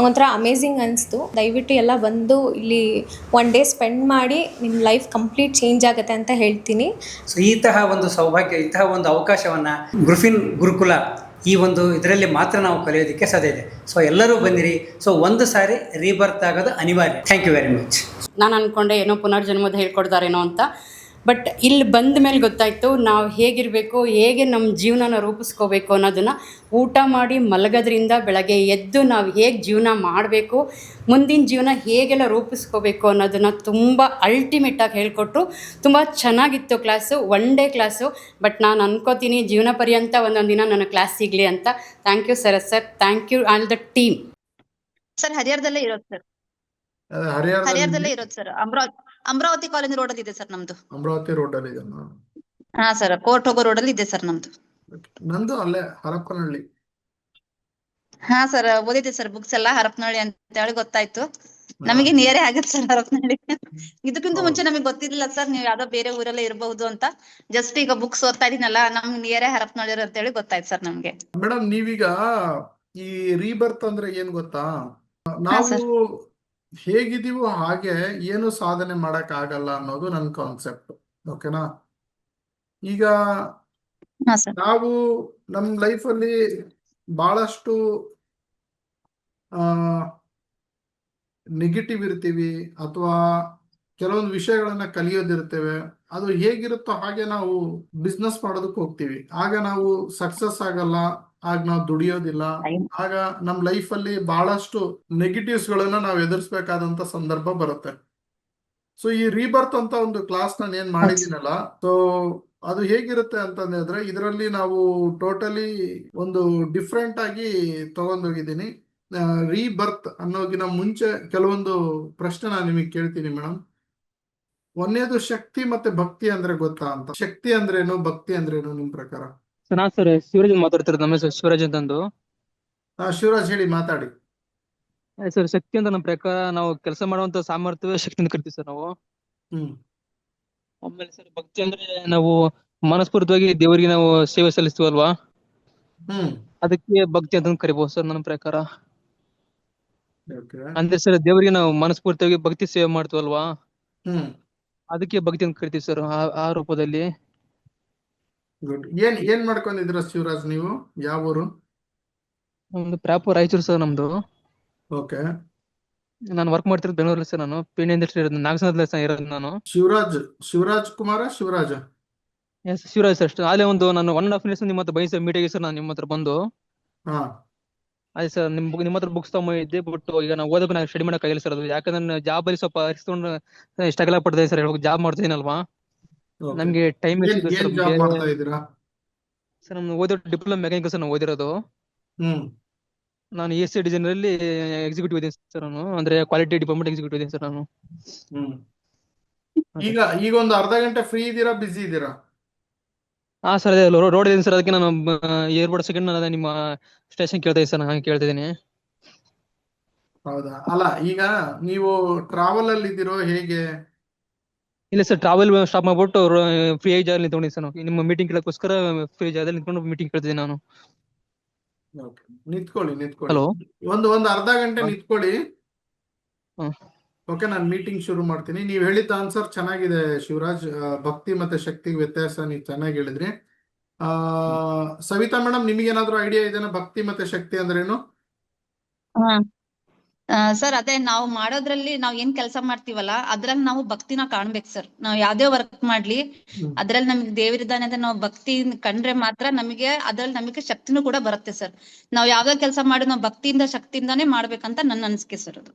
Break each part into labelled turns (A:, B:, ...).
A: ಒಂಥರ ಅಮೇಝಿಂಗ್ ಅನಿಸ್ತು. ದಯವಿಟ್ಟು ಎಲ್ಲ ಬಂದು ಇಲ್ಲಿ ಒನ್ ಡೇ ಸ್ಪೆಂಡ್ ಮಾಡಿ ನಿಮ್ಮ ಲೈಫ್ ಕಂಪ್ಲೀಟ್ ಚೇಂಜ್ ಆಗುತ್ತೆ ಅಂತ ಹೇಳ್ತೀನಿ.
B: ಸೊ ಇಂತಹ ಒಂದು ಸೌಭಾಗ್ಯ, ಇಂತಹ ಒಂದು ಅವಕಾಶವನ್ನು ಗ್ರಿಫಿನ್ ಗುರುಕುಲ ಈ ಒಂದು ಇದರಲ್ಲಿ ಮಾತ್ರ ನಾವು ಕಲಿಯೋದಕ್ಕೆ ಸಾಧ್ಯ ಇದೆ. ಸೊ ಎಲ್ಲರೂ ಬಂದಿರಿ. ಸೊ ಒಂದು ಸಾರಿ ರೀಬರ್ತ್ ಆಗೋದು ಅನಿವಾರ್ಯ. Thank you very much.
C: ನಾನು ಅಂದ್ಕೊಂಡೆ ಏನೋ ಪುನರ್ಜನ್ಮದ ಹೇಳ್ಕೊಡ್ತಾರೇನೋ ಅಂತ, ಬಟ್ ಇಲ್ಲಿ ಬಂದ ಮೇಲೆ ಗೊತ್ತಾಯಿತು ನಾವು ಹೇಗಿರಬೇಕು, ಹೇಗೆ ನಮ್ಮ ಜೀವನನ ರೂಪಿಸ್ಕೋಬೇಕು ಅನ್ನೋದನ್ನು ಊಟ ಮಾಡಿ ಮಲಗೋದ್ರಿಂದ ಬೆಳಗ್ಗೆ ಎದ್ದು ನಾವು ಹೇಗೆ ಜೀವನ ಮಾಡಬೇಕು, ಮುಂದಿನ ಜೀವನ ಹೇಗೆಲ್ಲ ರೂಪಿಸ್ಕೋಬೇಕು ಅನ್ನೋದನ್ನು ತುಂಬ ಅಲ್ಟಿಮೇಟಾಗಿ ಹೇಳಿಕೊಟ್ರು. ತುಂಬ ಚೆನ್ನಾಗಿತ್ತು class, one day class. But ನಾನು ಅನ್ಕೋತೀನಿ ಜೀವನ ಪರ್ಯಂತ ಒಂದೊಂದು ದಿನ ನನ್ನ ಕ್ಲಾಸ್ ಸಿಗಲಿ ಅಂತ. Thank you sir. Thank you all the team.
D: Sir ಹರಿಹರದಲ್ಲೇ ಇರೋದು ಸರ್. ಹರಿಹರದಲ್ಲೇ ಇರೋದು ಸರ್. ಅಮರಾವತಿ ಕಾಲೇಜ್ ರೋಡ್ ಅಲ್ಲಿ ಇದೆ ಸರ್ ನಮ್ದು.
E: ಅಮರಾವತಿ ರೋಡ್ ಅಲ್ಲಿ ಇದೆ.
D: ಹಾ ಸರ್, ಕೋರ್ಟ್ ಹೋಗೋ ರೋಡ್ ಅಲ್ಲಿ ಇದೆ ಸರ್ ನಮ್ದು.
E: ನಂದು ಅಲ್ಲೇ ಹರಪನಹಳ್ಳಿ.
D: ಹಾ ಸರ್, ಓದಿದೆ ಸರ್ ಬುಕ್ಸ್ ಎಲ್ಲ. ಹರಪನಹಳ್ಳಿ ಅಂತ ಹೇಳಿ ಗೊತ್ತಾಯ್ತು. ನಮಗೆ ನಿಯರೇ ಆಗತ್ತೆ ಸರ್ ಹರಪನಹಳ್ಳಿ. ಇದಕ್ಕಿಂತ ಮುಂಚೆ ನಮಗೆ ಗೊತ್ತಿರ್ಲಿಲ್ಲ ಸರ್ ನೀವು ಯಾವ್ದೋ ಬೇರೆ ಊರಲ್ಲೇ ಇರಬಹುದು ಅಂತ. ಜಸ್ಟ್ ಈಗ ಬುಕ್ಸ್ ಓದ್ತಾ ಇದೀನಲ್ಲ, ನಮ್ಗೆ ನಿಯರೇ ಹರಪನಹಳ್ಳಿ ಅಂತ ಹೇಳಿ ಗೊತ್ತಾಯ್ತು ಸರ್ ನಮ್ಗೆ.
E: ಮೇಡಮ್, ನೀವೀಗ ಈ ರೀಬರ್ತ್ ಅಂದ್ರೆ ಏನ್ ಗೊತ್ತಾ, ನಾವು ಹೇಗಿದೀವೋ ಹಾಗೆ ಏನು ಸಾಧನೆ ಮಾಡಕ್ ಆಗಲ್ಲ ಅನ್ನೋದು ನನ್ನ ಕಾನ್ಸೆಪ್ಟ್. ಓಕೆನಾ? ಈಗ ನಾವು ನಮ್ ಲೈಫಲ್ಲಿ ಬಹಳಷ್ಟು ನೆಗೆಟಿವ್ ಇರ್ತೀವಿ, ಅಥವಾ ಕೆಲವೊಂದು ವಿಷಯಗಳನ್ನ ಕಲಿಯೋದಿರ್ತೇವೆ. ಅದು ಹೇಗಿರುತ್ತೋ ಹಾಗೆ ನಾವು ಬಿಸ್ನೆಸ್ ಮಾಡೋದಕ್ಕೆ ಹೋಗ್ತೀವಿ. ಆಗ ನಾವು ಸಕ್ಸಸ್ ಆಗಲ್ಲ, ಆಗ ನಾವು ದುಡಿಯೋದಿಲ್ಲ. ಆಗ ನಮ್ ಲೈಫ್ ಅಲ್ಲಿ ಬಹಳಷ್ಟು ನೆಗೆಟಿವ್ಸ್ ಗಳನ್ನ ನಾವು ಎದುರಿಸಬೇಕಾದಂತ ಸಂದರ್ಭ ಬರುತ್ತೆ. ಸೊ ಈ ರೀಬರ್ತ್ ಅಂತ ಒಂದು ಕ್ಲಾಸ್ ನಾನು ಏನ್ ಮಾಡಿದ್ದೀನಲ್ಲ, ಸೊ ಅದು ಹೇಗಿರುತ್ತೆ ಅಂತಂದ್ರೆ, ಇದರಲ್ಲಿ ನಾವು ಟೋಟಲಿ ಒಂದು ಡಿಫ್ರೆಂಟ್ ಆಗಿ ತಗೊಂಡೋಗಿದ್ದೀನಿ. ರೀಬರ್ತ್ ಅನ್ನೋಗಿನ ಮುಂಚೆ ಕೆಲವೊಂದು ಪ್ರಶ್ನೆ ನಾನು ನಿಮಗೆ ಕೇಳ್ತೀನಿ ಮೇಡಮ್. ಒಂದೇದು, ಶಕ್ತಿ ಮತ್ತೆ ಭಕ್ತಿ ಅಂದ್ರೆ ಗೊತ್ತಾ ಅಂತ? ಶಕ್ತಿ ಅಂದ್ರೇನು, ಭಕ್ತಿ ಅಂದ್ರೇನು ನಿಮ್ ಪ್ರಕಾರ?
F: ಸರ್ ಶಿವರಾಜ್ ಮಾತಾಡ್ತಿರೋದು. ನಮ್ಮ ಹೆಸರು ಶಿವರಾಜ್ ಅಂತಂದು.
E: ಶಿವರಾಜ್ ಹೇಳಿ, ಮಾತಾಡಿ.
F: ಸರ್, ಶಕ್ತಿ ಅಂತ ನಮ್ಮ ಪ್ರಕಾರ ನಾವು ಕೆಲಸ ಮಾಡುವಂತ ಸಾಮರ್ಥ್ಯವೇ ಶಕ್ತಿ ಅಂತ ಕರಿತೀವಿ ಸರ್ ನಾವು. ಆಮೇಲೆ ಸರ್, ಭಕ್ತಿ ಅಂದ್ರೆ ನಾವು ಮನಸ್ಫೂರ್ತಿಯಾಗಿ ದೇವರಿಗೆ ನಾವು ಸೇವೆ ಸಲ್ಲಿಸ್ತೀವಲ್ವಾ, ಅದಕ್ಕೆ ಭಕ್ತಿ ಅಂತ ಕರಿಬಹುದು ಸರ್ ನನ್ನ ಪ್ರಕಾರ. ಅಂದ್ರೆ ಸರ್, ದೇವರಿಗೆ ನಾವು ಮನಸ್ಫೂರ್ತಿಯಾಗಿ ಭಕ್ತಿ ಸೇವೆ ಮಾಡ್ತೀವಲ್ವಾ, ಅದಕ್ಕೆ ಭಕ್ತಿ ಅಂತ ಕರಿತೀವಿ ಸರ್ ಆ ರೂಪದಲ್ಲಿ.
E: ಏನ್ ಮಾಡ್ಕೊಂಡಿದ್ರ ಶಿವರಾಜ್ ನೀವು? ಯಾವ ಊರು?
F: ಒಂದು ಪ್ರಾಪರ್ ರಾಯಚೂರು ಸರ್ ನಮ್ದು.
E: ಓಕೆ.
F: ನಾನು ವರ್ಕ್ ಮಾಡ್ತಿರೋದು ಬೆಂಗಳೂರಲ್ಲಿ ಸರ್. ನಾನು ಪೇಂಟ್ ಇಂಡಸ್ಟ್ರಿ ಇರೋದು, ನಾಗಸಂದ್ರದಲ್ಲಿ ಇರೋದು ನಾನು.
E: ಶಿವರಾಜ್ ಕುಮಾರ ಶಿವರಾಜ?
F: ಶಿವರಾಜ್ ಸರ್. ಅಲ್ಲೇ ಒಂದು ನಾನು 1.5 years ನಿಮ್ಮ ಹತ್ರ ಬೈ ಸರ್ ಮೀಟ್ ಆಗಿ ಸರ್, ನಾನು ನಿಮ್ಮ ಹತ್ರ ಬಂದು. ಅದೇ ಸರ್, ನಿಮ್ಮ ಹತ್ರ ಬುಕ್ಸ್ ತಗೊಂಡಿದ್ದೆ. ಬಟ್ ಈಗ ನಾವು ಓದೋಕೆ ನಾನು ಸ್ಟಡಿ ಮಾಡೋಕ್ಕಾಗಿಲ್ಲ ಸರ್. ಅದು ಯಾಕಂದ್ರೆ ನಾನು ಜಾಬ್ ಅಲ್ಲಿ ಸ್ವಲ್ಪ ರಿಸ್ಕೊಂಡು ಸ್ಟ್ರಗಲ್ ಪಡ್ತಿದ್ದೆ ಸರ್. ಜಾಬ್ ಮಾಡ್ತಿದ್ದೀನಲ್ವಾ, ನಮ್ಗೆ ಟೈಮ್ ಸರ್. ನಮ್ದು ಓದೋ ಡಿಪ್ಲೊಮಾ ಮೆಕ್ಯಾನಿಕಲ್ ಸರ್ ನಾವು ಓದಿರೋದು. ನಾನು AC ಡಿಸೈನರ್ ಅಲ್ಲಿ ಎಕ್ಸಿಕ್ಯೂಟಿವ್ ಇದ್ದೀನಿ ಸರ್. ನಾನು ಅಂದ್ರೆ ಕ್ವಾಲಿಟಿ ಡಿಪಾರ್ಟ್ಮೆಂಟ್ ಎಕ್ಸಿಕ್ಯೂಟಿವ್ ಇದ್ದೀನಿ ಸರ್ ನಾನು.
E: ಈಗ ಒಂದು ಅರ್ಧ ಗಂಟೆ ಫ್ರೀ ಇದ್ದೀರಾ, ಬಿಸಿ ಇದ್ದೀರಾ?
F: ಹಾ ಸರ್, ಅದೇ ರೋಡ್ ಇದೆ ಸರ್. ಅದಕ್ಕೆ ನಾನು ಏರ್ಪೋರ್ಟ್ ಸೆಕೆಂಡ್ ನಾನು ನಿಮ್ಮ ಸ್ಟೇಷನ್ ಕೇಳ್ತಾ ಇದ್ದೀನಿ ಸರ್. ನಾನು ಕೇಳ್ತಾ ಇದ್ದೀನಿ.
E: ಹೌದಾ? ಅಲ್ಲ, ಈಗ ನೀವು ಟ್ರಾವೆಲ್ ಅಲ್ಲಿ ಇದ್ದೀರೋ ಹೇಗೆ?
F: ಇಲ್ಲ ಸರ್, ಟ್ರಾವೆಲ್ ಸ್ಟಾಪ್ ಮಾಡ್ಬಿಟ್ಟು ಫ್ರೀ ಆಗಿ ಜಾಗ ನಿಂತ್ಕೊಂಡಿದ್ದೀನಿ ಸರ್. ನಿಮ್ಮ ಮೀಟಿಂಗ್ ಕೇಳೋಕ್ಕೋಸ್ಕರ ಫ್ರೀ ಜಾಗದಲ್ಲಿ ನಿಂತ್ಕೊಂಡು ಮೀಟಿಂಗ್ ಕೇಳ್ತಿದ್ದೀನಿ ನಾನು.
E: ನಿಂತ್ಕೊಳ್ಳಿ.
F: ಹಲೋ,
E: ಒಂದು ಅರ್ಧ ಗಂಟೆ ನಿಂತ್ಕೊಳ್ಳಿ. ಓಕೆ, ನಾನು ಮೀಟಿಂಗ್ ಶುರು ಮಾಡ್ತೀನಿ. ನೀವು ಹೇಳಿದ್ದ ಆನ್ಸರ್ ಚೆನ್ನಾಗಿದೆ ಶಿವರಾಜ್. ಭಕ್ತಿ ಮತ್ತೆ ಶಕ್ತಿಗೆ ವ್ಯತ್ಯಾಸ ನೀವು ಚೆನ್ನಾಗಿ ಹೇಳಿದ್ರಿ. ಸವಿತಾ ಮೇಡಮ್, ನಿಮಗೇನಾದ್ರೂ ಐಡಿಯಾ ಇದೆನಾ ಭಕ್ತಿ ಮತ್ತೆ ಶಕ್ತಿ ಅಂದ್ರೇನು?
D: ಸರ್, ಅದೇ ನಾವು ಮಾಡೋದ್ರಲ್ಲಿ ನಾವ್ ಏನ್ ಕೆಲಸ ಮಾಡ್ತೀವಲ್ಲ, ಅದ್ರಲ್ಲಿ ನಾವು ಭಕ್ತಿನ ಕಾಣ್ಬೇಕು ಸರ್. ನಾವ್ ಯಾವ್ದೇ ವರ್ಕ್ ಮಾಡ್ಲಿ, ಅದ್ರಲ್ಲಿ ನಮ್ಗೆ ದೇವರಿದ್ದಾನೆ ಅಂತ ನಾವು ಭಕ್ತಿ ಕಂಡ್ರೆ ಮಾತ್ರ ನಮಗೆ ಶಕ್ತಿನೂ ಕೂಡ ಬರುತ್ತೆ ಸರ್. ನಾವ್ ಯಾವ್ದೇ ಕೆಲಸ ಮಾಡಿ ನಾವು ಭಕ್ತಿಯಿಂದ ಶಕ್ತಿಯಿಂದಾನೇ ಮಾಡ್ಬೇಕಂತ ನನ್ನ ಅನಿಸಿಕೆ ಸರ್. ಅದು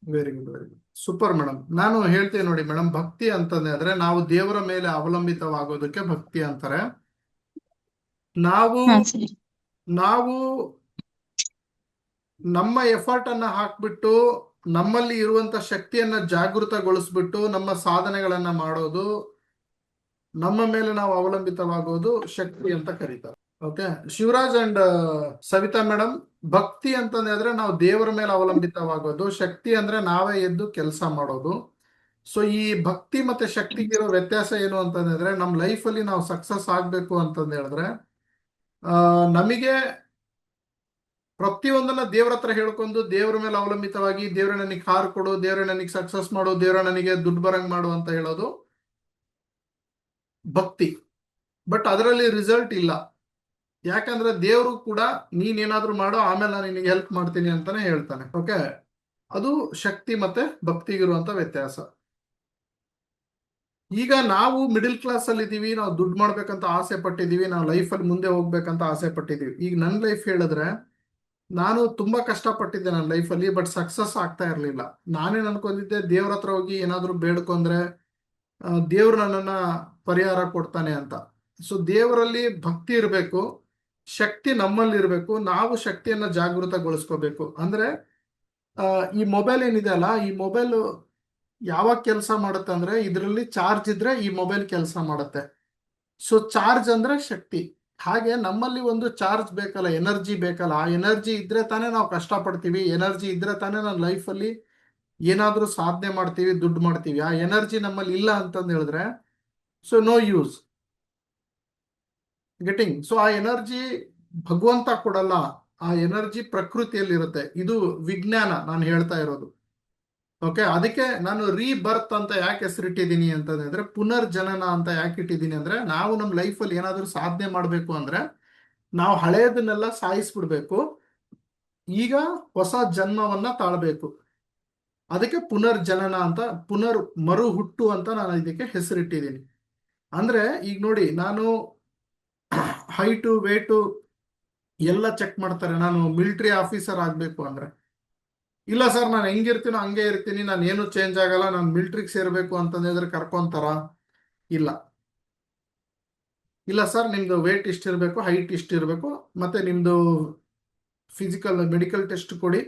E: very good, very good, super madam. ನಾನು ಹೇಳ್ತೇನೆ ನೋಡಿ ಮೇಡಮ್, ಭಕ್ತಿ ಅಂತಂದ್ರೆ ನಾವು ದೇವರ ಮೇಲೆ ಅವಲಂಬಿತವಾಗೋದಕ್ಕೆ ಭಕ್ತಿ ಅಂತಾರೆ. ನಾವು ನಮ್ಮ ಎಫರ್ಟ್ ಅನ್ನ ಹಾಕ್ಬಿಟ್ಟು ನಮ್ಮಲ್ಲಿ ಇರುವಂತ ಶಕ್ತಿಯನ್ನ ಜಾಗೃತಗೊಳಿಸ್ಬಿಟ್ಟು ನಮ್ಮ ಸಾಧನೆಗಳನ್ನ ಮಾಡೋದು, ನಮ್ಮ ಮೇಲೆ ನಾವು ಅವಲಂಬಿತವಾಗೋದು ಶಕ್ತಿ ಅಂತ ಕರೀತಾರೆ. Okay, Shivaraj and Savita madam, ಭಕ್ತಿ ಅಂತಂದ್ರೆ ನಾವು ದೇವರ ಮೇಲೆ ಅವಲಂಬಿತವಾಗೋದು, ಶಕ್ತಿ ಅಂದ್ರೆ ನಾವೇ ಎದ್ದು ಕೆಲಸ ಮಾಡೋದು. ಸೊ ಈ ಭಕ್ತಿ ಮತ್ತೆ ಶಕ್ತಿಗಿರೋ ವ್ಯತ್ಯಾಸ ಏನು ಅಂತಂದ್ರೆ, ನಮ್ಮ ಲೈಫಲ್ಲಿ ನಾವು ಸಕ್ಸಸ್ ಆಗ್ಬೇಕು ಅಂತಂದ ಹೇಳಿದ್ರೆ ನಮಗೆ ಪ್ರತಿಯೊಂದನ್ನ ದೇವ್ರ ಹತ್ರ ಹೇಳ್ಕೊಂಡು ದೇವ್ರ ಮೇಲೆ ಅವಲಂಬಿತವಾಗಿ ದೇವ್ರ ನನಗೆ ಕಾರ್ ಕೊಡು, ದೇವ್ರ ನನಗೆ ಸಕ್ಸಸ್ ಮಾಡು, ದೇವ್ರ ನನಗೆ ದುಡ್ಡು ಬರಂಗ್ ಮಾಡು ಅಂತ ಹೇಳೋದು ಭಕ್ತಿ. ಬಟ್ ಅದರಲ್ಲಿ ರಿಸಲ್ಟ್ ಇಲ್ಲ. ಯಾಕಂದ್ರೆ ದೇವರು ಕೂಡ ನೀನೇನಾದ್ರೂ ಮಾಡೋ, ಆಮೇಲೆ ನಾನು ನಿನಗೆ ಹೆಲ್ಪ್ ಮಾಡ್ತೀನಿ ಅಂತಾನೆ ಹೇಳ್ತಾನೆ. ಓಕೆ, ಅದು ಶಕ್ತಿ ಮತ್ತೆ ಭಕ್ತಿಗಿರುವಂತ ವ್ಯತ್ಯಾಸ. ಈಗ ನಾವು ಮಿಡಿಲ್ ಕ್ಲಾಸ್ ಅಲ್ಲಿ ಇದೀವಿ, ನಾವು ದುಡ್ಡು ಮಾಡ್ಬೇಕಂತ ಆಸೆ ಪಟ್ಟಿದೀವಿ, ನಾವು ಲೈಫಲ್ಲಿ ಮುಂದೆ ಹೋಗ್ಬೇಕಂತ ಆಸೆ ಪಟ್ಟಿದೀವಿ. ಈಗ ನನ್ನ ಲೈಫ್ ಹೇಳಿದ್ರೆ, ನಾನು ತುಂಬಾ ಕಷ್ಟಪಟ್ಟಿದ್ದೆ ನನ್ನ ಲೈಫಲ್ಲಿ, ಬಟ್ ಸಕ್ಸಸ್ ಆಗ್ತಾ ಇರ್ಲಿಲ್ಲ. ನಾನೇನ್ ಅನ್ಕೊಂಡಿದ್ದೆ, ದೇವ್ರ ಹತ್ರ ಹೋಗಿ ಏನಾದ್ರೂ ಬೇಡ್ಕೊಂಡ್ರೆ ದೇವ್ರು ನನ್ನನ್ನ ಪರಿಹಾರ ಕೊಡ್ತಾನೆ ಅಂತ. ಸೊ ದೇವರಲ್ಲಿ ಭಕ್ತಿ ಇರಬೇಕು, ಶಕ್ತಿ ನಮ್ಮಲ್ಲಿ ಇರಬೇಕು. ನಾವು ಶಕ್ತಿಯನ್ನ ಜಾಗೃತಗೊಳಿಸ್ಕೋಬೇಕು. ಅಂದ್ರೆ ಈ ಮೊಬೈಲ್ ಏನಿದೆ ಅಲ್ಲ, ಈ ಮೊಬೈಲ್ ಯಾವಾಗ ಕೆಲಸ ಮಾಡುತ್ತೆ ಅಂದ್ರೆ, ಇದರಲ್ಲಿ ಚಾರ್ಜ್ ಇದ್ರೆ ಈ ಮೊಬೈಲ್ ಕೆಲಸ ಮಾಡುತ್ತೆ. ಸೊ ಚಾರ್ಜ್ ಅಂದ್ರೆ ಶಕ್ತಿ. ಹಾಗೆ ನಮ್ಮಲ್ಲಿ ಒಂದು ಚಾರ್ಜ್ ಬೇಕಲ್ಲ, ಎನರ್ಜಿ ಬೇಕಲ್ಲ. ಆ ಎನರ್ಜಿ ಇದ್ರೆ ತಾನೇ ನಾವು ಕಷ್ಟಪಡ್ತೀವಿ, ಎನರ್ಜಿ ಇದ್ರೆ ತಾನೇ ನನ್ನ ಲೈಫಲ್ಲಿ ಏನಾದ್ರೂ ಸಾಧನೆ ಮಾಡ್ತೀವಿ, ದುಡ್ಡು ಮಾಡ್ತೀವಿ. ಆ ಎನರ್ಜಿ ನಮ್ಮಲ್ಲಿ ಇಲ್ಲ ಅಂತಂದು ಹೇಳಿದ್ರೆ, so no use getting. So ಆ ಎನರ್ಜಿ ಭಗವಂತ ಕೊಡಲ್ಲ, ಆ ಎನರ್ಜಿ ಪ್ರಕೃತಿಯಲ್ಲಿರುತ್ತೆ. ಇದು ವಿಜ್ಞಾನ ನಾನು ಹೇಳ್ತಾ ಇರೋದು. ಓಕೆ, ಅದಕ್ಕೆ ನಾನು ರೀಬರ್ತ್ ಅಂತ ಯಾಕೆ ಹೆಸರಿಟ್ಟಿದ್ದೀನಿ ಅಂತಂದ್ರೆ, ಪುನರ್ಜನನ ಅಂತ ಯಾಕೆ ಇಟ್ಟಿದ್ದೀನಿ ಅಂದ್ರೆ, ನಾವು ನಮ್ಮ ಲೈಫಲ್ಲಿ ಏನಾದ್ರೂ ಸಾಧನೆ ಮಾಡಬೇಕು ಅಂದ್ರೆ ನಾವು ಹಳೆಯದನ್ನೆಲ್ಲ ಸಾಯಿಸ್ಬಿಡ್ಬೇಕು, ಈಗ ಹೊಸ ಜನ್ಮವನ್ನ ತಾಳ್ಬೇಕು. ಅದಕ್ಕೆ ಪುನರ್ಜನನ ಅಂತ, ಮರು ಹುಟ್ಟು ಅಂತ ನಾನು ಇದಕ್ಕೆ ಹೆಸರಿಟ್ಟಿದ್ದೀನಿ. ಅಂದ್ರೆ ಈಗ ನೋಡಿ, ನಾನು ಹೈಟು ವೇಟು ಎಲ್ಲ ಚೆಕ್ ಮಾಡ್ತಾರೆ. ನಾನು ಮಿಲಿಟರಿ ಆಫೀಸರ್ ಆಗ್ಬೇಕು ಅಂದ್ರೆ, ಇಲ್ಲ ಸರ್ ನಾನು ಹೆಂಗಿರ್ತೀನೋ ಹಂಗೆ ಇರ್ತೀನಿ, ನಾನು ಏನು ಚೇಂಜ್ ಆಗಲ್ಲ, ನಾನು ಮಿಲಿಟ್ರಿಗೆ ಸೇರ್ಬೇಕು ಅಂತಂದ್ರೆ ಕರ್ಕೊಂತಾರ? ಇಲ್ಲ. ಇಲ್ಲ ಸರ್ ನಿಮ್ದು ವೇಟ್ ಇಷ್ಟಿರ್ಬೇಕು, ಹೈಟ್ ಇಷ್ಟಿರ್ಬೇಕು, ಮತ್ತೆ ನಿಮ್ದು ಫಿಸಿಕಲ್ ಮೆಡಿಕಲ್ ಟೆಸ್ಟ್ ಕೊಡಿ,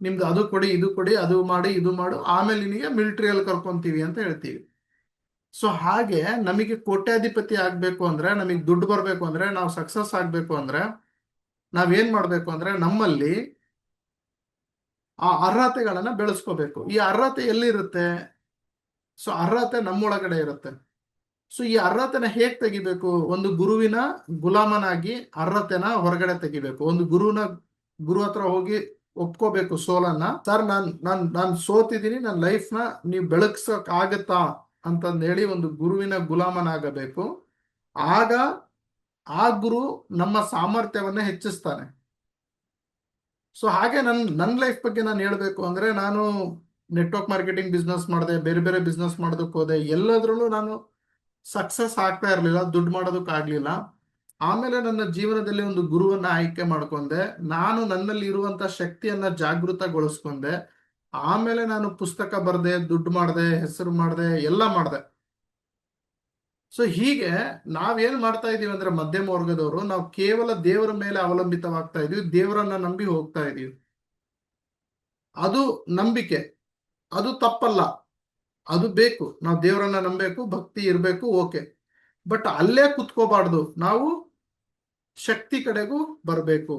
E: ನಿಮ್ದು ಅದು ಕೊಡಿ, ಇದು ಕೊಡಿ, ಅದು ಮಾಡಿ, ಇದು ಮಾಡು, ಆಮೇಲೆ ನಿನಗೆ ಮಿಲಿಟರಿಯಲ್ಲಿ ಕರ್ಕೊಂತೀವಿ ಅಂತ ಹೇಳ್ತೀವಿ. ಸೊ ಹಾಗೆ ನಮಗೆ ಕೋಟ್ಯಾಧಿಪತಿ ಆಗ್ಬೇಕು ಅಂದ್ರೆ, ನಮಗೆ ದುಡ್ಡು ಬರ್ಬೇಕು ಅಂದ್ರೆ, ನಾವು ಸಕ್ಸಸ್ ಆಗ್ಬೇಕು ಅಂದ್ರೆ ನಾವೇನ್ ಮಾಡ್ಬೇಕು ಅಂದ್ರೆ, ನಮ್ಮಲ್ಲಿ ಆ ಅರ್ಹತೆಗಳನ್ನ ಬೆಳೆಸ್ಕೋಬೇಕು. ಈ ಅರ್ಹತೆ ಎಲ್ಲಿರುತ್ತೆ? ಸೊ ಅರ್ಹತೆ ನಮ್ಮೊಳಗಡೆ ಇರುತ್ತೆ. ಸೊ ಈ ಅರ್ಹತೆನ ಹೇಗ್ ತೆಗಿಬೇಕು? ಒಂದು ಗುರುವಿನ ಗುಲಾಮನಾಗಿ ಅರ್ಹತೆನ ಹೊರಗಡೆ ತೆಗಿಬೇಕು. ಒಂದು ಗುರು ಹತ್ರ ಹೋಗಿ ಒಪ್ಕೋಬೇಕು ಸೋಲನ್ನ. ಸರ್ ನಾನ್ ಸೋತಿದ್ದೀನಿ, ನನ್ನ ಲೈಫ್ನ ನೀವು ಬೆಳಗ್ಸಕ್ ಆಗತ್ತಾ ಅಂತಂದು ಹೇಳಿ ಒಂದು ಗುರುವಿನ ಗುಲಾಮನಾಗಬೇಕು. ಆಗ ಆ ಗುರು ನಮ್ಮ ಸಾಮರ್ಥ್ಯವನ್ನ ಹೆಚ್ಚಿಸ್ತಾನೆ. ಸೊ ಹಾಗೆ ನನ್ನ ಲೈಫ್ ಬಗ್ಗೆ ನಾನು ಹೇಳ್ಬೇಕು ಅಂದ್ರೆ, ನಾನು ನೆಟ್ವರ್ಕ್ ಮಾರ್ಕೆಟಿಂಗ್ ಬಿಸ್ನೆಸ್ ಮಾಡಿದೆ, ಬೇರೆ ಬೇರೆ ಬಿಸ್ನೆಸ್ ಮಾಡೋದಕ್ಕೆ ಹೋದೆ. ಎಲ್ಲದ್ರಲ್ಲೂ ನಾನು ಸಕ್ಸಸ್ ಆಗ್ತಾ ಇರಲಿಲ್ಲ, ದುಡ್ಡು ಮಾಡೋದಕ್ಕಾಗ್ಲಿಲ್ಲ. ಆಮೇಲೆ ನನ್ನ ಜೀವನದಲ್ಲಿ ಒಂದು ಗುರುವನ್ನ ಆಯ್ಕೆ ಮಾಡ್ಕೊಂಡೆ. ನಾನು ನನ್ನಲ್ಲಿ ಇರುವಂತ ಶಕ್ತಿಯನ್ನ ಜಾಗೃತಗೊಳಿಸ್ಕೊಂಡೆ. ಆಮೇಲೆ ನಾನು ಪುಸ್ತಕ ಬರ್ದೆ, ದುಡ್ಡು ಮಾಡಿದೆ, ಹೆಸರು ಮಾಡಿದೆ, ಎಲ್ಲ ಮಾಡಿದೆ. ಸೊ ಹೀಗೆ ನಾವೇನ್ ಮಾಡ್ತಾ ಇದೀವಿ ಅಂದ್ರೆ, ಮಧ್ಯಮ ವರ್ಗದವರು ನಾವು ಕೇವಲ ದೇವರ ಮೇಲೆ ಅವಲಂಬಿತವಾಗ್ತಾ ಇದೀವಿ, ದೇವರನ್ನ ನಂಬಿ ಹೋಗ್ತಾ ಇದೀವಿ. ಅದು ನಂಬಿಕೆ, ಅದು ತಪ್ಪಲ್ಲ, ಅದು ಬೇಕು. ನಾವು ದೇವರನ್ನ ನಂಬೇಕು, ಭಕ್ತಿ ಇರಬೇಕು, ಓಕೆ. ಬಟ್ ಅಲ್ಲೇ ಕುತ್ಕೋಬಾರ್ದು, ನಾವು ಶಕ್ತಿ ಕಡೆಗೂ ಬರಬೇಕು.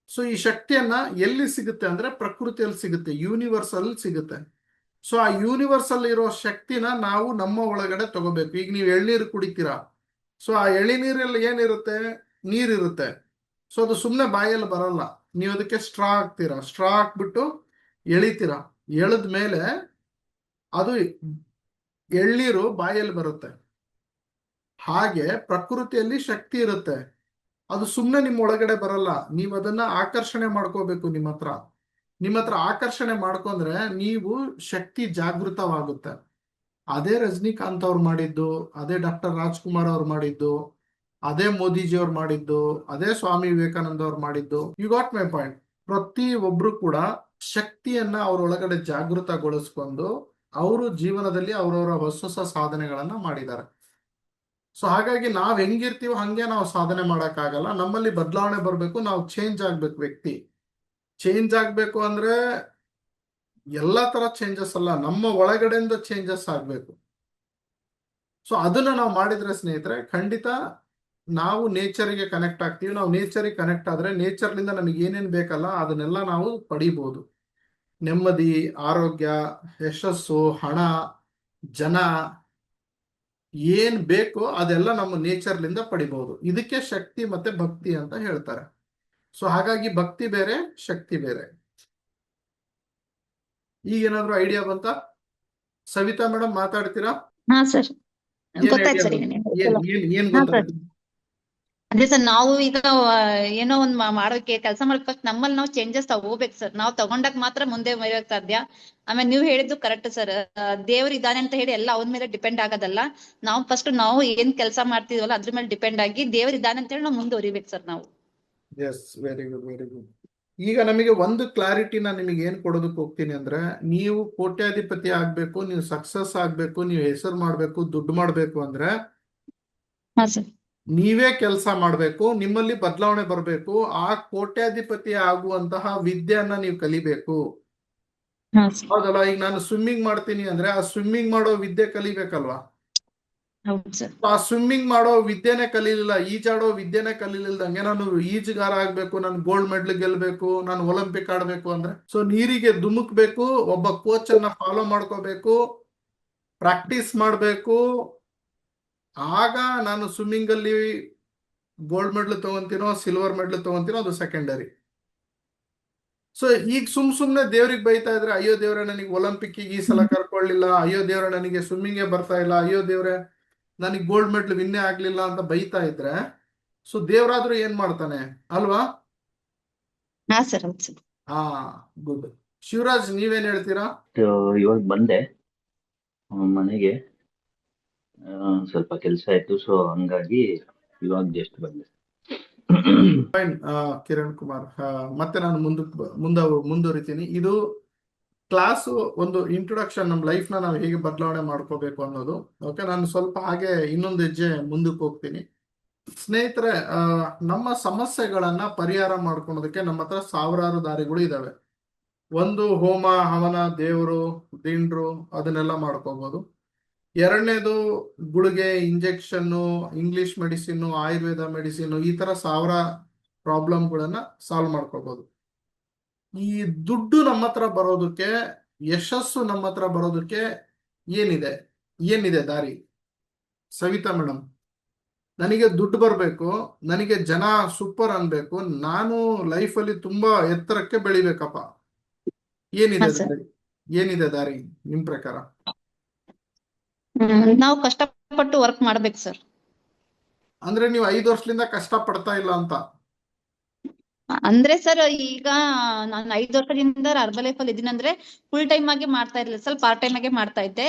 E: ಸೊ ಈ ಶಕ್ತಿಯನ್ನ ಎಲ್ಲಿ ಸಿಗುತ್ತೆ ಅಂದ್ರೆ, ಪ್ರಕೃತಿಯಲ್ಲಿ ಸಿಗುತ್ತೆ, ಯೂನಿವರ್ಸಲ್ ಸಿಗುತ್ತೆ. ಸೊ ಆ ಯೂನಿವರ್ಸಲ್ ಇರೋ ಶಕ್ತಿನ ನಾವು ನಮ್ಮ ಒಳಗಡೆ ತಗೋಬೇಕು. ಈಗ ನೀವು ಎಳ್ನೀರು ಕುಡಿತೀರಾ, ಸೊ ಆ ಎಳ್ನೀರಲ್ಲಿ ಏನಿರುತ್ತೆ? ನೀರಿರುತ್ತೆ. ಸೊ ಅದು ಸುಮ್ಮನೆ ಬಾಯಲ್ಲಿ ಬರಲ್ಲ, ನೀವು ಅದಕ್ಕೆ ಸ್ಟ್ರಾ ಹಾಕ್ತೀರಾ, ಸ್ಟ್ರಾ ಹಾಕ್ಬಿಟ್ಟು ಎಳಿತೀರಾ, ಎಳೆದ ಮೇಲೆ ಅದು ಎಳ್ನೀರು ಬಾಯಲ್ಲಿ ಬರುತ್ತೆ. ಹಾಗೆ ಪ್ರಕೃತಿಯಲ್ಲಿ ಶಕ್ತಿ ಇರುತ್ತೆ, ಅದು ಸುಮ್ಮನೆ ನಿಮ್ಮ ಒಳಗಡೆ ಬರಲ್ಲ. ನೀವು ಅದನ್ನ ಆಕರ್ಷಣೆ ಮಾಡ್ಕೋಬೇಕು. ನಿಮ್ಮ ಹತ್ರ ಆಕರ್ಷಣೆ ಮಾಡ್ಕೊಂಡ್ರೆ ನೀವು ಶಕ್ತಿ ಜಾಗೃತವಾಗುತ್ತೆ. ಅದೇ ರಜನಿಕಾಂತ್ ಅವ್ರು ಮಾಡಿದ್ದು, ಅದೇ ಡಾಕ್ಟರ್ ರಾಜ್ಕುಮಾರ್ ಅವ್ರು ಮಾಡಿದ್ದು, ಅದೇ ಮೋದಿಜಿ ಅವ್ರು ಮಾಡಿದ್ದು, ಅದೇ ಸ್ವಾಮಿ ವಿವೇಕಾನಂದ ಅವ್ರು ಮಾಡಿದ್ದು. You got my point. ಪ್ರತಿ ಒಬ್ರು ಕೂಡ ಶಕ್ತಿಯನ್ನ ಅವ್ರೊಳಗಡೆ ಜಾಗೃತಗೊಳಿಸ್ಕೊಂಡು ಅವರು ಜೀವನದಲ್ಲಿ ಅವರವರ ಹೊಸ ಸಾಧನೆಗಳನ್ನ ಮಾಡಿದ್ದಾರೆ. ಸೊ ಹಾಗಾಗಿ ನಾವ್ ಹೆಂಗಿರ್ತೀವೋ ಹಂಗೆ ನಾವು ಸಾಧನೆ ಮಾಡಕ್ಕಾಗಲ್ಲ. ನಮ್ಮಲ್ಲಿ ಬದಲಾವಣೆ ಬರ್ಬೇಕು, ನಾವು ಚೇಂಜ್ ಆಗ್ಬೇಕು. ವ್ಯಕ್ತಿ ಚೇಂಜ್ ಆಗ್ಬೇಕು ಅಂದ್ರೆ ಎಲ್ಲಾ ತರ ಚೇಂಜಸ್ ಅಲ್ಲ, ನಮ್ಮ ಒಳಗಡೆಯಿಂದ ಚೇಂಜಸ್ ಆಗ್ಬೇಕು. ಸೊ ಅದನ್ನ ನಾವು ಮಾಡಿದ್ರೆ ಸ್ನೇಹಿತರೆ, ಖಂಡಿತ ನಾವು ನೇಚರ್ಗೆ ಕನೆಕ್ಟ್ ಆಗ್ತೀವಿ. ನಾವು ನೇಚರ್ಗೆ ಕನೆಕ್ಟ್ ಆದ್ರೆ ನೇಚರ್ಲಿಂದ ನಮಗೆ ಏನೇನ್ ಬೇಕಲ್ಲ ಅದನ್ನೆಲ್ಲ ನಾವು ಪಡಿಬಹುದು. ನೆಮ್ಮದಿ, ಆರೋಗ್ಯ, ಯಶಸ್ಸು, ಹಣ, ಜನ, ಏನ್ ಬೇಕೋ ಅದೆಲ್ಲ ನಮ್ಮ ನೇಚರ್ಲಿಂದ ಪಡಿಬಹುದು. ಇದಕ್ಕೆ ಶಕ್ತಿ ಮತ್ತೆ ಭಕ್ತಿ ಅಂತ ಹೇಳ್ತಾರೆ. ಸೊ ಹಾಗಾಗಿ ಭಕ್ತಿ ಬೇರೆ, ಶಕ್ತಿ ಬೇರೆ. ಈಗೇನಾದ್ರೂ ಐಡಿಯಾ ಬಂತಾ? ಸವಿತಾ ಮೇಡಮ್ ಮಾತಾಡ್ತೀರಾ?
D: ಹಾ ಸರ್,
E: ಏನ್
D: ಗೊತ್ತಾಯ್ತು
E: ಐಡಿಯಾ
D: ಸರ್.
E: ಏನ್
D: ಹಾ ಸರ್,
E: ಗೊತ್ತಾಯ್ತು?
D: ಅದೇ ಸರ್, ನಾವು ಈಗ ಏನೋ ಒಂದ್ ಮಾಡೋಕೆ ಕೆಲಸ ಮಾಡಕ್ ಫಸ್ಟ್ ನಮ್ಮಲ್ಲಿ ನಾವು ಚೇಂಜಸ್ ತಗೋಬೇಕು ಸರ್. ನಾವು ತಗೊಂಡಾಗ ಮಾತ್ರ ಮುಂದೆ ಬರೋಕ್ ಸಾಧ್ಯ. ಆಮೇಲೆ ನೀವು ಹೇಳಿದ್ದು ಕರೆಕ್ಟ್ ಸರ್, ದೇವ್ರು ಇದಾನೆ ಅಂತ ಹೇಳಿ ಎಲ್ಲ ಅವನ ಮೇಲೆ ಡಿಪೆಂಡ್ ಆಗೋದಲ್ಲ. ನಾವು ಫಸ್ಟ್ ನಾವು ಏನ್ ಕೆಲಸ ಮಾಡ್ತಿದ್ವಲ್ಲ ಅದ್ರ ಮೇಲೆ ಡಿಪೆಂಡ್ ಆಗಿ ದೇವ್ರು ಇದಾನೆ ಅಂತ ಹೇಳಿ ನಾವು ಮುಂದುವರಿಬೇಕು ಸರ್ ನಾವು.
E: Yes, very good, very good. ಈಗ ನಮಗೆ ಒಂದು ಕ್ಲಾರಿಟಿನ ನಿಮಗೆ ಏನ್ ಕೊಡೋದಕ್ಕೆ ಹೋಗ್ತೀನಿ ಅಂದ್ರೆ, ನೀವು ಕೋಟ್ಯಾಧಿಪತಿ ಆಗ್ಬೇಕು, ನೀವು ಸಕ್ಸಸ್ ಆಗ್ಬೇಕು, ನೀವು ಹೆಸರು ಮಾಡ್ಬೇಕು, ದುಡ್ಡು ಮಾಡ್ಬೇಕು ಅಂದ್ರೆ
D: ಹಾ ಸರ್.
E: ನೀವೇ ಕೆಲಸ ಮಾಡ್ಬೇಕು, ನಿಮ್ಮಲ್ಲಿ ಬದಲಾವಣೆ ಬರಬೇಕು. ಆ ಕೋಟ್ಯಾಧಿಪತಿ ಆಗುವಂತಹ ವಿದ್ಯೆಯನ್ನ ನೀವು ಕಲಿಬೇಕು.
D: ಹಾ ಸರ್.
E: ಹೌದಲ್ಲ? ಈಗ ನಾನು ಸ್ವಿಮ್ಮಿಂಗ್ ಮಾಡ್ತೀನಿ ಅಂದ್ರೆ ಆ ಸ್ವಿಮ್ಮಿಂಗ್ ಮಾಡೋ ವಿದ್ಯೆ ಕಲಿಬೇಕಲ್ವಾ?
D: ಹೌದು ಸರ್.
E: ಆ ಸ್ವಿಮ್ಮಿಂಗ್ ಮಾಡೋ ವಿದ್ಯೆನೆ ಕಲೀಲಿಲ್ಲ, ಈಜಾಡೋ ವಿದ್ಯೆನೆ ಕಲೀಲಿಲ್ದಂಗೆ ನಾನು ಈಜುಗಾರ ಆಗ್ಬೇಕು, ನಾನು ಗೋಲ್ಡ್ ಮೆಡಲ್ ಗೆಲ್ಬೇಕು, ನಾನು ಒಲಿಂಪಿಕ್ ಆಡ್ಬೇಕು ಅಂದ್ರೆ ಸೊ ನೀರಿಗೆ ಧುಮುಕ್ಬೇಕು, ಒಬ್ಬ ಕೋಚ್ ಅನ್ನ ಫಾಲೋ ಮಾಡ್ಕೋಬೇಕು, ಪ್ರಾಕ್ಟೀಸ್ ಮಾಡ್ಬೇಕು. ಆಗ ನಾನು ಸ್ವಿಮ್ಮಿಂಗ್ ಅಲ್ಲಿ ಗೋಲ್ಡ್ ಮೆಡಲ್ ತಗೊಂತೀನೋ ಸಿಲ್ವರ್ ಮೆಡಲ್ ತಗೊಂತೀನೋ ಅದು ಸೆಕೆಂಡರಿ. ಸೊ ಈಗ ಸುಮ್ನೆ ದೇವ್ರಿಗೆ ಬೈತಾ ಇದ್ರೆ, ಅಯ್ಯೋ ದೇವ್ರೆ ನನಗೆ ಒಲಿಂಪಿಕ್ ಈ ಸಲ ಕರ್ಕೊಳ್ಳಿಲ್ಲ, ಅಯ್ಯೋ ದೇವ್ರೆ ನನಗೆ ಸ್ವಿಮ್ಮಿಂಗೇ ಬರ್ತಾ ಇಲ್ಲ, ಅಯ್ಯೋ ದೇವ್ರೆ ನನಗೆ ಗೋಲ್ಡ್ ಮೆಡಲ್ ವಿನ್ನೇ ಆಗ್ಲಿಲ್ಲ ಅಂತ ಬೈತಾ ಇದ್ರೆ ಸೊ ದೇವ್ರಾದ್ರೂ ಏನ್ ಮಾಡ್ತಾನೆ ಅಲ್ವಾ?
D: ಹಾ ಸರ್, ಹೌದು ಸರ್.
E: ಹಾ, ಗುಡ್. ಶಿವರಾಜ್, ನೀವೇನ್ ಹೇಳ್ತೀರಾ?
G: ಇವಾಗ ಬಂದೆ ಮನೆಗೆ, ಸ್ವಲ್ಪ ಕೆಲಸ ಇತ್ತು, ಸೊ ಹಂಗಾಗಿ ಇವಾಗ ಜಸ್ಟ್ ಬಂದೆ.
E: ಫೈನ್. ಕಿರಣ್ ಕುಮಾರ್, ಮತ್ತೆ ನಾನು ಮುಂದುವರಿತೀನಿ. ಇದು ಕ್ಲಾಸ್ ಒಂದು ಇಂಟ್ರೊಡಕ್ಷನ್, ನಮ್ಮ ಲೈಫ್ ನ ನಾವು ಹೇಗೆ ಬದಲಾವಣೆ ಮಾಡ್ಕೋಬೇಕು ಅನ್ನೋದು. ಓಕೆ, ನಾನು ಸ್ವಲ್ಪ ಹಾಗೆ ಇನ್ನೊಂದು ಹೆಜ್ಜೆ ಮುಂದಕ್ಕೆ ಹೋಗ್ತೀನಿ. ಸ್ನೇಹಿತರೆ, ನಮ್ಮ ಸಮಸ್ಯೆಗಳನ್ನ ಪರಿಹಾರ ಮಾಡ್ಕೊಳೋದಕ್ಕೆ ನಮ್ಮ ಹತ್ರ ಸಾವಿರಾರು ದಾರಿಗಳು ಇದಾವೆ. ಒಂದು, ಹೋಮ ಹವನ, ದೇವರು, ದಿಂಡ್ರು, ಅದನ್ನೆಲ್ಲ ಮಾಡ್ಕೋಬಹುದು. ಎರಡನೇದು, ಗುಳಿಗೆ, injection, English medicine, Ayurveda medicine, ಈ ತರ ಸಾವಿರ ಪ್ರಾಬ್ಲಮ್ಗಳನ್ನ ಸಾಲ್ವ್ ಮಾಡ್ಕೋಬಹುದು. ಈ ದುಡ್ಡು ನಮ್ಮ ಹತ್ರ ಬರೋದಕ್ಕೆ, ಯಶಸ್ಸು ನಮ್ಮ ಹತ್ರ ಬರೋದಕ್ಕೆ ಏನಿದೆ ದಾರಿ? ಸವಿತಾ ಮೇಡಮ್, ನನಗೆ ದುಡ್ಡು ಬರಬೇಕು, ನನಗೆ ಜನ ಸೂಪರ್ ಅನ್ಬೇಕು, ನಾನು ಲೈಫಲ್ಲಿ ತುಂಬಾ ಎತ್ತರಕ್ಕೆ ಬೆಳಿಬೇಕಪ್ಪ, ಏನಿದೆ ದಾರಿ ನಿಮ್ ಪ್ರಕಾರ?
D: ನಾವು ಕಷ್ಟಪಟ್ಟು ವರ್ಕ್ ಮಾಡ್ಬೇಕು ಸರ್.
E: ಅಂದ್ರೆ ನೀವು 5 ವರ್ಷದಿಂದ ಕಷ್ಟ ಪಡ್ತಾ ಇಲ್ಲ ಅಂತ?
D: ಅಂದ್ರೆ ಸರ್, ಈಗ ನಾನು 5 ವರ್ಷದಿಂದ ಅರ್ಬನ್ ಲೈಫ್ ಅಲ್ಲಿ ಇದೀನಂದ್ರೆ ಫುಲ್ ಟೈಮ್ ಆಗಿ ಮಾಡ್ತಾ ಇರ್ಲಿಲ್ಲ ಸರ್, ಪಾರ್ಟ್ ಟೈಮ್ ಆಗಿ ಮಾಡ್ತಾ ಇದ್ದೆ.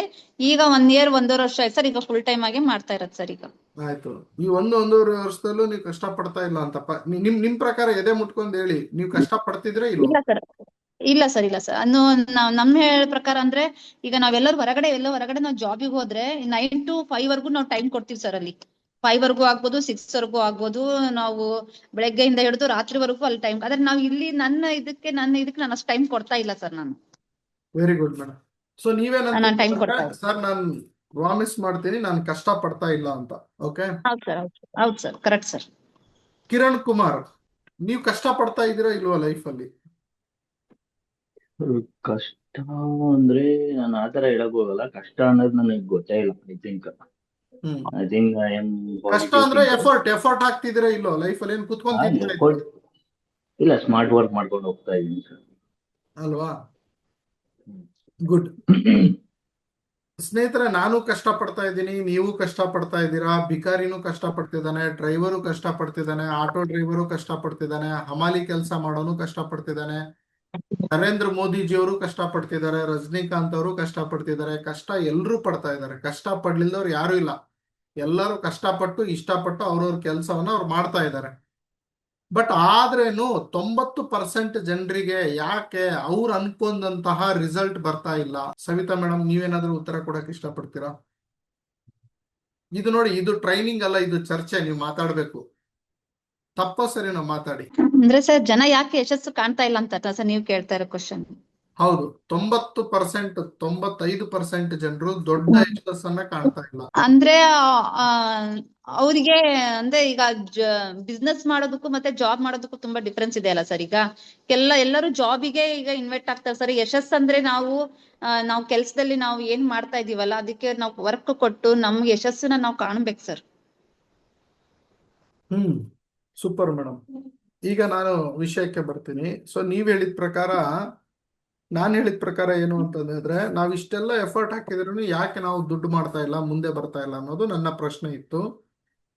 D: ಈಗ 1 ಇಯರ್ 1.5 ವರ್ಷ ಆಯ್ತು ಸರ್, ಈಗ ಫುಲ್ ಟೈಮ್ ಆಗಿ ಮಾಡ್ತಾ ಇರೋದು ಸರ್ ಈಗ.
E: ಆಯ್ತು. ಈ 1-1.5 ವರ್ಷದಲ್ಲೂ ನೀವು ಕಷ್ಟ ಪಡ್ತಾ ಇಲ್ಲ ಅಂತಪ್ಪ. ನಿಮ್ ಪ್ರಕಾರ ಎದೆ ಮುಟ್ಕೊಂಡ್ ಹೇಳಿ, ನೀವು ಕಷ್ಟ ಪಡ್ತಿದ್ರೆ
D: ಇಲ್ಲ
E: ಇಲ್ಲ?
D: ಸರ್, ಇಲ್ಲ ಸರ್, ಇಲ್ಲ ಸರ್. ನಮ್ಮ ಹೇಳ ಪ್ರಕಾರ ಅಂದ್ರೆ, ಈಗ ನಾವೆಲ್ಲರೂ ಹೊರಗಡೆ ನಾವು ಜಾಬಿಗೆ ಹೋದ್ರೆ 9 to 5 ವರ್ಗು ನಾವು ಟೈಮ್ ಕೊಡ್ತೀವಿ ಸರ್. ಅಲ್ಲಿ 5 ವರ್ಗು ಆಗ್ಬೋದು, 6 ವರ್ಗು ಆಗ್ಬೋದು. ನಾವು ಬೆಳಗ್ಗೆಯಿಂದ ಹಿಡಿದು ರಾತ್ರಿವರೆಗೂ ಅಲ್ಲಿ ಟೈಮ್. ಆದ್ರೆ ನಾವು ಇಲ್ಲಿ ನನ್ನ ಇದಕ್ಕೆ ನಾನು ಅಷ್ಟು ಟೈಮ್ ಕೊಡ್ತಾ ಇಲ್ಲ ಸರ್ ನಾನು.
E: Very good madam. ಸೊ
D: ನಾನು ಟೈಮ್ ಕೊಡ್ತಾ
E: ನೀವೇನಂತ
D: ಇಲ್ಲ.
E: ಸರ್, ನಾನು ಪ್ರಾಮಿಸ್ ಮಾಡ್ತೀನಿ, ನಾನು ಕಷ್ಟ ಪಡ್ತಾ ಇಲ್ಲ ಅಂತ. ಓಕೆ,
D: ಹೌದು ಸರ್, ಹೌದು sir, correct sir.
E: Kiran Kumar, ನೀವು ಕಷ್ಟ ಪಡ್ತಾ ಇದ್ದೀರಾ ಇಲ್ವಾ ಲೈಫ್ ಅಲ್ಲಿ?
G: ಕಷ್ಟ ಅಂದ್ರೆ ನಾನು ಆತರ ಹೇಳಕ್ ಹೋಗಲ್ಲ. ಕಷ್ಟ ಅನ್ನೋದು ನನಗೆ ಗೊತ್ತೇ ಇಲ್ಲ. ಐ ಥಿಂಕ್ ಐ ಆಮ್
E: ಕಷ್ಟ ಅಂದ್ರೆ ಎಫರ್ಟ್ ಹಾಕ್ತಿದ್ದೀರಾ ಇಲ್ವಾ ಲೈಫ್ ಅಲ್ಲಿ? ಏನ್ ಕುತ್ಕೊಂಡ್
G: ಇಲ್ಲ, ಸ್ಮಾರ್ಟ್ ವರ್ಕ್ ಮಾಡ್ಕೊಂಡು ಹೋಗ್ತಾ ಇದ್ದೀನಿ ಸರ್.
E: ಅಲ್ವಾ? ಗುಡ್. ಸ್ನೇಹಿತರೆ, ನಾನು ಕಷ್ಟ ಪಡ್ತಾ ಇದ್ದೀನಿ, ನೀವು ಕಷ್ಟ ಪಡ್ತಾ ಇದ್ದೀರಾ. ಭಿಕಾರಿನೂ ಕಷ್ಟ ಪಡ್ತಿದ್ದಾನೆ, ಡ್ರೈವರು ಕಷ್ಟ ಪಡ್ತಿದ್ದಾನೆ, ಆಟೋ ಡ್ರೈವರು ಕಷ್ಟ ಪಡ್ತಿದ್ದಾನೆ, ಹಮಾಲಿ ಕೆಲಸ ಮಾಡೋನು ಕಷ್ಟ ಪಡ್ತಿದ್ದಾನೆ, ನರೇಂದ್ರ ಮೋದಿಜಿಯವರು ಕಷ್ಟ ಪಡ್ತಿದ್ದಾರೆ, ರಜನಿಕಾಂತ್ ಅವರು ಕಷ್ಟ ಪಡ್ತಿದ್ದಾರೆ. ಕಷ್ಟ ಎಲ್ರೂ ಪಡ್ತಾ ಇದ್ದಾರೆ, ಕಷ್ಟ ಪಡ್ಲಿಲ್ದವ್ರು ಯಾರು ಇಲ್ಲ. ಎಲ್ಲರೂ ಕಷ್ಟಪಟ್ಟು ಇಷ್ಟಪಟ್ಟು ಅವ್ರವ್ರ ಕೆಲಸವನ್ನ ಅವ್ರು ಮಾಡ್ತಾ ಇದ್ದಾರೆ. ಬಟ್ ಆದ್ರೇನು 90% ಜನರಿಗೆ ಯಾಕೆ ಅವ್ರು ಅನ್ಕೊಂಡಂತಹ ರಿಸಲ್ಟ್ ಬರ್ತಾ ಇಲ್ಲ? ಸವಿತಾ ಮೇಡಮ್, ನೀವೇನಾದ್ರೂ ಉತ್ತರ ಕೊಡಕ್ ಇಷ್ಟಪಡ್ತೀರಾ? ಇದು ನೋಡಿ, ಇದು ಟ್ರೈನಿಂಗ್ ಅಲ್ಲ, ಇದು ಚರ್ಚೆ. ನೀವು ಮಾತಾಡ್ಬೇಕು. ತಪ್ಪೋ ಸರಿನೋ ಮಾತಾಡಿ.
D: ಅಂದ್ರೆ ಸರ್, ಜನ ಯಾಕೆ ಯಶಸ್ಸು ಕಾಣ್ತಾ ಇಲ್ಲ ಅಂತ ಸರ್ ನೀವು ಕೇಳ್ತಾ ಇರೋ ಕ್ವಶನ್?
E: ಹೌದು, 90%, 95% ಜನರು ದೊಡ್ಡ ಯಶಸ್ಸನ್ನ ಕಾಣ್ತಾ ಇಲ್ಲ.
D: ಅಂದ್ರೆ ಅವರಿಗೆ ಅಂದ್ರೆ ಈಗ ಬಿಸ್ನೆಸ್ ಮಾಡೋದಕ್ಕೂ ಮತ್ತೆ ಜಾಬ್ ಮಾಡೋದಕ್ಕೂ ತುಂಬಾ ಡಿಫ್ರೆನ್ಸ್ ಇದೆ ಅಲ್ಲ ಸರ್. ಈಗ ಎಲ್ಲರೂ ಜಾಬಿಗೆ ಈಗ ಇನ್ವೆಸ್ಟ್ ಆಗ್ತಾರೆ ಸರ್. ಯಶಸ್ಸು ಅಂದ್ರೆ ನಾವು ಕೆಲ್ಸದಲ್ಲಿ ನಾವು ಏನ್ ಮಾಡ್ತಾ ಇದೀವಲ್ಲ ಅದಕ್ಕೆ ನಾವು ವರ್ಕ್ ಕೊಟ್ಟು ನಮ್ಗೆ ಯಶಸ್ಸನ್ನ ನಾವು ಕಾಣ್ಬೇಕು ಸರ್.
E: Super madam. ಈಗ ನಾನು ವಿಷಯಕ್ಕೆ ಬರ್ತೀನಿ. ಸೊ ನೀವ್ ಹೇಳಿದ ಪ್ರಕಾರ, ನಾನು ಹೇಳಿದ ಪ್ರಕಾರ ಏನು ಅಂತಂದ್ರೆ, ನಾವ್ ಇಷ್ಟೆಲ್ಲ ಎಫರ್ಟ್ ಹಾಕಿದ್ರು ಯಾಕೆ ನಾವು ದುಡ್ಡು ಮಾಡ್ತಾ ಇಲ್ಲ, ಮುಂದೆ ಬರ್ತಾ ಇಲ್ಲ ಅನ್ನೋದು ನನ್ನ ಪ್ರಶ್ನೆ ಇತ್ತು.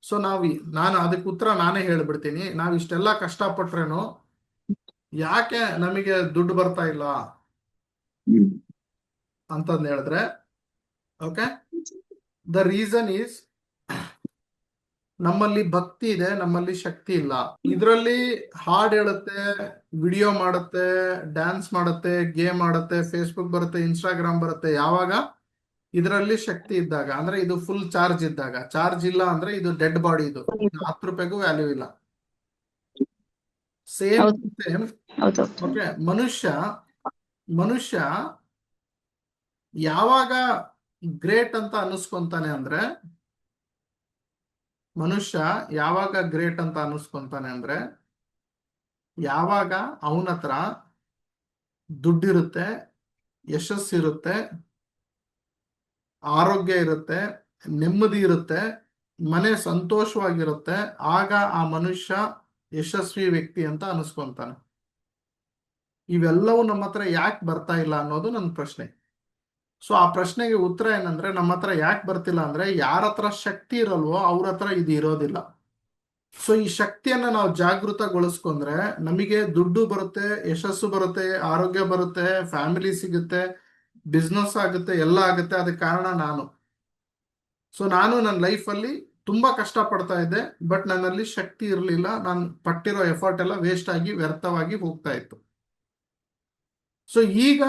E: ಸೊ ನಾನು ಅದಕ್ಕೆ ಉತ್ತರ ನಾನೇ ಹೇಳ್ಬಿಡ್ತೀನಿ. ನಾವ್ ಇಷ್ಟೆಲ್ಲ ಕಷ್ಟಪಟ್ರೇನು ಯಾಕೆ ನಮಗೆ ದುಡ್ಡು ಬರ್ತಾ ಇಲ್ಲ ಅಂತಂದು ಹೇಳಿದ್ರೆ, ಓಕೆ, ದ ರೀಸನ್ ಈಸ್ ನಮ್ಮಲ್ಲಿ ಭಕ್ತಿ ಇದೆ, ನಮ್ಮಲ್ಲಿ ಶಕ್ತಿ ಇಲ್ಲ. ಇದರಲ್ಲಿ ಹಾಡ್ ಹೇಳುತ್ತೆ, ವಿಡಿಯೋ ಮಾಡುತ್ತೆ, ಡ್ಯಾನ್ಸ್ ಮಾಡುತ್ತೆ, ಗೇಮ್ ಆಡುತ್ತೆ, ಫೇಸ್ಬುಕ್ ಬರುತ್ತೆ, ಇನ್ಸ್ಟಾಗ್ರಾಮ್ ಬರುತ್ತೆ. ಯಾವಾಗ ಇದರಲ್ಲಿ ಶಕ್ತಿ ಇದ್ದಾಗ, ಅಂದ್ರೆ ಇದು ಫುಲ್ ಚಾರ್ಜ್ ಇದ್ದಾಗ. ಚಾರ್ಜ್ ಇಲ್ಲ ಅಂದ್ರೆ ಇದು ಡೆಡ್ ಬಾಡಿ, ಇದು 10 ರೂಪಾಯಿಗೂ ವ್ಯಾಲ್ಯೂ ಇಲ್ಲ. Same same okay. ಮನುಷ್ಯ ಯಾವಾಗ ಗ್ರೇಟ್ ಅಂತ ಅನಿಸ್ಕೊಂತಾನೆ ಅಂದ್ರೆ, ಯಾವಾಗ ಅವನ ಹತ್ರ ದುಡ್ಡಿರುತ್ತೆ, ಯಶಸ್ಸಿರುತ್ತೆ, ಆರೋಗ್ಯ ಇರುತ್ತೆ, ನೆಮ್ಮದಿ ಇರುತ್ತೆ, ಮನೆ ಸಂತೋಷವಾಗಿರುತ್ತೆ, ಆಗ ಆ ಮನುಷ್ಯ ಯಶಸ್ವಿ ವ್ಯಕ್ತಿ ಅಂತ ಅನಿಸ್ಕೊಂತಾನೆ. ಇವೆಲ್ಲವೂ ನಮ್ಮ ಹತ್ರ ಯಾಕೆ ಬರ್ತಾ ಇಲ್ಲ ಅನ್ನೋದು ನನ್ನ ಪ್ರಶ್ನೆ. ಸೊ ಆ ಪ್ರಶ್ನೆಗೆ ಉತ್ತರ ಏನಂದ್ರೆ, ನಮ್ಮ ಹತ್ರ ಯಾಕೆ ಬರ್ತಿಲ್ಲ ಅಂದ್ರೆ, ಯಾರ ಹತ್ರ ಶಕ್ತಿ ಇರಲ್ವೋ ಅವ್ರ ಹತ್ರ ಇದು ಇರೋದಿಲ್ಲ. ಸೊ ಈ ಶಕ್ತಿಯನ್ನ ನಾವು ಜಾಗೃತಗೊಳಿಸ್ಕೊಂಡ್ರೆ ನಮಗೆ ದುಡ್ಡು ಬರುತ್ತೆ, ಯಶಸ್ಸು ಬರುತ್ತೆ, ಆರೋಗ್ಯ ಬರುತ್ತೆ, ಫ್ಯಾಮಿಲಿ ಸಿಗುತ್ತೆ, ಬಿಸ್ನೆಸ್ ಆಗುತ್ತೆ, ಎಲ್ಲ ಆಗುತ್ತೆ. ಅದಕ್ಕೆ ಕಾರಣ ನಾನು. ಸೊ ನಾನು ನನ್ನ ಲೈಫಲ್ಲಿ ತುಂಬಾ ಕಷ್ಟ ಪಡ್ತಾ ಇದ್ದೆ, ಬಟ್ ನನ್ನಲ್ಲಿ ಶಕ್ತಿ ಇರಲಿಲ್ಲ. ನಾನು ಪಟ್ಟಿರೋ ಎಫರ್ಟ್ ಎಲ್ಲ ವೇಸ್ಟ್ ಆಗಿ, ವ್ಯರ್ಥವಾಗಿ ಹೋಗ್ತಾ ಇತ್ತು. ಸೊ ಈಗ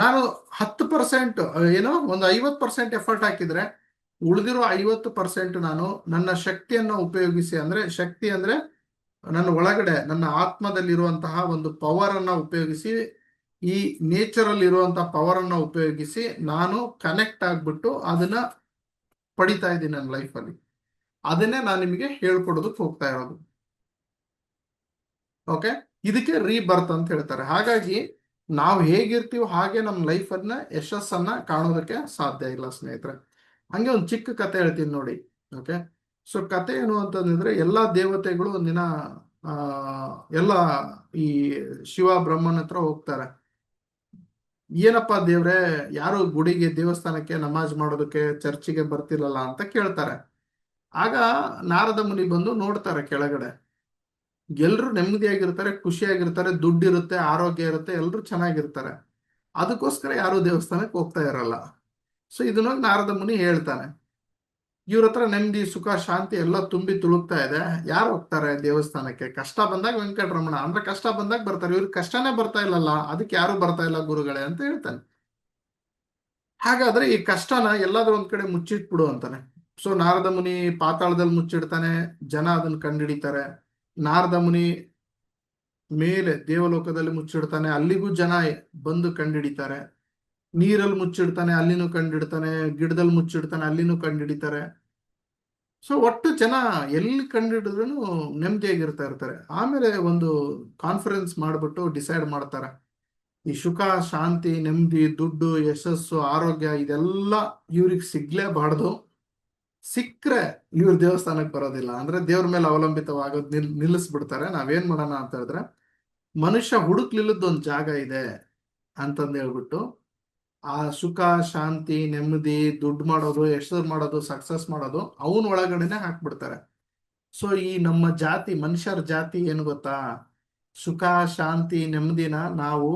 E: ನಾನು 10% ಏನೋ ಒಂದು 50% ಎಫರ್ಟ್ ಹಾಕಿದ್ರೆ, ಉಳಿದಿರೋ 50% ನಾನು ನನ್ನ ಶಕ್ತಿಯನ್ನು ಉಪಯೋಗಿಸಿ, ಅಂದ್ರೆ ಶಕ್ತಿ ಅಂದ್ರೆ ನನ್ನ ಒಳಗಡೆ, ನನ್ನ ಆತ್ಮದಲ್ಲಿರುವಂತಹ ಒಂದು ಪವರ್ ಅನ್ನ ಉಪಯೋಗಿಸಿ, ಈ ನೇಚರ್ ಅಲ್ಲಿ ಇರುವಂತಹ ಪವರ್ ಅನ್ನ ಉಪಯೋಗಿಸಿ ನಾನು ಕನೆಕ್ಟ್ ಆಗ್ಬಿಟ್ಟು ಅದನ್ನ ಪಡಿತಾ ಇದ್ದೀನಿ ನನ್ನ ಲೈಫಲ್ಲಿ. ಅದನ್ನೇ ನಾನು ನಿಮಗೆ ಹೇಳ್ಕೊಡೋದಕ್ಕೆ ಹೋಗ್ತಾ ಇರೋದು. ಓಕೆ, ಇದಕ್ಕೆ ರೀಬರ್ತ್ ಅಂತ ಹೇಳ್ತಾರೆ. ಹಾಗಾಗಿ ನಾವು ಹೇಗಿರ್ತೀವೋ ಹಾಗೆ ನಮ್ಮ ಲೈಫನ್ನ ಯಶಸ್ಸನ್ನ ಕಾಣೋದಕ್ಕೆ ಸಾಧ್ಯ ಇಲ್ಲ ಸ್ನೇಹಿತರೆ. ಹಂಗೆ ಒಂದು ಚಿಕ್ಕ ಕತೆ ಹೇಳ್ತೀನಿ ನೋಡಿ. ಓಕೆ, ಸೊ ಕತೆ ಏನು ಅಂತಂದ್ರೆ, ಎಲ್ಲಾ ದೇವತೆಗಳು ಒಂದಿನ ಎಲ್ಲ ಈ ಶಿವ ಬ್ರಹ್ಮನ ಹತ್ರ ಹೋಗ್ತಾರೆ. ಏನಪ್ಪಾ ದೇವ್ರೆ, ಯಾರು ಗುಡಿಗೆ, ದೇವಸ್ಥಾನಕ್ಕೆ ನಮಾಜ್ ಮಾಡೋದಕ್ಕೆ, ಚರ್ಚಿಗೆ ಬರ್ತಿಲ್ಲಲ್ಲ ಅಂತ ಕೇಳ್ತಾರೆ. ಆಗ ನಾರದ ಮುನಿ ಬಂದು ನೋಡ್ತಾರೆ ಕೆಳಗಡೆ. ಎಲ್ರು ನೆಮ್ಮದಿಯಾಗಿರ್ತಾರೆ, ಖುಷಿಯಾಗಿರ್ತಾರೆ, ದುಡ್ಡಿರುತ್ತೆ, ಆರೋಗ್ಯ ಇರುತ್ತೆ, ಎಲ್ರು ಚೆನ್ನಾಗಿರ್ತಾರೆ. ಅದಕ್ಕೋಸ್ಕರ ಯಾರು ದೇವಸ್ಥಾನಕ್ಕೆ ಹೋಗ್ತಾ ಇರಲ್ಲ. ಸೊ ಇದನ್ನ ನಾರದ ಮುನಿ ಹೇಳ್ತಾನೆ, ಇವ್ರ ಹತ್ರ ನೆಮ್ಮದಿ, ಸುಖ, ಶಾಂತಿ ಎಲ್ಲ ತುಂಬಿ ತುಳುಕ್ತಾ ಇದೆ, ಯಾರು ಹೋಗ್ತಾರೆ ದೇವಸ್ಥಾನಕ್ಕೆ? ಕಷ್ಟ ಬಂದಾಗ ವೆಂಕಟರಮಣ ಅಂದ್ರೆ ಕಷ್ಟ ಬಂದಾಗ ಬರ್ತಾರೆ, ಇವ್ರಿಗೆ ಕಷ್ಟನೇ ಬರ್ತಾ ಇಲ್ಲಲ್ಲ, ಅದಕ್ಕೆ ಯಾರು ಬರ್ತಾ ಇಲ್ಲ ಗುರುಗಳೇ ಅಂತ ಹೇಳ್ತಾನೆ. ಹಾಗಾದ್ರೆ ಈ ಕಷ್ಟನ ಎಲ್ಲಾದ್ರೂ ಒಂದ್ ಕಡೆ ಮುಚ್ಚಿಟ್ಬಿಡು ಅಂತಾನೆ. ಸೊ ನಾರದ ಮುನಿ ಪಾತಾಳದಲ್ಲಿ ಮುಚ್ಚಿಡ್ತಾನೆ, ಜನ ಅದನ್ನ ಕಂಡಿಡಿತಾರೆ. ನಾರದ ಮುನಿ ಮೇಲೆ ದೇವಲೋಕದಲ್ಲಿ ಮುಚ್ಚಿಡ್ತಾನೆ, ಅಲ್ಲಿಗೂ ಜನ ಬಂದು ಕಂಡಿಡಿತಾರೆ. ನೀರಲ್ಲಿ ಮುಚ್ಚಿಡ್ತಾನೆ, ಅಲ್ಲಿನೂ ಕಂಡಿಡ್ತಾನೆ. ಗಿಡದಲ್ಲಿ ಮುಚ್ಚಿಡ್ತಾನೆ, ಅಲ್ಲಿನೂ ಕಂಡಿಡಿತಾರೆ. ಸೊ ಒಟ್ಟು ಜನ ಎಲ್ಲಿ ಕಂಡಿಡಿದ್ರು ನೆಮ್ಮದಿಯಾಗಿರ್ತಾ ಇರ್ತಾರೆ. ಆಮೇಲೆ ಒಂದು ಕಾನ್ಫರೆನ್ಸ್ ಮಾಡ್ಬಿಟ್ಟು ಡಿಸೈಡ್ ಮಾಡ್ತಾರೆ, ಈ ಸುಖ, ಶಾಂತಿ, ನೆಮ್ಮದಿ, ದುಡ್ಡು, ಯಶಸ್ಸು, ಆರೋಗ್ಯ ಇದೆಲ್ಲ ಇವ್ರಿಗೆ ಸಿಗ್ಲೇಬಾರ್ದು. ಸಿಕ್ಕರೆ ಇವ್ರ ದೇವಸ್ಥಾನಕ್ಕೆ ಬರೋದಿಲ್ಲ, ಅಂದ್ರೆ ದೇವ್ರ ಮೇಲೆ ಅವಲಂಬಿತವಾಗೋದು ನಿಲ್ಲಿಸ್ಬಿಡ್ತಾರೆ. ನಾವೇನ್ ಮಾಡೋಣ ಅಂತ ಹೇಳಿದ್ರೆ, ಮನುಷ್ಯ ಹುಡುಕ್ಲಿಲ್ಲದೊಂದು ಜಾಗ ಇದೆ ಅಂತಂದು ಹೇಳ್ಬಿಟ್ಟು, ಆ ಸುಖ, ಶಾಂತಿ, ನೆಮ್ಮದಿ, ದುಡ್ಡು ಮಾಡೋದು, ಯಶಸ್ಸು ಮಾಡೋದು, ಸಕ್ಸಸ್ ಮಾಡೋದು ಅವನ ಒಳಗಡೆನೆ ಹಾಕ್ಬಿಡ್ತಾರೆ. ಸೊ ಈ ನಮ್ಮ ಜಾತಿ, ಮನುಷ್ಯರ ಜಾತಿ ಏನು ಗೊತ್ತಾ? ಸುಖ, ಶಾಂತಿ, ನೆಮ್ಮದಿನ ನಾವು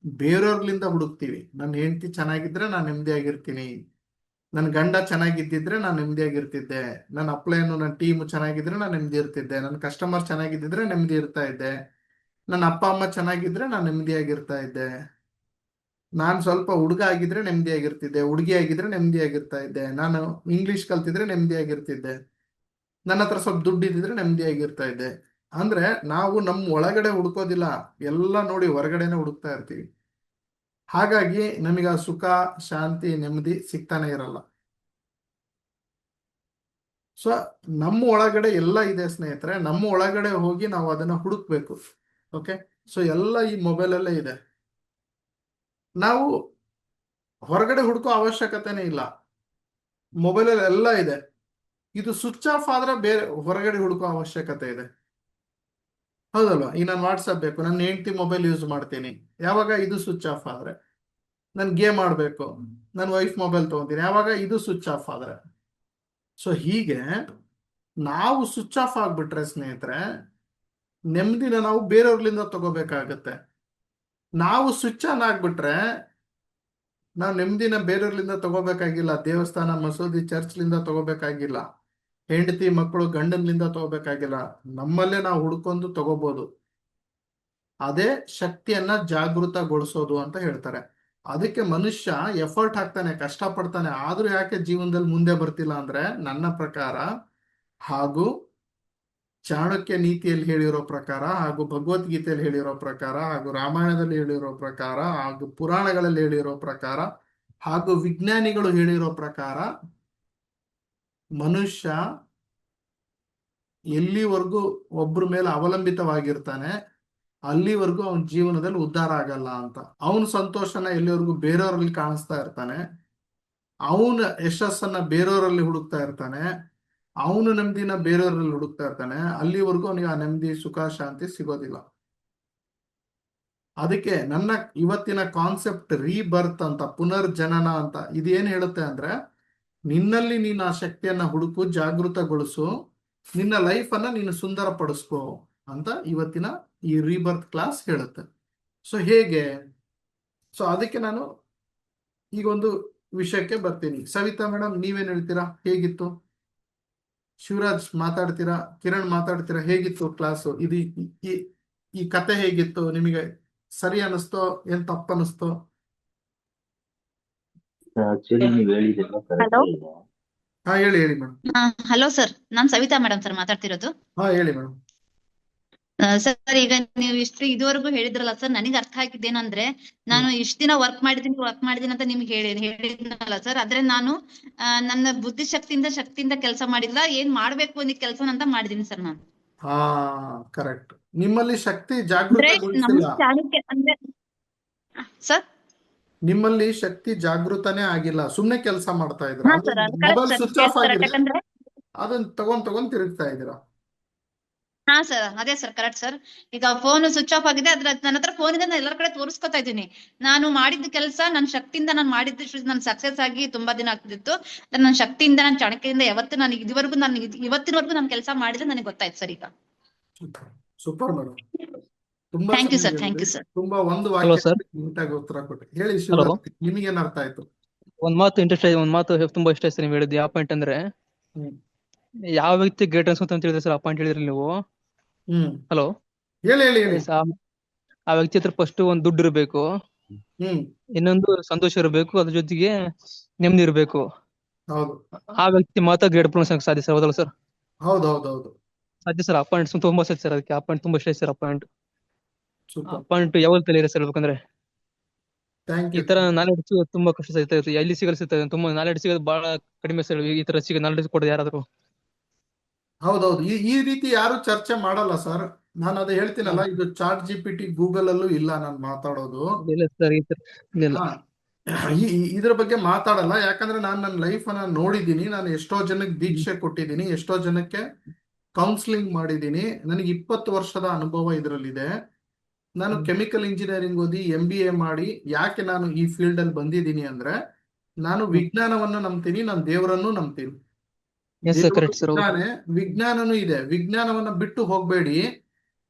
E: ಬೇರೆಯವ್ರಲಿಂದ ಹುಡುಕ್ತೀವಿ. ನನ್ನ ಹೆಂಡತಿ ಚೆನ್ನಾಗಿದ್ರೆ ನಾನು ನೆಮ್ಮದಿಯಾಗಿರ್ತೀನಿ, ನನ್ನ ಗಂಡ ಚೆನ್ನಾಗಿದ್ದಿದ್ರೆ ನಾನು ನೆಮ್ಮದಿಯಾಗಿರ್ತಿದ್ದೆ, ನನ್ನ ಅಪ್ಲೈನು, ನನ್ನ ಟೀಮು ಚೆನ್ನಾಗಿದ್ರೆ ನಾನು ನೆಮ್ಮದಿ ಇರ್ತಿದ್ದೆ, ನನ್ನ ಕಸ್ಟಮರ್ ಚೆನ್ನಾಗಿದ್ದಿದ್ರೆ ನೆಮ್ಮದಿ ಇರ್ತಾ ಇದ್ದೆ, ನನ್ನ ಅಪ್ಪ ಅಮ್ಮ ಚೆನ್ನಾಗಿದ್ರೆ ನಾನು ನೆಮ್ಮದಿಯಾಗಿರ್ತಾ ಇದ್ದೆ, ನಾನು ಸ್ವಲ್ಪ ಹುಡುಗ ಆಗಿದ್ರೆ ನೆಮ್ಮದಿಯಾಗಿರ್ತಿದ್ದೆ, ಹುಡುಗಿ ಆಗಿದ್ರೆ ನೆಮ್ಮದಿಯಾಗಿರ್ತಾ ಇದ್ದೆ, ನಾನು ಇಂಗ್ಲಿಷ್ ಕಲ್ತಿದ್ರೆ ನೆಮ್ಮದಿಯಾಗಿರ್ತಿದ್ದೆ, ನನ್ನ ಹತ್ರ ಸ್ವಲ್ಪ ದುಡ್ಡು ಇದ್ದಿದ್ರೆ ನೆಮ್ಮದಿಯಾಗಿರ್ತಾ ಇದ್ದೆ. ಅಂದ್ರೆ ನಾವು ನಮ್ಮ ಒಳಗಡೆ ಹುಡುಕೋದಿಲ್ಲ, ಎಲ್ಲ ನೋಡಿ ಹೊರಗಡೆನೆ ಹುಡುಕ್ತಾ ಇರ್ತೀವಿ. ಹಾಗಾಗಿ ನಮಗೆ ಆ ಸುಖ, ಶಾಂತಿ, ನೆಮ್ಮದಿ ಸಿಗ್ತಾನೆ ಇರಲ್ಲ. ಸೊ ನಮ್ಮ ಒಳಗಡೆ ಎಲ್ಲ ಇದೆ ಸ್ನೇಹಿತರೆ, ನಮ್ಮ ಒಳಗಡೆ ಹೋಗಿ ನಾವು ಅದನ್ನ ಹುಡುಕ್ಬೇಕು. ಓಕೆ, ಸೊ ಎಲ್ಲ ಈ ಮೊಬೈಲಲ್ಲೇ ಇದೆ. ನಾವು ಹೊರಗಡೆ ಹುಡುಕೋ ಅವಶ್ಯಕತೆನೇ ಇಲ್ಲ, ಮೊಬೈಲಲ್ಲಿ ಎಲ್ಲ ಇದೆ. ಇದು ಸ್ವಿಚ್ ಆಫ್ ಆದ್ರೆ ಬೇರೆ ಹೊರಗಡೆ ಹುಡುಕೋ ಅವಶ್ಯಕತೆ ಇದೆ. ಹೌದಲ್ವಾ? ಈಗ ನಾನು ವಾಟ್ಸಪ್ ಬೇಕು, ನನ್ನ ಹೆಂಡತಿ ಮೊಬೈಲ್ ಯೂಸ್ ಮಾಡ್ತೀನಿ, ಯಾವಾಗ ಇದು ಸ್ವಿಚ್ ಆಫ್ ಆದ್ರೆ. ನನ್ ಗೇಮ್ ಆಡ್ಬೇಕು, ನನ್ನ ವೈಫ್ ಮೊಬೈಲ್ ತಗೊಂತೀನಿ, ಯಾವಾಗ ಇದು ಸ್ವಿಚ್ ಆಫ್ ಆದ್ರೆ. ಸೊ ಹೀಗೆ ನಾವು ಸ್ವಿಚ್ ಆಫ್ ಆಗ್ಬಿಟ್ರೆ ಸ್ನೇಹಿತರೆ, ನೆಮ್ಮದಿನ ನಾವು ಬೇರೆಯವ್ರಲಿಂದ ತಗೋಬೇಕಾಗತ್ತೆ. ನಾವು ಸ್ವಿಚ್ ಆನ್ ಆಗ್ಬಿಟ್ರೆ ನಾವು ನೆಮ್ಮದಿನ ಬೇರೆಯವ್ರಲಿಂದ ತಗೋಬೇಕಾಗಿಲ್ಲ, ದೇವಸ್ಥಾನ, ಮಸೂದಿ, ಚರ್ಚ್ಲಿಂದ ತಗೋಬೇಕಾಗಿಲ್ಲ, ಹೆಂಡತಿ ಮಕ್ಕಳು ಗಂಡನ್ಲಿಂದ ತಗೋಬೇಕಾಗಿಲ್ಲ, ನಮ್ಮಲ್ಲೇ ನಾವು ಹುಡ್ಕೊಂಡು ತಗೋಬಹುದು. ಅದೇ ಶಕ್ತಿಯನ್ನ ಜಾಗೃತಗೊಳಿಸೋದು ಅಂತ ಹೇಳ್ತಾರೆ. ಅದಕ್ಕೆ ಮನುಷ್ಯ ಎಫರ್ಟ್ ಹಾಕ್ತಾನೆ, ಕಷ್ಟಪಡ್ತಾನೆ, ಆದ್ರೂ ಯಾಕೆ ಜೀವನದಲ್ಲಿ ಮುಂದೆ ಬರ್ತಿಲ್ಲ ಅಂದ್ರೆ, ನನ್ನ ಪ್ರಕಾರ ಹಾಗೂ ಚಾಣಕ್ಯ ನೀತಿಯಲ್ಲಿ ಹೇಳಿರೋ ಪ್ರಕಾರ, ಹಾಗೂ ಭಗವದ್ಗೀತೆಯಲ್ಲಿ ಹೇಳಿರೋ ಪ್ರಕಾರ, ಹಾಗೂ ರಾಮಾಯಣದಲ್ಲಿ ಹೇಳಿರೋ ಪ್ರಕಾರ, ಹಾಗೂ ಪುರಾಣಗಳಲ್ಲಿ ಹೇಳಿರೋ ಪ್ರಕಾರ, ಹಾಗೂ ವಿಜ್ಞಾನಿಗಳು ಹೇಳಿರೋ ಪ್ರಕಾರ, ಮನುಷ್ಯ ಎಲ್ಲಿವರೆಗೂ ಒಬ್ಬರ ಮೇಲೆ ಅವಲಂಬಿತವಾಗಿರ್ತಾನೆ ಅಲ್ಲಿವರೆಗೂ ಅವನ ಜೀವನದಲ್ಲಿ ಉದ್ಧಾರ ಆಗಲ್ಲ ಅಂತ. ಅವನ ಸಂತೋಷನ ಎಲ್ಲಿವರೆಗೂ ಬೇರೆಯವರಲ್ಲಿ ಕಾಣಿಸ್ತಾ ಇರ್ತಾನೆ, ಅವನ ಯಶಸ್ಸನ್ನ ಬೇರೆಯವರಲ್ಲಿ ಹುಡುಕ್ತಾ ಇರ್ತಾನೆ, ಅವನು ನೆಮ್ಮದಿನ ಬೇರೆಯವರಲ್ಲಿ ಹುಡುಕ್ತಾ ಇರ್ತಾನೆ, ಅಲ್ಲಿವರೆಗೂ ಅವನಿಗೆ ಆ ನೆಮ್ಮದಿ, ಸುಖ, ಶಾಂತಿ ಸಿಗೋದಿಲ್ಲ. ಅದಕ್ಕೆ ನನ್ನ ಇವತ್ತಿನ ಕಾನ್ಸೆಪ್ಟ್ ರೀಬರ್ತ್ ಅಂತ, ಪುನರ್ಜನನ ಅಂತ, ಇದೇನ್ ಹೇಳುತ್ತೆ ಅಂದ್ರೆ, ನಿನ್ನಲ್ಲಿ ನೀನು ಆ ಶಕ್ತಿಯನ್ನ ಹುಡುಕು, ಜಾಗೃತಗೊಳಿಸು, ನಿನ್ನ ಲೈಫ್ ಅನ್ನ ನೀನು ಸುಂದರ ಪಡಿಸ್ಕೋ ಅಂತ ಇವತ್ತಿನ ಈ ರೀಬರ್ತ್ ಕ್ಲಾಸ್ ಹೇಳುತ್ತೆ. ಸೊ ಹೇಗೆ? ಸೊ ಅದಕ್ಕೆ ನಾನು ಈಗ ಒಂದು ವಿಷಯಕ್ಕೆ ಬರ್ತೀನಿ. ಸವಿತಾ ಮೇಡಮ್, ನೀವೇನ್ ಹೇಳ್ತೀರಾ? ಹೇಗಿತ್ತು? ಶಿವರಾಜ್ ಮಾತಾಡ್ತೀರಾ? ಕಿರಣ್ ಮಾತಾಡ್ತೀರಾ? ಹೇಗಿತ್ತು ಕ್ಲಾಸು? ಇದು ಈ ಕತೆ ಹೇಗಿತ್ತು? ನಿಮಗೆ ಸರಿ ಅನಿಸ್ತೋ ಏನ್ ತಪ್ಪು ಅನಿಸ್ತೋ?
G: ಆಕ್ಚುಲಿ ನೀವ್ ಹೇಳಿದೆಲ್ಲ ಕರೆಕ್ಟ್
D: ಹಲೋ
G: ಇದೆ.
E: ಹಾ ಹೇಳಿ ಮೇಡಮ್.
D: ಹಲೋ ಸರ್, ನಾನ್ ಸವಿತಾ ಮೇಡಮ್ ಸರ್ ಮಾತಾಡ್ತಿರೋದು.
E: ಹಾ ಹೇಳಿ ಮೇಡಮ್.
D: ಸರ್, ಈಗ ನೀವು ಇದುವರೆಗೂ ಹೇಳಿದ್ರಲ್ಲ ಸರ್, ನನಗೆ ಅರ್ಥ ಆಗಿದ್ದೇನಂದ್ರೆ, ನಾನು ಇಷ್ಟ ದಿನ ವರ್ಕ್ ಮಾಡಿದೀನಿ ಅಂತ ನಿಮ್ಗೆ ಹೇಳಿದ್ನಲ್ಲ ಸರ್, ಆದ್ರೆ ನಾನು ನನ್ನ ಶಕ್ತಿಯಿಂದ ಕೆಲಸ ಮಾಡಿಲ್ಲ, ಏನ್ ಮಾಡ್ಬೇಕು ಅನ್ನೋ ಕೆಲಸ ಅಂತ ಮಾಡಿದೀನಿ ಸರ್ ನಾನು.
E: ಹಾ ಕರೆಕ್ಟ್. ನಿಮ್ಮಲ್ಲಿ ಶಕ್ತಿ
D: ಅಂದ್ರೆ
E: ಜಾಗೃತಗೊಳಿಸಿಲ್ಲ.
D: ಚಾಣಕ್ಯ ಅಂದ್ರೆ ಸರ್,
E: ನಿಮ್ಮಲ್ಲಿ ಶಕ್ತಿ ಜಾಗೃತನೇ ಆಗಿಲ್ಲ, ಸುಮ್ನೆ ಕೆಲಸ ಮಾಡ್ತಾ ಇದ್ರ.
D: ಹಾ sir,
E: mobile
D: correct
E: switch off
D: sir,
E: ಆಗಿದೆ,
D: ಯಾಕಂದ್ರೆ
E: ಅದನ್ನ ತಗೊಂಡ್ ತಿರುಗ್ತಾ ಇದ್ದೀರಾ.
D: ಹಾ ಸರ್, ಅದೇ ಸರ್, ಕರೆಕ್ಟ್ ಸರ್. ಈಗ ಫೋನ್ ಸ್ವಿಚ್ ಆಫ್ ಆಗಿದೆ, ನನ್ನ ಹತ್ರ ಫೋನ್ ಇದೆ, ನಾನು ಎಲ್ಲರ ಕಡೆ ತೋರಿಸ್ಕೊತಾ ಇದ್ದೀನಿ. ನಾನು ಮಾಡಿದ ಕೆಲಸ ನನ್ನ ಶಕ್ತಿಯಿಂದ ನಾನು ಮಾಡಿದ್ದು, ನಾನು ಸಕ್ಸಸ್ ಆಗಿ ತುಂಬಾ ದಿನ ಆಗ್ತಿತ್ತು. ನನ್ನ ಶಕ್ತಿಯಿಂದ, ನನ್ನ ಚಾಣಕ್ಯದಿಂದ ಯಾವತ್ತು ನಾನು ಇವತ್ತಿನವರೆಗೂ ನಾನು ಕೆಲಸ ಮಾಡಿದ್ರೆ ನನಗೆ ಗೊತ್ತಾಯ್ತು ಸರ್ ಈಗ.
E: ಸೂಪರ್ ಮೇಡಮ್, ತುಂಬಾ
D: ಥ್ಯಾಂಕ್ ಯು ಸರ್,
E: ಚೆನ್ನಾಗಿ
D: ಥ್ಯಾಂಕ್ ಯು
E: ಹೇಳಿದ್ರಿ.
D: ಸರ್.
E: ತುಂಬಾ ಒಂದು
F: ಹಲೋ
E: ವಾಕ್ಯ
F: ಸರ್.
E: ನೀಟಾಗಿ ಉತ್ತರ ಕೊಟ್ಟೆ. ಹೇಳಿ ಶಿವರಾಜ್, ನಿಮಗೇನ್ ಅರ್ಥ ಆಯ್ತು?
F: ಒಂದ್ ಮಾತು ತುಂಬಾ ಇಷ್ಟ ಆಯ್ತು ನೀವು ಹೇಳಿದ್ದು. ಯಾವ ಪಾಯಿಂಟ್ ಅಂದ್ರೆ,
E: ಹ್ಮ್
F: ಯಾವ ವ್ಯಕ್ತಿ ಗ್ರೇಟ್ ಅನ್ಸುತ್ತೆ ಅಂತ ಹೇಳಿದ್ರೆ ಸರ್, ಆ ಪಾಯಿಂಟ್ ಹೇಳಿದ್ರಿ ನೀವು.
E: ಹ್ಮ್
F: ಹಲೋ.
E: ಹೇಳಿ.
F: ಆ ವ್ಯಕ್ತಿ ಹತ್ರ ಫಸ್ಟ್ ಒಂದ್ ದುಡ್ಡು ಇರಬೇಕು,
E: ಹ್ಮ್
F: ಇನ್ನೊಂದು ಸಂತೋಷ ಇರಬೇಕು, ಅದ್ರ ಜೊತೆಗೆ ನೆಮ್ಮದಿ ಇರಬೇಕು.
E: ಹೌದು
F: ಆ ವ್ಯಕ್ತಿ ಮಾತ್ರ ಗ್ರೇಟ್ ಪ್ರೊಫೆಷನ್ ಸಾಧ್ಯ ಸರ್, ಹೌದಲ್ಲ ಸರ್?
E: ಹೌದು
F: ಸಾಧ್ಯ ಸರ್. ಆ ಪಾಯಿಂಟ್ ತುಂಬಾ ಸತ್ಯ ಸರ್. ಅದಕ್ಕೆ ಆ ಪಾಯಿಂಟ್ ತುಂಬಾ ಇಷ್ಟ ಆಯ್ತು ಸರ್. ಆ
E: ಸೂಪರ್,
F: ಪಾಯಿಂಟ್ ಯಾವಾಗ ತಲೆಯಿರ ಸರ್ ಹೇಳ್ಬೇಕಂದ್ರೆ,
E: ಥ್ಯಾಂಕ್
F: ಈ
E: ಯು.
F: ತರ ನಾಲೆಡ್ಜ್ ತುಂಬಾ ಕಷ್ಟ ಸಿಗ್ತಾ ಎಲ್ಲಿ ಸಿಗ್ತದೆ, ತುಂಬಾ ನಾಲೆಡ್ಜ್ ಸಿಗೋದು ಬಹಳ ಕಡಿಮೆ ಸರ್. ಈ ತರ ನಾಲೆಡ್ಜ್ ಕೊಡೋದು ಯಾರಾದ್ರು.
E: ಹೌದೌದು, ಈ ರೀತಿ ಯಾರು ಚರ್ಚೆ ಮಾಡಲ್ಲ ಸರ್. ನಾನು ಅದೇ ಹೇಳ್ತೀನಲ್ಲ, ಇದು ಚಾಟ್ GPT, ಗೂಗಲ್ ಅಲ್ಲೂ ಇಲ್ಲ ನಾನು ಮಾತಾಡೋದು.
F: ಇಲ್ಲ ಸರ್, ಈ ತರ ಇಲ್ಲ.
E: ಇದ್ರ ಬಗ್ಗೆ ಮಾತಾಡಲ್ಲ, ಯಾಕಂದ್ರೆ ನಾನು ನನ್ನ ಲೈಫ್ ಅನ್ನ ನೋಡಿದ್ದೀನಿ. ನಾನು ಎಷ್ಟೋ ಜನಕ್ಕೆ ದೀಕ್ಷೆ ಕೊಟ್ಟಿದ್ದೀನಿ, ಎಷ್ಟೋ ಜನಕ್ಕೆ ಕೌನ್ಸಿಲಿಂಗ್ ಮಾಡಿದ್ದೀನಿ. ನನಗೆ 20 ವರ್ಷದ ಅನುಭವ ಇದರಲ್ಲಿದೆ. ನಾನು ಕೆಮಿಕಲ್ ಇಂಜಿನಿಯರಿಂಗ್ ಓದಿ MBA ಮಾಡಿ ಯಾಕೆ ನಾನು ಈ ಫೀಲ್ಡ್ ಅಲ್ಲಿ ಬಂದಿದ್ದೀನಿ ಅಂದ್ರೆ, ನಾನು ವಿಜ್ಞಾನವನ್ನು ನಂಬ್ತೀನಿ, ನಾನು ದೇವರನ್ನು ನಂಬ್ತೀನಿ. ವಿಜ್ಞಾನನೂ ಇದೆ, ವಿಜ್ಞಾನವನ್ನ ಬಿಟ್ಟು ಹೋಗ್ಬೇಡಿ,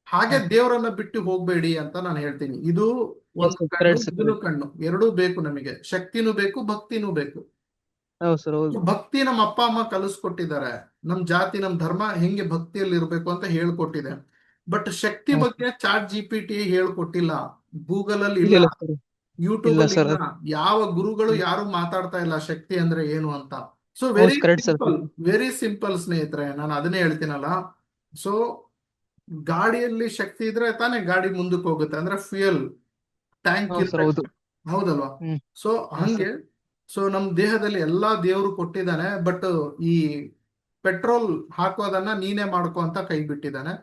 E: ಹಾಗೆ ದೇವರನ್ನ ಬಿಟ್ಟು ಹೋಗ್ಬೇಡಿ ಅಂತ ನಾನು ಹೇಳ್ತೀನಿ. ಇದು ಒಂದು ಕಣ್ಣು, ಇದನ್ನು ಕಣ್ಣು, ಎರಡೂ ಬೇಕು ನಮಗೆ. ಶಕ್ತಿನೂ ಬೇಕು, ಭಕ್ತಿನೂ ಬೇಕು. ಭಕ್ತಿ ನಮ್ಮ ಅಪ್ಪ ಅಮ್ಮ ಕಲಿಸ್ಕೊಟ್ಟಿದ್ದಾರೆ. ನಮ್ ಜಾತಿ, ನಮ್ ಧರ್ಮ ಹೆಂಗೆ ಭಕ್ತಿಯಲ್ಲಿ ಇರ್ಬೇಕು ಅಂತ ಹೇಳ್ಕೊಟ್ಟಿದೆ. ಬಟ್ ಶಕ್ತಿ ಬಗ್ಗೆ ಚಾಟ್ GPT ಹೇಳ್ಕೊಟ್ಟಿಲ್ಲ, ಗೂಗಲ್ ಅಲ್ಲಿ ಇಲ್ಲ, ಯೂಟ್ಯೂಬ್ ಅಲ್ಲಿ ಇಲ್ಲ, ಯಾವ ಗುರುಗಳು ಯಾರು ಮಾತಾಡ್ತಾ ಇಲ್ಲ ಶಕ್ತಿ ಅಂದ್ರೆ ಏನು ಅಂತ. ಸೊ ವೆರಿ ಸಿಂಪಲ್ ಸ್ನೇಹಿತರೆ, ನಾನು ಅದನ್ನೇ ಹೇಳ್ತೀನಲ್ಲ. ಸೊ ಗಾಡಿಯಲ್ಲಿ ಶಕ್ತಿ ಇದ್ರೆ ತಾನೇ ಗಾಡಿ ಮುಂದಕ್ಕೆ ಹೋಗುತ್ತೆ, ಅಂದ್ರೆ ಫ್ಯೂಯಲ್ ಟ್ಯಾಂಕ್ ಇರ್ಬೇಕು, ಹೌದಲ್ವಾ? ಸೊ ಹಂಗೆ, ಸೊ ನಮ್ ದೇಹದಲ್ಲಿ ಎಲ್ಲಾ ದೇವ್ರು ಕೊಟ್ಟಿದ್ದಾನೆ, ಬಟ್ ಈ ಪೆಟ್ರೋಲ್ ಹಾಕೋದನ್ನ ನೀನೇ ಮಾಡ್ಕೋ ಅಂತ ಕೈ ಬಿಟ್ಟಿದ್ದಾನೆ.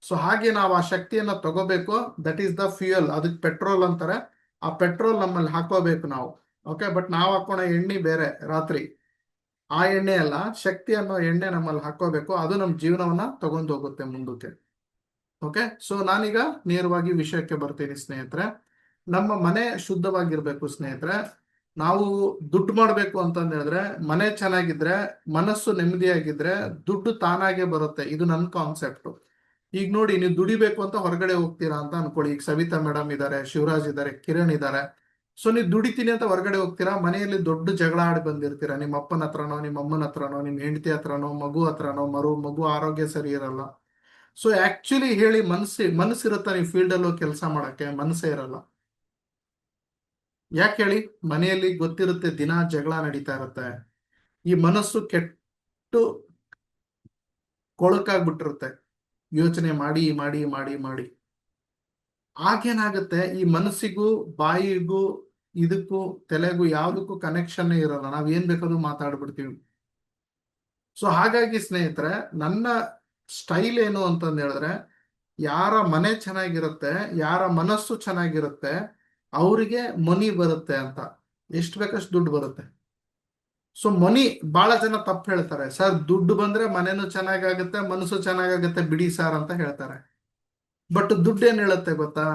E: ಸೊ ಹಾಗೆ ನಾವು ಆ ಶಕ್ತಿಯನ್ನ ತಗೋಬೇಕು, ದಟ್ ಈಸ್ ದ ಫ್ಯೂಯಲ್, ಅದಕ್ಕೆ ಪೆಟ್ರೋಲ್ ಅಂತಾರೆ. ಆ ಪೆಟ್ರೋಲ್ ನಮ್ಮಲ್ಲಿ ಹಾಕೋಬೇಕು ನಾವು, ಓಕೆ? ಬಟ್ ನಾವು ಹಾಕೋಣ ಎಣ್ಣೆ ಬೇರೆ ರಾತ್ರಿ, ಆ ಎಣ್ಣೆ ಅಲ್ಲ, ಶಕ್ತಿ ಅನ್ನೋ ಎಣ್ಣೆ ನಮ್ಮಲ್ಲಿ ಹಾಕೋಬೇಕು. ಅದು ನಮ್ಮ ಜೀವನವನ್ನ ತಗೊಂಡು ಹೋಗುತ್ತೆ ಮುಂದಕ್ಕೆ. ಓಕೆ, ಸೊ ನಾನೀಗ ನೇರವಾಗಿ ವಿಷಯಕ್ಕೆ ಬರ್ತೀನಿ ಸ್ನೇಹಿತರೆ. ನಮ್ಮ ಮನೆ ಶುದ್ಧವಾಗಿರ್ಬೇಕು ಸ್ನೇಹಿತರೆ. ನಾವು ದುಡ್ಡು ಮಾಡಬೇಕು ಅಂತಂದ ಹೇಳಿದ್ರೆ ಮನೆ ಚೆನ್ನಾಗಿದ್ರೆ, ಮನಸ್ಸು ನೆಮ್ಮದಿಯಾಗಿದ್ರೆ ದುಡ್ಡು ತಾನಾಗೆ ಬರುತ್ತೆ. ಇದು ನನ್ನ ಕಾನ್ಸೆಪ್ಟ್. ಈಗ ನೋಡಿ, ನೀವು ದುಡಿಬೇಕು ಅಂತ ಹೊರಗಡೆ ಹೋಗ್ತೀರಾ ಅಂತ ಅನ್ಕೊಳ್ಳಿ. ಈಗ ಸವಿತಾ ಮೇಡಮ್ ಇದ್ದಾರೆ, ಶಿವರಾಜ್ ಇದ್ದಾರೆ, ಕಿರಣ್ ಇದ್ದಾರೆ. ಸೊ ನೀವು ದುಡಿತೀನಿ ಅಂತ ಹೊರಗಡೆ ಹೋಗ್ತೀರಾ, ಮನೆಯಲ್ಲಿ ದೊಡ್ಡ ಜಗಳ ಆಡಿ ಬಂದಿರ್ತೀರಾ. ನಿಮ್ಮ ಅಪ್ಪನ ಹತ್ರನೋ, ನಿಮ್ಮ ಅಮ್ಮನ ಹತ್ರನೋ, ನಿಮ್ಮ ಹೆಂಡತಿ ಹತ್ರನೋ, ಮಗು ಹತ್ರನೋ. ಮಗು ಆರೋಗ್ಯ ಸರಿ ಇರಲ್ಲ. ಸೊ ಆಕ್ಚುಲಿ ಹೇಳಿ, ಮನಸ್ಸಿರುತ್ತಾ ನೀವು ಫೀಲ್ಡ್ ಅಲ್ಲೂ ಕೆಲಸ ಮಾಡಕ್ಕೆ? ಮನಸ್ಸೇ ಇರಲ್ಲ. ಯಾಕೆ ಹೇಳಿ? ಮನೆಯಲ್ಲಿ ಗೊತ್ತಿರುತ್ತೆ ದಿನ ಜಗಳ ನಡೀತಾ ಇರುತ್ತೆ. ಈ ಮನಸ್ಸು ಕೆಟ್ಟು ಕೊಳಕಾಗ್ಬಿಟ್ಟಿರುತ್ತೆ ಯೋಚನೆ ಮಾಡಿ ಮಾಡಿ ಮಾಡಿ ಮಾಡಿ. ಆಗೇನಾಗುತ್ತೆ, ಈ ಮನಸ್ಸಿಗೂ ಬಾಯಿಗೂ ಇದಕ್ಕೂ ತಲೆಗೂ ಯಾವುದಕ್ಕೂ ಕನೆಕ್ಷನ್ ಇರಲ್ಲ. ನಾವ್ ಏನ್ ಬೇಕಾದ್ರೂ ಮಾತಾಡ್ಬಿಡ್ತೀವಿ. ಸೊ ಹಾಗಾಗಿ ಸ್ನೇಹಿತರೆ, ನನ್ನ ಸ್ಟೈಲ್ ಏನು ಅಂತಂದು ಹೇಳಿದ್ರೆ, ಯಾರ ಮನೆ ಚೆನ್ನಾಗಿರುತ್ತೆ, ಯಾರ ಮನಸ್ಸು ಚೆನ್ನಾಗಿರುತ್ತೆ, ಅವರಿಗೆ ಮನಿ ಬರುತ್ತೆ ಅಂತ. ಎಷ್ಟು ಬೇಕಷ್ಟು ದುಡ್ಡು ಬರುತ್ತೆ. ಸೊ ಮನಿ, ಬಹಳ ಜನ ತಪ್ಪು ಹೇಳ್ತಾರೆ, ಸರ್ ದುಡ್ಡು ಬಂದ್ರೆ ಮನೆನೂ ಚೆನ್ನಾಗಾಗುತ್ತೆ, ಮನಸ್ಸು ಚೆನ್ನಾಗಾಗುತ್ತೆ ಬಿಡಿ ಸರ್ ಅಂತ ಹೇಳ್ತಾರೆ. ಬಟ್ ದುಡ್ಡು ಏನ್ ಹೇಳುತ್ತೆ ಗೊತ್ತಾ?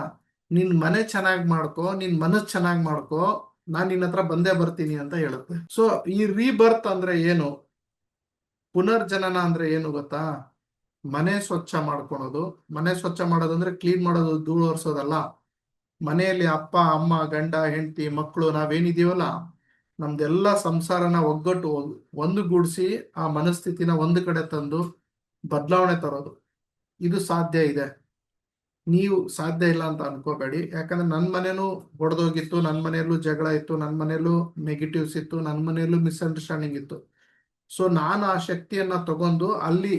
E: ನಿನ್ ಮನೆ ಚೆನ್ನಾಗಿ ಮಾಡ್ಕೋ, ನಿನ್ ಮನಸ್ಸು ಚೆನ್ನಾಗಿ ಮಾಡ್ಕೋ, ನಾನ್ ನಿನ್ನ ಹತ್ರ ಬಂದೇ ಬರ್ತೀನಿ ಅಂತ ಹೇಳುತ್ತೆ. ಸೊ ಈ ರೀಬರ್ತ್ ಅಂದ್ರೆ ಏನು, ಪುನರ್ಜನನ ಅಂದ್ರೆ ಏನು ಗೊತ್ತಾ? ಮನೆ ಸ್ವಚ್ಛ ಮಾಡ್ಕೊಳೋದು. ಮನೆ ಸ್ವಚ್ಛ ಮಾಡೋದು ಅಂದ್ರೆ ಕ್ಲೀನ್ ಮಾಡೋದು, ಧೂಳು ಒರೆಸೋದಲ್ಲ. ಮನೆಯಲ್ಲಿ ಅಪ್ಪ ಅಮ್ಮ, ಗಂಡ ಹೆಂಡತಿ, ಮಕ್ಕಳು ನಾವೇನಿದೀವಲ್ಲ, ನಮ್ದೆಲ್ಲ ಸಂಸಾರನ ಒಗ್ಗಟ್ಟು ಒಂದುಗೂಡಿಸಿ ಆ ಮನಸ್ಥಿತಿನ ಒಂದು ಕಡೆ ತಂದು ಬದಲಾವಣೆ ತರೋದು. ಇದು ಸಾಧ್ಯ ಇದೆ. ನೀವು ಸಾಧ್ಯ ಇಲ್ಲ ಅಂತ ಅನ್ಕೋಬೇಡಿ. ಯಾಕಂದ್ರೆ ನನ್ನ ಮನೇನು ಒಡೆದೋಗಿತ್ತು, ನನ್ನ ಮನೆಯಲ್ಲೂ ಜಗಳ ಇತ್ತು, ನನ್ನ ಮನೆಯಲ್ಲೂ ನೆಗೆಟಿವ್ಸ್ ಇತ್ತು, ನನ್ನ ಮನೆಯಲ್ಲೂ ಮಿಸ್ಅಂಡರ್ಸ್ಟ್ಯಾಂಡಿಂಗ್ ಇತ್ತು. ಸೊ ನಾನು ಆ ಶಕ್ತಿಯನ್ನ ತಗೊಂಡು ಅಲ್ಲಿ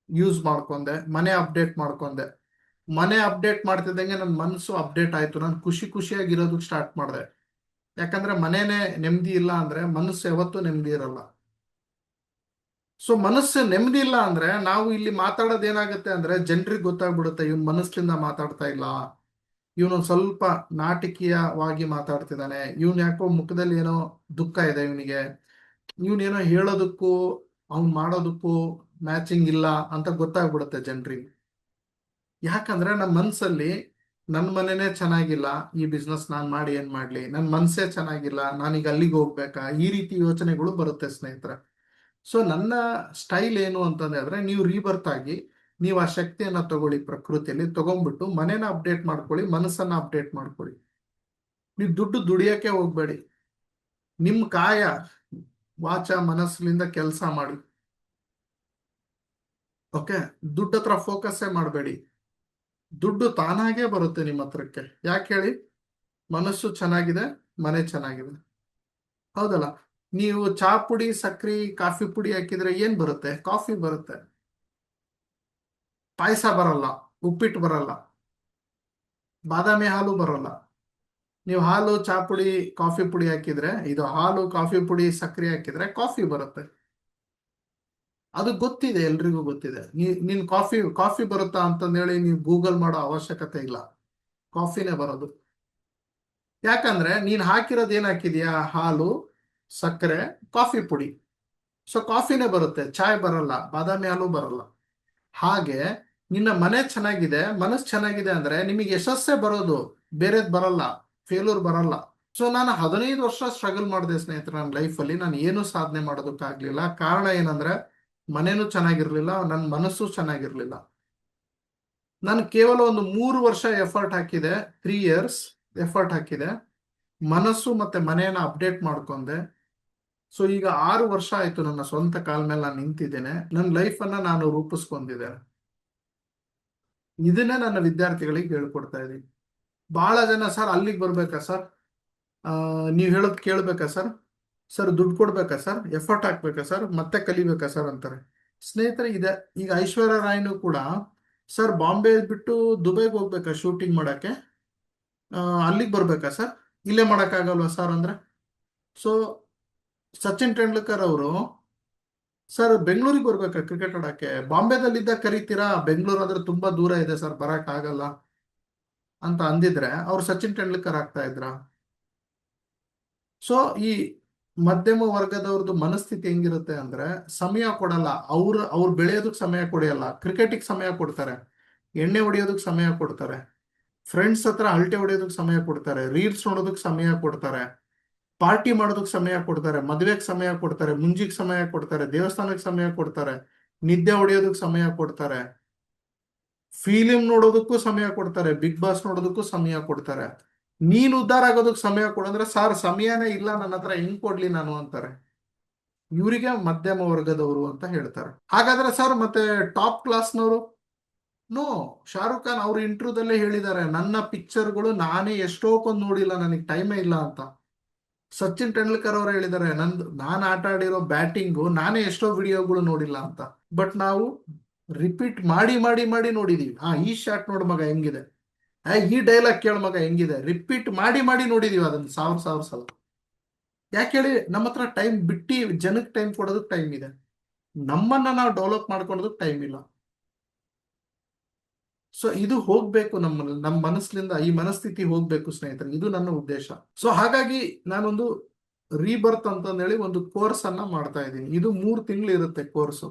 E: ಯೂಸ್ ಮಾಡ್ಕೊಂಡೆ, ಮನೆ ಅಪ್ಡೇಟ್ ಮಾಡ್ಕೊಂಡೆ. ಮನೆ ಅಪ್ಡೇಟ್ ಮಾಡ್ತಿದ್ದಂಗೆ ನನ್ನ ಮನಸ್ಸು ಅಪ್ಡೇಟ್ ಆಯ್ತು. ನಾನು ಖುಷಿಯಾಗಿರೋದಕ್ಕೆ ಸ್ಟಾರ್ಟ್ ಮಾಡಿದೆ. ಯಾಕಂದ್ರೆ ಮನೇನೆ ನೆಮ್ಮದಿ ಇಲ್ಲ ಅಂದ್ರೆ ಮನಸ್ಸು ಯಾವತ್ತೂ ನೆಮ್ಮದಿ ಇರಲ್ಲ. ಸೊ ಮನಸ್ಸು ನೆಮ್ಮದಿ ಇಲ್ಲ ಅಂದ್ರೆ ನಾವು ಇಲ್ಲಿ ಮಾತಾಡೋದು ಏನಾಗುತ್ತೆ ಅಂದ್ರೆ, ಜನರಿಗೆ ಗೊತ್ತಾಗ್ಬಿಡುತ್ತೆ ಇವನ್ ಮನಸ್ಸಿಂದ ಮಾತಾಡ್ತಾ ಇಲ್ಲ, ಇವನೊಂದು ಸ್ವಲ್ಪ ನಾಟಕೀಯವಾಗಿ ಮಾತಾಡ್ತಿದ್ದಾನೆ, ಇವನ್ ಯಾಕೋ ಮುಖದಲ್ಲಿ ಏನೋ ದುಃಖ ಇದೆ ಇವನಿಗೆ, ಇವನೇನೋ ಹೇಳೋದಕ್ಕೂ ಅವ್ನ್ ಮಾಡೋದಕ್ಕೂ ಮ್ಯಾಚಿಂಗ್ ಇಲ್ಲ ಅಂತ ಗೊತ್ತಾಗ್ಬಿಡುತ್ತೆ ಜನರಿಗೆ. ಯಾಕಂದ್ರೆ ನಮ್ಮ ಮನ್ಸಲ್ಲಿ ನನ್ನ ಮನೆನೇ ಚೆನ್ನಾಗಿಲ್ಲ, ಈ ಬಿಸ್ನೆಸ್ ನಾನ್ ಮಾಡಿ ಏನ್ ಮಾಡ್ಲಿ, ನನ್ನ ಮನ್ಸೇ ಚೆನ್ನಾಗಿಲ್ಲ, ನಾನೀಗ ಅಲ್ಲಿಗೆ ಹೋಗ್ಬೇಕಾ, ಈ ರೀತಿ ಯೋಚನೆಗಳು ಬರುತ್ತೆ ಸ್ನೇಹಿತರೆ. ಸೊ ನನ್ನ ಸ್ಟೈಲ್ ಏನು ಅಂತಂದ್ರೆ, ನೀವು ರೀಬರ್ತ್ ಆಗಿ ನೀವು ಆ ಶಕ್ತಿಯನ್ನ ತಗೊಳ್ಳಿ, ಪ್ರಕೃತಿಯಲ್ಲಿ ತಗೊಂಡ್ಬಿಟ್ಟು ಮನೇನ ಅಪ್ಡೇಟ್ ಮಾಡ್ಕೊಳ್ಳಿ, ಮನಸ್ಸನ್ನ ಅಪ್ಡೇಟ್ ಮಾಡ್ಕೊಳ್ಳಿ. ನೀವು ದುಡ್ಡು ದುಡಿಯಕ್ಕೆ ಹೋಗ್ಬೇಡಿ. ನಿಮ್ ಕಾಯ ವಾಚ ಮನಸ್ಸಿನಿಂದ ಕೆಲಸ ಮಾಡಿ. ಓಕೆ, ದುಡ್ಡು ಹತ್ರ ಫೋಕಸ್ಸೇ ಮಾಡಬೇಡಿ. ದುಡ್ಡು ತಾನಾಗೇ ಬರುತ್ತೆ ನಿಮ್ಮ ಹತ್ರಕ್ಕೆ. ಯಾಕೆ ಹೇಳಿ? ಮನಸ್ಸು ಚೆನ್ನಾಗಿದೆ, ಮನೆ ಚೆನ್ನಾಗಿದೆ, ಹೌದಲ್ಲ? ನೀವು ಚಾ ಪುಡಿ, ಸಕ್ರಿ, ಕಾಫಿ ಪುಡಿ ಹಾಕಿದ್ರೆ ಏನ್ ಬರುತ್ತೆ? ಕಾಫಿ ಬರುತ್ತೆ. ಪಾಯಸ ಬರಲ್ಲ, ಉಪ್ಪಿಟ್ಟು ಬರಲ್ಲ, ಬಾದಾಮಿ ಹಾಲು ಬರಲ್ಲ. ನೀವು ಹಾಲು, ಚಾ ಪುಡಿ, ಕಾಫಿ ಪುಡಿ ಹಾಕಿದ್ರೆ, ಇದು ಹಾಲು, ಕಾಫಿ ಪುಡಿ, ಸಕ್ರೆ ಹಾಕಿದ್ರೆ ಕಾಫಿ ಬರುತ್ತೆ. ಅದು ಗೊತ್ತಿದೆ, ಎಲ್ರಿಗೂ ಗೊತ್ತಿದೆ. ನೀನ್ ಕಾಫಿ ಬರುತ್ತಾ ಅಂತಂದೇಳಿ ನೀವು ಗೂಗಲ್ ಮಾಡೋ ಅವಶ್ಯಕತೆ ಇಲ್ಲ, ಕಾಫಿನೇ ಬರೋದು. ಯಾಕಂದ್ರೆ ನೀನ್ ಹಾಕಿರೋದು ಏನ್ ಹಾಕಿದ್ಯಾ? ಹಾಲು, ಸಕ್ಕರೆ, ಕಾಫಿ ಪುಡಿ. ಸೊ ಕಾಫಿನೇ ಬರುತ್ತೆ, ಚಾಯ್ ಬರಲ್ಲ, ಬಾದಾಮಿ ಹಾಲು ಬರಲ್ಲ. ಹಾಗೆ ನಿನ್ನ ಮನೆ ಚೆನ್ನಾಗಿದೆ, ಮನಸ್ಸು ಚೆನ್ನಾಗಿದೆ ಅಂದ್ರೆ ನಿಮಗೆ ಯಶಸ್ಸೇ ಬರೋದು, ಬೇರೆದ್ ಬರಲ್ಲ, ಫೇಲ್ಯೂರ್ ಬರಲ್ಲ. ಸೊ ನಾನು 15 ವರ್ಷ ಸ್ಟ್ರಗಲ್ ಮಾಡಿದೆ ಸ್ನೇಹಿತರೆ ನನ್ನ ಲೈಫಲ್ಲಿ. ನಾನು ಏನು ಸಾಧನೆ ಮಾಡೋದಕ್ಕಾಗ್ಲಿಲ್ಲ. ಕಾರಣ ಏನಂದ್ರೆ, ಮನೇನೂ ಚೆನ್ನಾಗಿರ್ಲಿಲ್ಲ, ನನ್ನ ಮನಸ್ಸು ಚೆನ್ನಾಗಿರ್ಲಿಲ್ಲ. ನಾನು ಕೇವಲ ಒಂದು 3 ವರ್ಷ ಎಫರ್ಟ್ ಹಾಕಿದೆ, 3 years ಎಫರ್ಟ್ ಹಾಕಿದೆ, ಮನಸ್ಸು ಮತ್ತೆ ಮನೆಯನ್ನ ಅಪ್ಡೇಟ್ ಮಾಡ್ಕೊಂಡೆ. ಸೊ ಈಗ 6 ವರ್ಷ ಆಯ್ತು ನನ್ನ ಸ್ವಂತ ಕಾಲ ಮೇಲೆ ನಾನು ನಿಂತಿದ್ದೇನೆ. ನನ್ನ ಲೈಫನ್ನ ನಾನು ರೂಪಿಸ್ಕೊಂಡಿದ್ದೇನೆ. ಇದನ್ನೇ ನನ್ನ ವಿದ್ಯಾರ್ಥಿಗಳಿಗೆ ಹೇಳ್ಕೊಡ್ತಾ ಇದ್ದೀನಿ. ಬಹಳ ಜನ, ಸರ್ ಅಲ್ಲಿಗೆ ಬರ್ಬೇಕಾ ಸರ್, ನೀವು ಹೇಳೋದು ಕೇಳ್ಬೇಕಾ ಸರ್, ಸರ್ ದುಡ್ಡು ಕೊಡ್ಬೇಕಾ ಸರ್, ಎಫರ್ಟ್ ಹಾಕ್ಬೇಕಾ ಸರ್, ಮತ್ತೆ ಕಲಿಬೇಕಾ ಸರ್ ಅಂತಾರೆ. ಸ್ನೇಹಿತರೆ, ಇದೆ. ಈಗ ಐಶ್ವರ್ಯ ರಾಯ್ನು ಕೂಡ, ಸರ್ ಬಾಂಬೆ ಬಿಟ್ಟು ದುಬೈಗೆ ಹೋಗ್ಬೇಕಾ ಶೂಟಿಂಗ್ ಮಾಡಕ್ಕೆ, ಅಲ್ಲಿಗೆ ಬರ್ಬೇಕಾ ಸರ್, ಇಲ್ಲೇ ಮಾಡಕ್ಕಾಗಲ್ವಾ ಸರ್ ಅಂದ್ರೆ. ಸೊ ಸಚಿನ್ ತೆಂಡೂಲ್ಕರ್ ಅವರು, ಸರ್ ಬೆಂಗಳೂರಿಗೆ ಬರ್ಬೇಕಾ ಕ್ರಿಕೆಟ್ ಆಡಕ್ಕೆ, ಬಾಂಬೆದಲ್ಲಿದ್ದ ಕರಿತೀರಾ, ಬೆಂಗಳೂರು ಅಂದ್ರೆ ತುಂಬಾ ದೂರ ಇದೆ ಸರ್, ಬರಕ್ ಆಗಲ್ಲ ಅಂತ ಅಂದಿದ್ರೆ ಅವ್ರು ಸಚಿನ್ ತೆಂಡೂಲ್ಕರ್ ಆಗ್ತಾ ಇದ್ರ? ಸೊ ಈ ಮಧ್ಯಮ ವರ್ಗದವ್ರದ್ದು ಮನಸ್ಥಿತಿ ಹೆಂಗಿರುತ್ತೆ ಅಂದ್ರೆ, ಸಮಯ ಕೊಡಲ್ಲ. ಅವ್ರು ಬೆಳೆಯೋದಕ್ಕೆ ಸಮಯ ಕೊಡಲ್ಲ, ಕ್ರಿಕೆಟಿಗೆ ಸಮಯ ಕೊಡ್ತಾರೆ. ಎಣ್ಣೆ ಹೊಡಿಯೋದಕ್ಕೆ ಸಮಯ ಕೊಡ್ತಾರೆ, ಫ್ರೆಂಡ್ಸ್ ಹತ್ರ ಅಲ್ಟೆ ಹೊಡಿಯೋದಕ್ಕೆ ಸಮಯ ಕೊಡ್ತಾರೆ, ರೀಲ್ಸ್ ನೋಡೋದಕ್ಕೆ ಸಮಯ ಕೊಡ್ತಾರೆ, ಪಾರ್ಟಿ ಮಾಡೋದಕ್ಕೆ ಸಮಯ ಕೊಡ್ತಾರೆ, ಮದುವೆಗೆ ಸಮಯ ಕೊಡ್ತಾರೆ, ಮುಂಜಿಗೆ ಸಮಯ ಕೊಡ್ತಾರೆ, ದೇವಸ್ಥಾನಕ್ಕೆ ಸಮಯ ಕೊಡ್ತಾರೆ, ನಿದ್ದೆ ಹೊಡಿಯೋದಕ್ಕೆ ಸಮಯ ಕೊಡ್ತಾರೆ, ಫಿಲಿಂ ನೋಡೋದಕ್ಕೂ ಸಮಯ ಕೊಡ್ತಾರೆ, ಬಿಗ್ ಬಾಸ್ ನೋಡೋದಕ್ಕೂ ಸಮಯ ಕೊಡ್ತಾರೆ. ನೀನು ಉದ್ಧಾರ ಆಗೋದಕ್ಕೆ ಸಮಯ ಕೊಡಂದ್ರೆ ಸರ್ ಸಮಯನೇ ಇಲ್ಲ ನನ್ನ ಹತ್ರ, ಹೆಂಗ್ ಕೊಡ್ಲಿ ನಾನು ಅಂತಾರೆ. ಇವರಿಗೆ ಮಧ್ಯಮ ವರ್ಗದವರು ಅಂತ ಹೇಳ್ತಾರೆ. ಹಾಗಾದ್ರೆ ಸರ್ ಮತ್ತೆ ಟಾಪ್ ಕ್ಲಾಸ್ನವರು? ನೋ, ಶಾರುಖ್ ಖಾನ್ ಅವ್ರ ಇಂಟರ್ವ್ಯೂದಲ್ಲೇ ಹೇಳಿದ್ದಾರೆ, ನನ್ನ ಪಿಕ್ಚರ್ಗಳು ನಾನೇ ಎಷ್ಟೋಕೊಂದು ನೋಡಿಲ್ಲ, ನನಗೆ ಟೈಮೇ ಇಲ್ಲ ಅಂತ. ಸಚಿನ್ ತೆಂಡೂಲ್ಕರ್ ಅವರು ಹೇಳಿದ್ದಾರೆ, ನಾನು ಆಟ ಆಡಿರೋ ಬ್ಯಾಟಿಂಗು ನಾನೇ ಎಷ್ಟೋ ವಿಡಿಯೋಗಳು ನೋಡಿಲ್ಲ ಅಂತ. ಬಟ್ ನಾವು ರಿಪೀಟ್ ಮಾಡಿ ಮಾಡಿ ಮಾಡಿ ನೋಡಿದೀವಿ. ಈ ಶಾಟ್ ನೋಡ್ ಮಗ ಹೆಂಗಿದೆ, ಈ ಡೈಲಾಗ್ ಕೇಳ ಮಗ ಹೆಂಗಿದೆ, ರಿಪೀಟ್ ಮಾಡಿ ಮಾಡಿ ನೋಡಿದೀವಿ ಅದನ್ನ ಸಾವಿರ ಸಲ. ಯಾಕೆ ಹೇಳಿ? ನಮ್ಮ ಹತ್ರ ಟೈಮ್ ಬಿಟ್ಟು ಜನಕ್ಕೆ ಟೈಮ್ ಕೊಡೋದಕ್ಕೆ ಟೈಮ್ ಇದೆ, ನಮ್ಮನ್ನ ನಾವು ಡೆವಲಪ್ ಮಾಡ್ಕೊಳೋದಕ್ಕೆ ಟೈಮ್ ಇಲ್ಲ. ಸೊ ಇದು ಹೋಗ್ಬೇಕು, ನಮ್ಮ ಮನಸ್ಸಿನಿಂದ ಈ ಮನಸ್ಥಿತಿ ಹೋಗ್ಬೇಕು ಸ್ನೇಹಿತರೆ, ಇದು ನನ್ನ ಉದ್ದೇಶ. ಸೊ ಹಾಗಾಗಿ ನಾನೊಂದು ರೀಬರ್ತ್ ಅಂತಂದೇಳಿ ಒಂದು ಕೋರ್ಸ್ ಅನ್ನ ಮಾಡ್ತಾ ಇದ್ದೀನಿ. ಇದು 3 ತಿಂಗಳು ಇರುತ್ತೆ ಕೋರ್ಸು,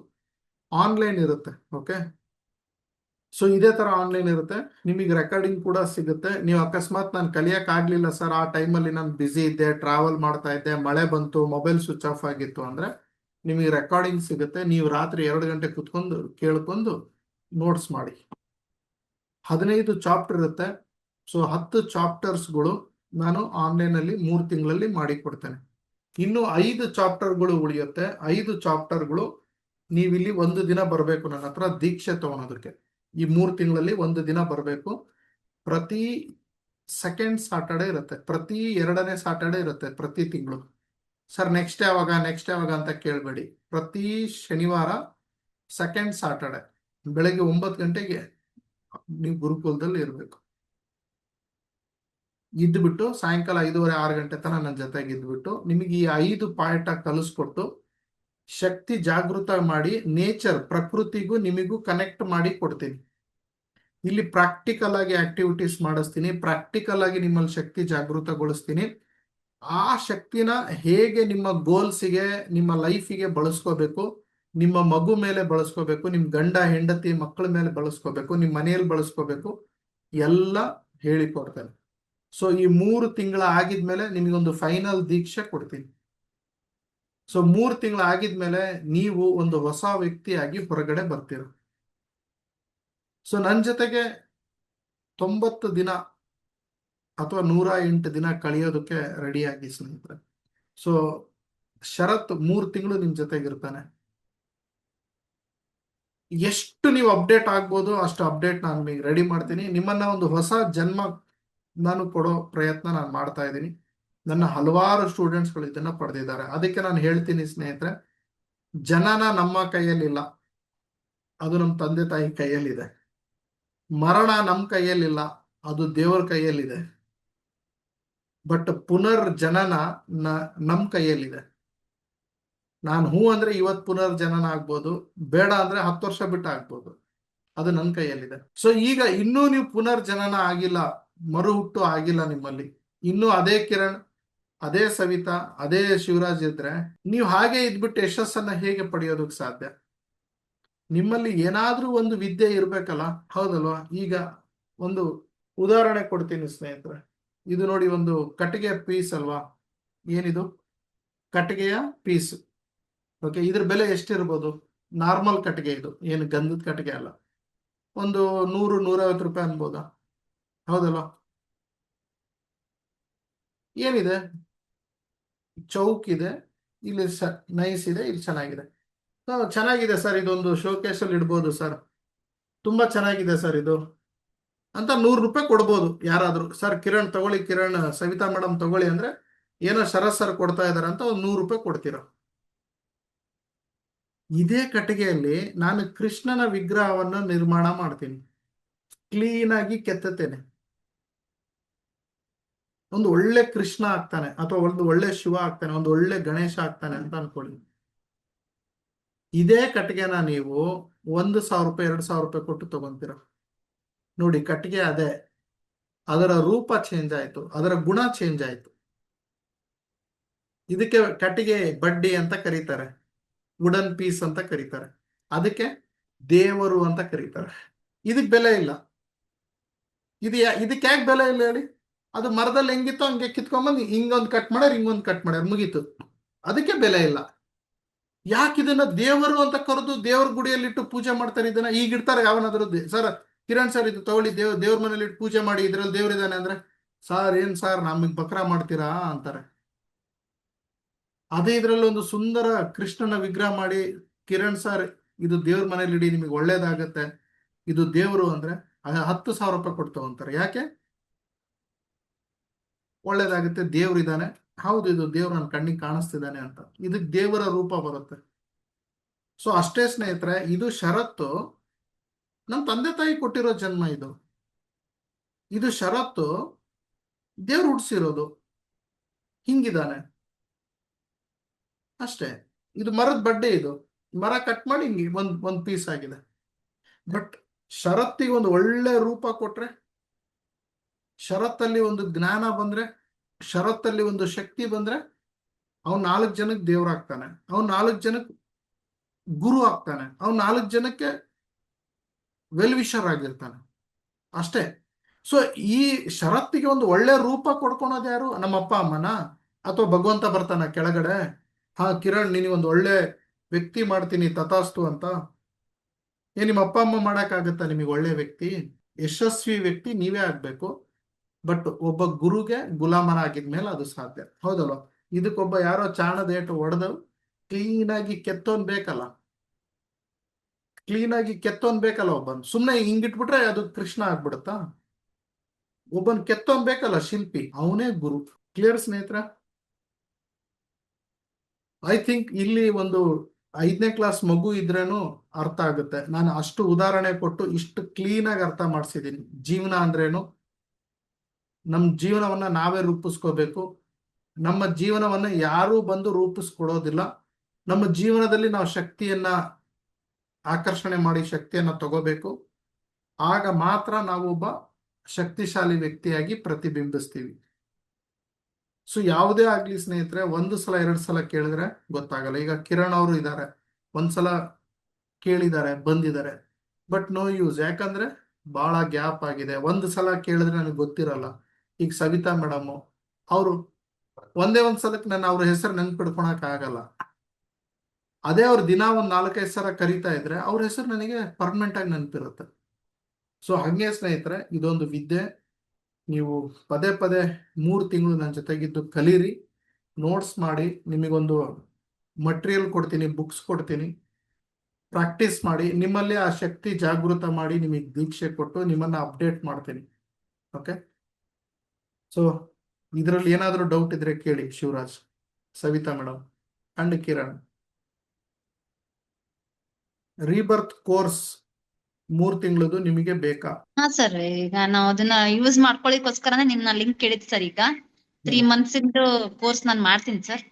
E: ಆನ್ಲೈನ್ ಇರುತ್ತೆ. ಓಕೆ, ಸೊ ಇದೇ ತರ ಆನ್ಲೈನ್ ಇರುತ್ತೆ, ನಿಮಗೆ ರೆಕಾರ್ಡಿಂಗ್ ಕೂಡ ಸಿಗುತ್ತೆ. ನೀವು ಅಕಸ್ಮಾತ್ ನಾನು ಕಲಿಯಕ್ ಆಗ್ಲಿಲ್ಲ ಸರ್, ಆ ಟೈಮಲ್ಲಿ ನಾನು ಬ್ಯುಸಿ ಇದ್ದೆ, ಟ್ರಾವೆಲ್ ಮಾಡ್ತಾ ಇದ್ದೆ, ಮಳೆ ಬಂತು, ಮೊಬೈಲ್ ಸ್ವಿಚ್ ಆಫ್ ಆಗಿತ್ತು ಅಂದ್ರೆ ನಿಮಗೆ ರೆಕಾರ್ಡಿಂಗ್ ಸಿಗುತ್ತೆ. ನೀವು ರಾತ್ರಿ 2 ಗಂಟೆ ಕುತ್ಕೊಂಡು ಕೇಳ್ಕೊಂಡು ನೋಟ್ಸ್ ಮಾಡಿ. 15 ಚಾಪ್ಟರ್ ಇರುತ್ತೆ. ಸೊ 10 ಚಾಪ್ಟರ್ಸ್ಗಳು ನಾನು ಆನ್ಲೈನ್ ಅಲ್ಲಿ 3 ತಿಂಗಳಲ್ಲಿ ಮಾಡಿಕೊಡ್ತೇನೆ. ಇನ್ನು 5 ಚಾಪ್ಟರ್ಗಳು ಉಳಿಯುತ್ತೆ. 5 ಚಾಪ್ಟರ್ಗಳು ನೀವಿಲ್ಲಿ 1 ದಿನ ಬರಬೇಕು ನನ್ನ ಹತ್ರ ದೀಕ್ಷೆ ತಗೊಳೋದಕ್ಕೆ. ಈ 3 ತಿಂಗಳಲ್ಲಿ 1 ದಿನ ಬರಬೇಕು. ಪ್ರತಿ ಸೆಕೆಂಡ್ ಸಾಟರ್ಡೆ ಇರುತ್ತೆ, ಪ್ರತಿ 2ನೇ ಸಾಟರ್ಡೆ ಇರುತ್ತೆ ಪ್ರತಿ ತಿಂಗಳು. ಸರ್ ನೆಕ್ಸ್ಟ್ ಯಾವಾಗ ಅಂತ ಕೇಳಬೇಡಿ. ಪ್ರತಿ ಶನಿವಾರ ಸೆಕೆಂಡ್ ಸಾಟರ್ಡೆ ಬೆಳಗ್ಗೆ 9 ಗಂಟೆಗೆ ನೀವು ಗುರುಕುಲದಲ್ಲಿ ಇರಬೇಕು. ಇದ್ಬಿಟ್ಟು ಸಾಯಂಕಾಲ 5:30 6 ಗಂಟೆ ತನಕ ನನ್ನ ಜೊತೆಗೆ ಇದ್ಬಿಟ್ಟು ನಿಮಗೆ ಈ 5 ಪಾಯಿಂಟ್ ಕಲಿಸ್ಕೊಟ್ಟು ಶಕ್ತಿ ಜಾಗೃತ ಮಾಡಿ ನೇಚರ್ ಪ್ರಕೃತಿಗೂ ನಿಮಗೂ ಕನೆಕ್ಟ್ ಮಾಡಿ ಕೊಡ್ತೀನಿ. ಇಲ್ಲಿ ಪ್ರಾಕ್ಟಿಕಲ್ ಆಗಿ ಆಕ್ಟಿವಿಟೀಸ್ ಮಾಡಿಸ್ತೀನಿ, ಪ್ರಾಕ್ಟಿಕಲ್ ಆಗಿ ನಿಮ್ಮಲ್ಲಿ ಶಕ್ತಿ ಜಾಗೃತಗೊಳಿಸ್ತೀನಿ. ಆ ಶಕ್ತಿನ ಹೇಗೆ ನಿಮ್ಮ ಗೋಲ್ಸಿಗೆ, ನಿಮ್ಮ ಲೈಫಿಗೆ ಬಳಸ್ಕೋಬೇಕು, ನಿಮ್ಮ ಮಗು ಮೇಲೆ ಬಳಸ್ಕೋಬೇಕು, ನಿಮ್ಮ ಗಂಡ ಹೆಂಡತಿ ಮಕ್ಕಳ ಮೇಲೆ ಬಳಸ್ಕೋಬೇಕು, ನಿಮ್ಮ ಮನೆಯಲ್ಲಿ ಬಳಸ್ಕೋಬೇಕು, ಎಲ್ಲ ಹೇಳಿಕೊಡ್ತೇನೆ. ಸೊ ಈ 3 ತಿಂಗಳ ಆಗಿದ್ಮೇಲೆ ನಿಮಗೊಂದು ಫೈನಲ್ ದೀಕ್ಷೆ ಕೊಡ್ತೀನಿ. ಸೊ 3 ತಿಂಗಳ ಆಗಿದ್ಮೇಲೆ ನೀವು ಒಂದು ಹೊಸ ವ್ಯಕ್ತಿಯಾಗಿ ಹೊರಗಡೆ ಬರ್ತೀರ. ಸೊ ನನ್ನ ಜೊತೆಗೆ 90 ದಿನ ಅಥವಾ 108 ದಿನ ಕಳೆಯೋದಕ್ಕೆ ರೆಡಿಯಾಗಿ ಸ್ನೇಹಿತರೆ. ಸೊ ಶರತ್ 3 ತಿಂಗಳು ನಿಮ್ ಜೊತೆಗಿರ್ತಾನೆ. ಎಷ್ಟು ನೀವು ಅಪ್ಡೇಟ್ ಆಗ್ಬೋದು ಅಷ್ಟು ಅಪ್ಡೇಟ್ ನಾನು ನಿಮಗೆ ರೆಡಿ ಮಾಡ್ತೀನಿ. ನಿಮ್ಮನ್ನ ಒಂದು ಹೊಸ ಜನ್ಮ ನಾನು ಕೊಡೋ ಪ್ರಯತ್ನ ನಾನು ಮಾಡ್ತಾ ಇದ್ದೀನಿ. ನನ್ನ ಹಲವಾರು ಸ್ಟೂಡೆಂಟ್ಸ್ಗಳು ಇದನ್ನ ಪಡೆದಿದ್ದಾರೆ. ಅದಕ್ಕೆ ನಾನು ಹೇಳ್ತೀನಿ ಸ್ನೇಹಿತರೆ, ಜನನ ನಮ್ಮ ಕೈಯಲ್ಲಿಲ್ಲ, ಅದು ನಮ್ಮ ತಂದೆ ತಾಯಿ ಕೈಯಲ್ಲಿದೆ. ಮರಣ ನಮ್ಮ ಕೈಯಲ್ಲಿಲ್ಲ, ಅದು ದೇವರ ಕೈಯಲ್ಲಿದೆ. ಬಟ್ ಪುನರ್ಜನನ ನಮ್ಮ ಕೈಯಲ್ಲಿದೆ. ನಾನು ಹೂ ಅಂದ್ರೆ ಇವತ್ತು ಪುನರ್ಜನನ ಆಗ್ಬೋದು, ಬೇಡ ಅಂದ್ರೆ 10 ವರ್ಷ ಬಿಟ್ಟು ಆಗ್ಬೋದು, ಅದು ನನ್ನ ಕೈಯಲ್ಲಿದೆ. ಸೊ ಈಗ ಇನ್ನೂ ನೀವು ಪುನರ್ಜನನ ಆಗಿಲ್ಲ, ಮರು ಹುಟ್ಟು ಆಗಿಲ್ಲ ನಿಮ್ಮಲ್ಲಿ, ಇನ್ನೂ ಅದೇ ಕಿರಣ್, ಅದೇ ಸವಿತಾ, ಅದೇ ಶಿವರಾಜ್ ಇದ್ರೆ ನೀವು ಹಾಗೆ ಇದ್ಬಿಟ್ಟು ಯಶಸ್ಸನ್ನ ಹೇಗೆ ಪಡೆಯೋದಕ್ಕೆ ಸಾಧ್ಯ? ನಿಮ್ಮಲ್ಲಿ ಏನಾದ್ರೂ ಒಂದು ವಿದ್ಯೆ ಇರ್ಬೇಕಲ್ಲ, ಹೌದಲ್ವಾ? ಈಗ ಒಂದು ಉದಾಹರಣೆ ಕೊಡ್ತೀನಿ ಸ್ನೇಹಿತರೆ. ಇದು ನೋಡಿ, ಒಂದು ಕಟ್ಟಿಗೆ ಪೀಸ್ ಅಲ್ವಾ? ಏನಿದು? ಕಟ್ಟಿಗೆಯ ಪೀಸ್. ಓಕೆ, ಇದ್ರ ಬೆಲೆ ಎಷ್ಟಿರ್ಬೋದು? ನಾರ್ಮಲ್ ಕಟ್ಟಿಗೆ, ಇದು ಏನು ಗಂಧದ ಕಟ್ಟಿಗೆ ಅಲ್ಲ, ಒಂದು 100-150 ರೂಪಾಯಿ ಅನ್ಬೋದಾ? ಹೌದಲ್ವಾ? ಏನಿದೆ? ಚೌಕ್ ಇದೆ, ಇಲ್ಲಿ ನೈಸ್ ಇದೆ, ಇಲ್ಲಿ ಚೆನ್ನಾಗಿದೆ. ಚೆನ್ನಾಗಿದೆ ಸರ್, ಇದೊಂದು ಶೋಕೇಸ್ ಅಲ್ಲಿ ಇಡ್ಬೋದು ಸರ್, ತುಂಬಾ ಚೆನ್ನಾಗಿದೆ ಸರ್ ಇದು ಅಂತ 100 ರೂಪಾಯಿ ಕೊಡ್ಬೋದು ಯಾರಾದ್ರೂ. ಸರ್ ಕಿರಣ್ ತಗೊಳ್ಳಿ, ಕಿರಣ್ ಸವಿತಾ ಮೇಡಮ್ ತಗೊಳ್ಳಿ ಅಂದ್ರೆ ಏನೋ ಶರತ್ ಸರ್ ಕೊಡ್ತಾ ಇದಾರೆ ಅಂತ ಒಂದು 100 ರೂಪಾಯಿ ಕೊಡ್ತೀರ. ಇದೇ ಕಟ್ಟಿಗೆಯಲ್ಲಿ ನಾನು ಕೃಷ್ಣನ ವಿಗ್ರಹವನ್ನು ನಿರ್ಮಾಣ ಮಾಡ್ತೀನಿ, ಕ್ಲೀನ್ ಆಗಿ ಕೆತ್ತುತ್ತೇನೆ, ಒಂದು ಒಳ್ಳೆ ಕೃಷ್ಣ ಆಗ್ತಾನೆ, ಅಥವಾ ಒಂದು ಒಳ್ಳೆ ಶಿವ ಆಗ್ತಾನೆ, ಒಂದು ಒಳ್ಳೆ ಗಣೇಶ ಆಗ್ತಾನೆ ಅಂತ ಅನ್ಕೊಳ್ಳಿ. ಇದೇ ಕಟ್ಟಿಗೆನ ನೀವು 1,000 ರೂಪಾಯಿ 2,000 ರೂಪಾಯಿ ಕೊಟ್ಟು ತಗೊಂತೀರ. ನೋಡಿ, ಕಟ್ಟಿಗೆ ಅದೇ, ಅದರ ರೂಪ ಚೇಂಜ್ ಆಯ್ತು, ಅದರ ಗುಣ ಚೇಂಜ್ ಆಯ್ತು. ಇದಕ್ಕೆ ಕಟ್ಟಿಗೆ ಬಡ್ಡಿ ಅಂತ ಕರೀತಾರೆ, ವುಡನ್ ಪೀಸ್ ಅಂತ ಕರೀತಾರೆ, ಅದಕ್ಕೆ ದೇವರು ಅಂತ ಕರೀತಾರೆ. ಇದಕ್ ಬೆಲೆ ಇಲ್ಲ. ಇದಕ್ಕೆ ಯಾಕೆ ಬೆಲೆ ಇಲ್ಲ ಹೇಳಿ? ಅದು ಮರದಲ್ಲಿ ಹೆಂಗಿತ್ತು ಹಂಗೆ ಕಿತ್ಕೊಂಡ್ಬಂದು ಹಿಂಗೊಂದು ಕಟ್ ಮಾಡ್ಯಾರ, ಹಿಂಗೊಂದು ಕಟ್ ಮಾಡ್ಯಾರ, ಮುಗೀತು. ಅದಕ್ಕೆ ಬೆಲೆ ಇಲ್ಲ. ಯಾಕೆ ಇದನ್ನ ದೇವರು ಅಂತ ಕರೆದು ದೇವ್ರ ಗುಡಿಯಲ್ಲಿಟ್ಟು ಪೂಜೆ ಮಾಡ್ತಾರೆ? ಇದನ್ನ ಈಗ ಇಡ್ತಾರೆ ಯಾವನಾದ್ರೂ, ಸರ್ ಕಿರಣ್ ಸರ್ ಇದು ತಗೊಳ್ಳಿ, ದೇವ್ರ ಮನೇಲಿ ಇಟ್ಟು ಪೂಜೆ ಮಾಡಿ, ಇದ್ರಲ್ಲಿ ದೇವ್ರಿದ್ದಾನೆ ಅಂದ್ರೆ, ಸಾರ್ ಏನ್ ಸಾರ್ ನಮಗ್ ಬಕ್ರಾ ಮಾಡ್ತೀರಾ ಅಂತಾರೆ. ಅದೇ ಇದ್ರಲ್ಲಿ ಒಂದು ಸುಂದರ ಕೃಷ್ಣನ ವಿಗ್ರಹ ಮಾಡಿ, ಕಿರಣ್ ಸರ್ ಇದು ದೇವ್ರ ಮನೇಲಿ ಇಡಿ, ನಿಮಗೆ ಒಳ್ಳೇದಾಗತ್ತೆ, ಇದು ದೇವ್ರು ಅಂದ್ರೆ 10,000 ರೂಪಾಯಿ ಕೊಟ್ಟು ತಗೊಂತಾರೆ. ಯಾಕೆ? ಒಳ್ಳೇದಾಗುತ್ತೆ, ದೇವ್ರಿದ್ದಾನೆ, ಹೌದು ಇದು ದೇವ್ರು ನನ್ನ ಕಣ್ಣಿಗೆ ಕಾಣಿಸ್ತಿದ್ದಾನೆ ಅಂತ. ಇದಕ್ಕೆ ದೇವರ ರೂಪ ಬರುತ್ತೆ. ಸೊ ಅಷ್ಟೇ ಸ್ನೇಹಿತರೆ, ಇದು ಷರತ್ತು. ನಮ್ಮ ತಂದೆ ತಾಯಿ ಕೊಟ್ಟಿರೋ ಜನ್ಮ ಇದು. ಇದು ಷರತ್ತು, ದೇವ್ರು ಹುಡ್ಸಿರೋದು. ಹಿಂಗಿದ್ದಾನೆ ಅಷ್ಟೇ. ಇದು ಮರದ ಬಡ್ಡೆ, ಇದು ಮರ ಕಟ್ ಮಾಡಿ ಹಿಂಗೆ ಒಂದ್ ಪೀಸ್ ಆಗಿದೆ. ಬಟ್ ಷರತ್ತಿಗೆ ಒಂದು ಒಳ್ಳೆ ರೂಪ ಕೊಟ್ರೆ, ಷರತ್ತಲ್ಲಿ ಒಂದು ಜ್ಞಾನ ಬಂದ್ರೆ, ಷರತ್ತಲ್ಲಿ ಒಂದು ಶಕ್ತಿ ಬಂದ್ರೆ, ಅವ್ನು 4 ಜನಕ್ಕೆ ದೇವ್ರಾಗ್ತಾನೆ, ಅವ್ನು 4 ಜನಕ್ಕೆ ಗುರು ಆಗ್ತಾನೆ, ಅವ್ನು 4 ಜನಕ್ಕೆ ವೆಲ್ ವಿಷರ್ ಆಗಿರ್ತಾನೆ ಅಷ್ಟೇ. ಸೊ ಈ ಷರತ್ತಿಗೆ ಒಂದು ಒಳ್ಳೆ ರೂಪ ಕೊಡ್ಕೊಳೋದು ಯಾರು? ನಮ್ಮ ಅಪ್ಪ ಅಮ್ಮನ? ಅಥವಾ ಭಗವಂತ ಬರ್ತಾನ ಕೆಳಗಡೆ, ಹಾ ಕಿರಣ್ ನಿನಗೊಂದು ಒಳ್ಳೆ ವ್ಯಕ್ತಿ ಮಾಡ್ತೀನಿ ತಥಾಸ್ತು ಅಂತ? ನಿಮ್ಮ ಅಪ್ಪ ಅಮ್ಮ ಮಾಡಕ್ಕಾಗತ್ತಾ ನಿಮಗೆ ಒಳ್ಳೆ ವ್ಯಕ್ತಿ? ಯಶಸ್ವಿ ವ್ಯಕ್ತಿ ನೀವೇ ಆಗ್ಬೇಕು. ಬಟ್ ಒಬ್ಬ ಗುರುಗೆ ಗುಲಾಮನಾಗಿದ್ಮೇಲೆ ಅದು ಸಾಧ್ಯ, ಹೌದಲ್ವ? ಇದಕ್ಕೊಬ್ಬ ಯಾರೋ ಚಾಣದೇಟು ಹೊಡೆದು ಕ್ಲೀನಾಗಿ ಕೆತ್ತೋನ್ ಬೇಕಲ್ಲ, ಕ್ಲೀನಾಗಿ ಕೆತ್ತೋನ್ ಬೇಕಲ್ಲ. ಒಬ್ಬನ್ ಸುಮ್ಮನೆ ಹಿಂಗಿಟ್ಬಿಟ್ರೆ ಅದು ಕೃಷ್ಣ ಆಗ್ಬಿಡುತ್ತಾ? ಒಬ್ಬನ್ ಕೆತ್ತೋನ್ ಬೇಕಲ್ಲ, ಶಿಲ್ಪಿ, ಅವನೇ ಗುರು. ಕ್ಲಿಯರ್ ಸ್ನೇಹಿತರ? ಐ ಥಿಂಕ್ ಇಲ್ಲಿ ಒಂದು 5ನೇ ಕ್ಲಾಸ್ ಮಗು ಇದ್ರೇನು ಅರ್ಥ ಆಗುತ್ತೆ. ನಾನು ಅಷ್ಟು ಉದಾಹರಣೆ ಕೊಟ್ಟು ಇಷ್ಟು ಕ್ಲೀನಾಗಿ ಅರ್ಥ ಮಾಡಿಸಿದ್ದೀನಿ. ಜೀವನ ಅಂದ್ರೇನು, ನಮ್ಮ ಜೀವನವನ್ನ ನಾವೇ ರೂಪಿಸ್ಕೋಬೇಕು. ನಮ್ಮ ಜೀವನವನ್ನ ಯಾರೂ ಬಂದು ರೂಪಿಸ್ಕೊಡೋದಿಲ್ಲ. ನಮ್ಮ ಜೀವನದಲ್ಲಿ ನಾವು ಶಕ್ತಿಯನ್ನ ಆಕರ್ಷಣೆ ಮಾಡಿ ಶಕ್ತಿಯನ್ನ ತಗೋಬೇಕು. ಆಗ ಮಾತ್ರ ನಾವು ಒಬ್ಬ ಶಕ್ತಿಶಾಲಿ ವ್ಯಕ್ತಿಯಾಗಿ ಪ್ರತಿಬಿಂಬಿಸ್ತೀವಿ. ಸೊ ಯಾವುದೇ ಆಗ್ಲಿ ಸ್ನೇಹಿತರೆ, 1 ಸಲ 2 ಸಲ ಕೇಳಿದ್ರೆ ಗೊತ್ತಾಗಲ್ಲ. ಈಗ ಕಿರಣ್ ಅವರು ಇದ್ದಾರೆ, 1 ಸಲ ಕೇಳಿದ್ದಾರೆ, ಬಂದಿದ್ದಾರೆ, ಬಟ್ ನೋ ಯೂಸ್. ಯಾಕಂದ್ರೆ ಬಹಳ ಗ್ಯಾಪ್ ಆಗಿದೆ. 1 ಸಲ ಕೇಳಿದ್ರೆ ನನಗೆ ಗೊತ್ತಿರಲ್ಲ. ಈಗ ಸವಿತಾ ಮೇಡಮ್ ಅವರು ಒಂದೇ 1 ಸಲಕ್ಕೆ ನಾನು ಅವ್ರ ಹೆಸರು ನೆನ್ಪಿಡ್ಕೊಳಕ್ ಆಗಲ್ಲ. ಅದೇ ಅವ್ರ ದಿನ 4-5 ಸಲ ಕರಿತಾ ಇದ್ರೆ ಅವ್ರ ಹೆಸರು ನನಗೆ ಪರ್ಮನೆಂಟ್ ಆಗಿ ನೆನಪಿರುತ್ತೆ. ಸೊ ಹಂಗೆ ಸ್ನೇಹಿತರೆ, ಇದೊಂದು ವಿದ್ಯೆ. ನೀವು ಪದೇ ಪದೇ 3 ತಿಂಗಳು ನನ್ನ ಜೊತೆಗಿದ್ದು ಕಲೀರಿ, ನೋಟ್ಸ್ ಮಾಡಿ, ನಿಮಗೊಂದು ಮಟೀರಿಯಲ್ ಕೊಡ್ತೀನಿ, ಬುಕ್ಸ್ ಕೊಡ್ತೀನಿ, ಪ್ರಾಕ್ಟೀಸ್ ಮಾಡಿ, ನಿಮ್ಮಲ್ಲಿ ಆ ಶಕ್ತಿ ಜಾಗೃತ ಮಾಡಿ, ನಿಮಗೆ ದೀಕ್ಷೆ ಕೊಟ್ಟು ನಿಮ್ಮನ್ನ ಅಪ್ಡೇಟ್ ಮಾಡ್ತೀನಿ. ಓಕೆ? ಸೊ ಇದರಲ್ಲಿ ಏನಾದರೂ ಡೌಟ್ ಇದ್ರೆ ಕೇಳಿ Shivaraj, Savita madam and Kiran. Rebirth course 3 ತಿಂಗಳದು ನಿಮಗೆ ಬೇಕಾ?
D: ಹಾ ಸರ್, ಈಗ ನಾವು ಅದನ್ನ ಯೂಸ್ ಮಾಡ್ಕೊಳ್ಳಿಕ್ಕೋಸ್ಕರನೇ ನಿಮ್ನ ಲಿಂಕ್ ಕೇಳಿದ್ ಸರ್. ಈಗ 3 months ಇಂದು ಕೋರ್ಸ್ ನಾನು ಮಾಡ್ತೀನಿ ಸರ್.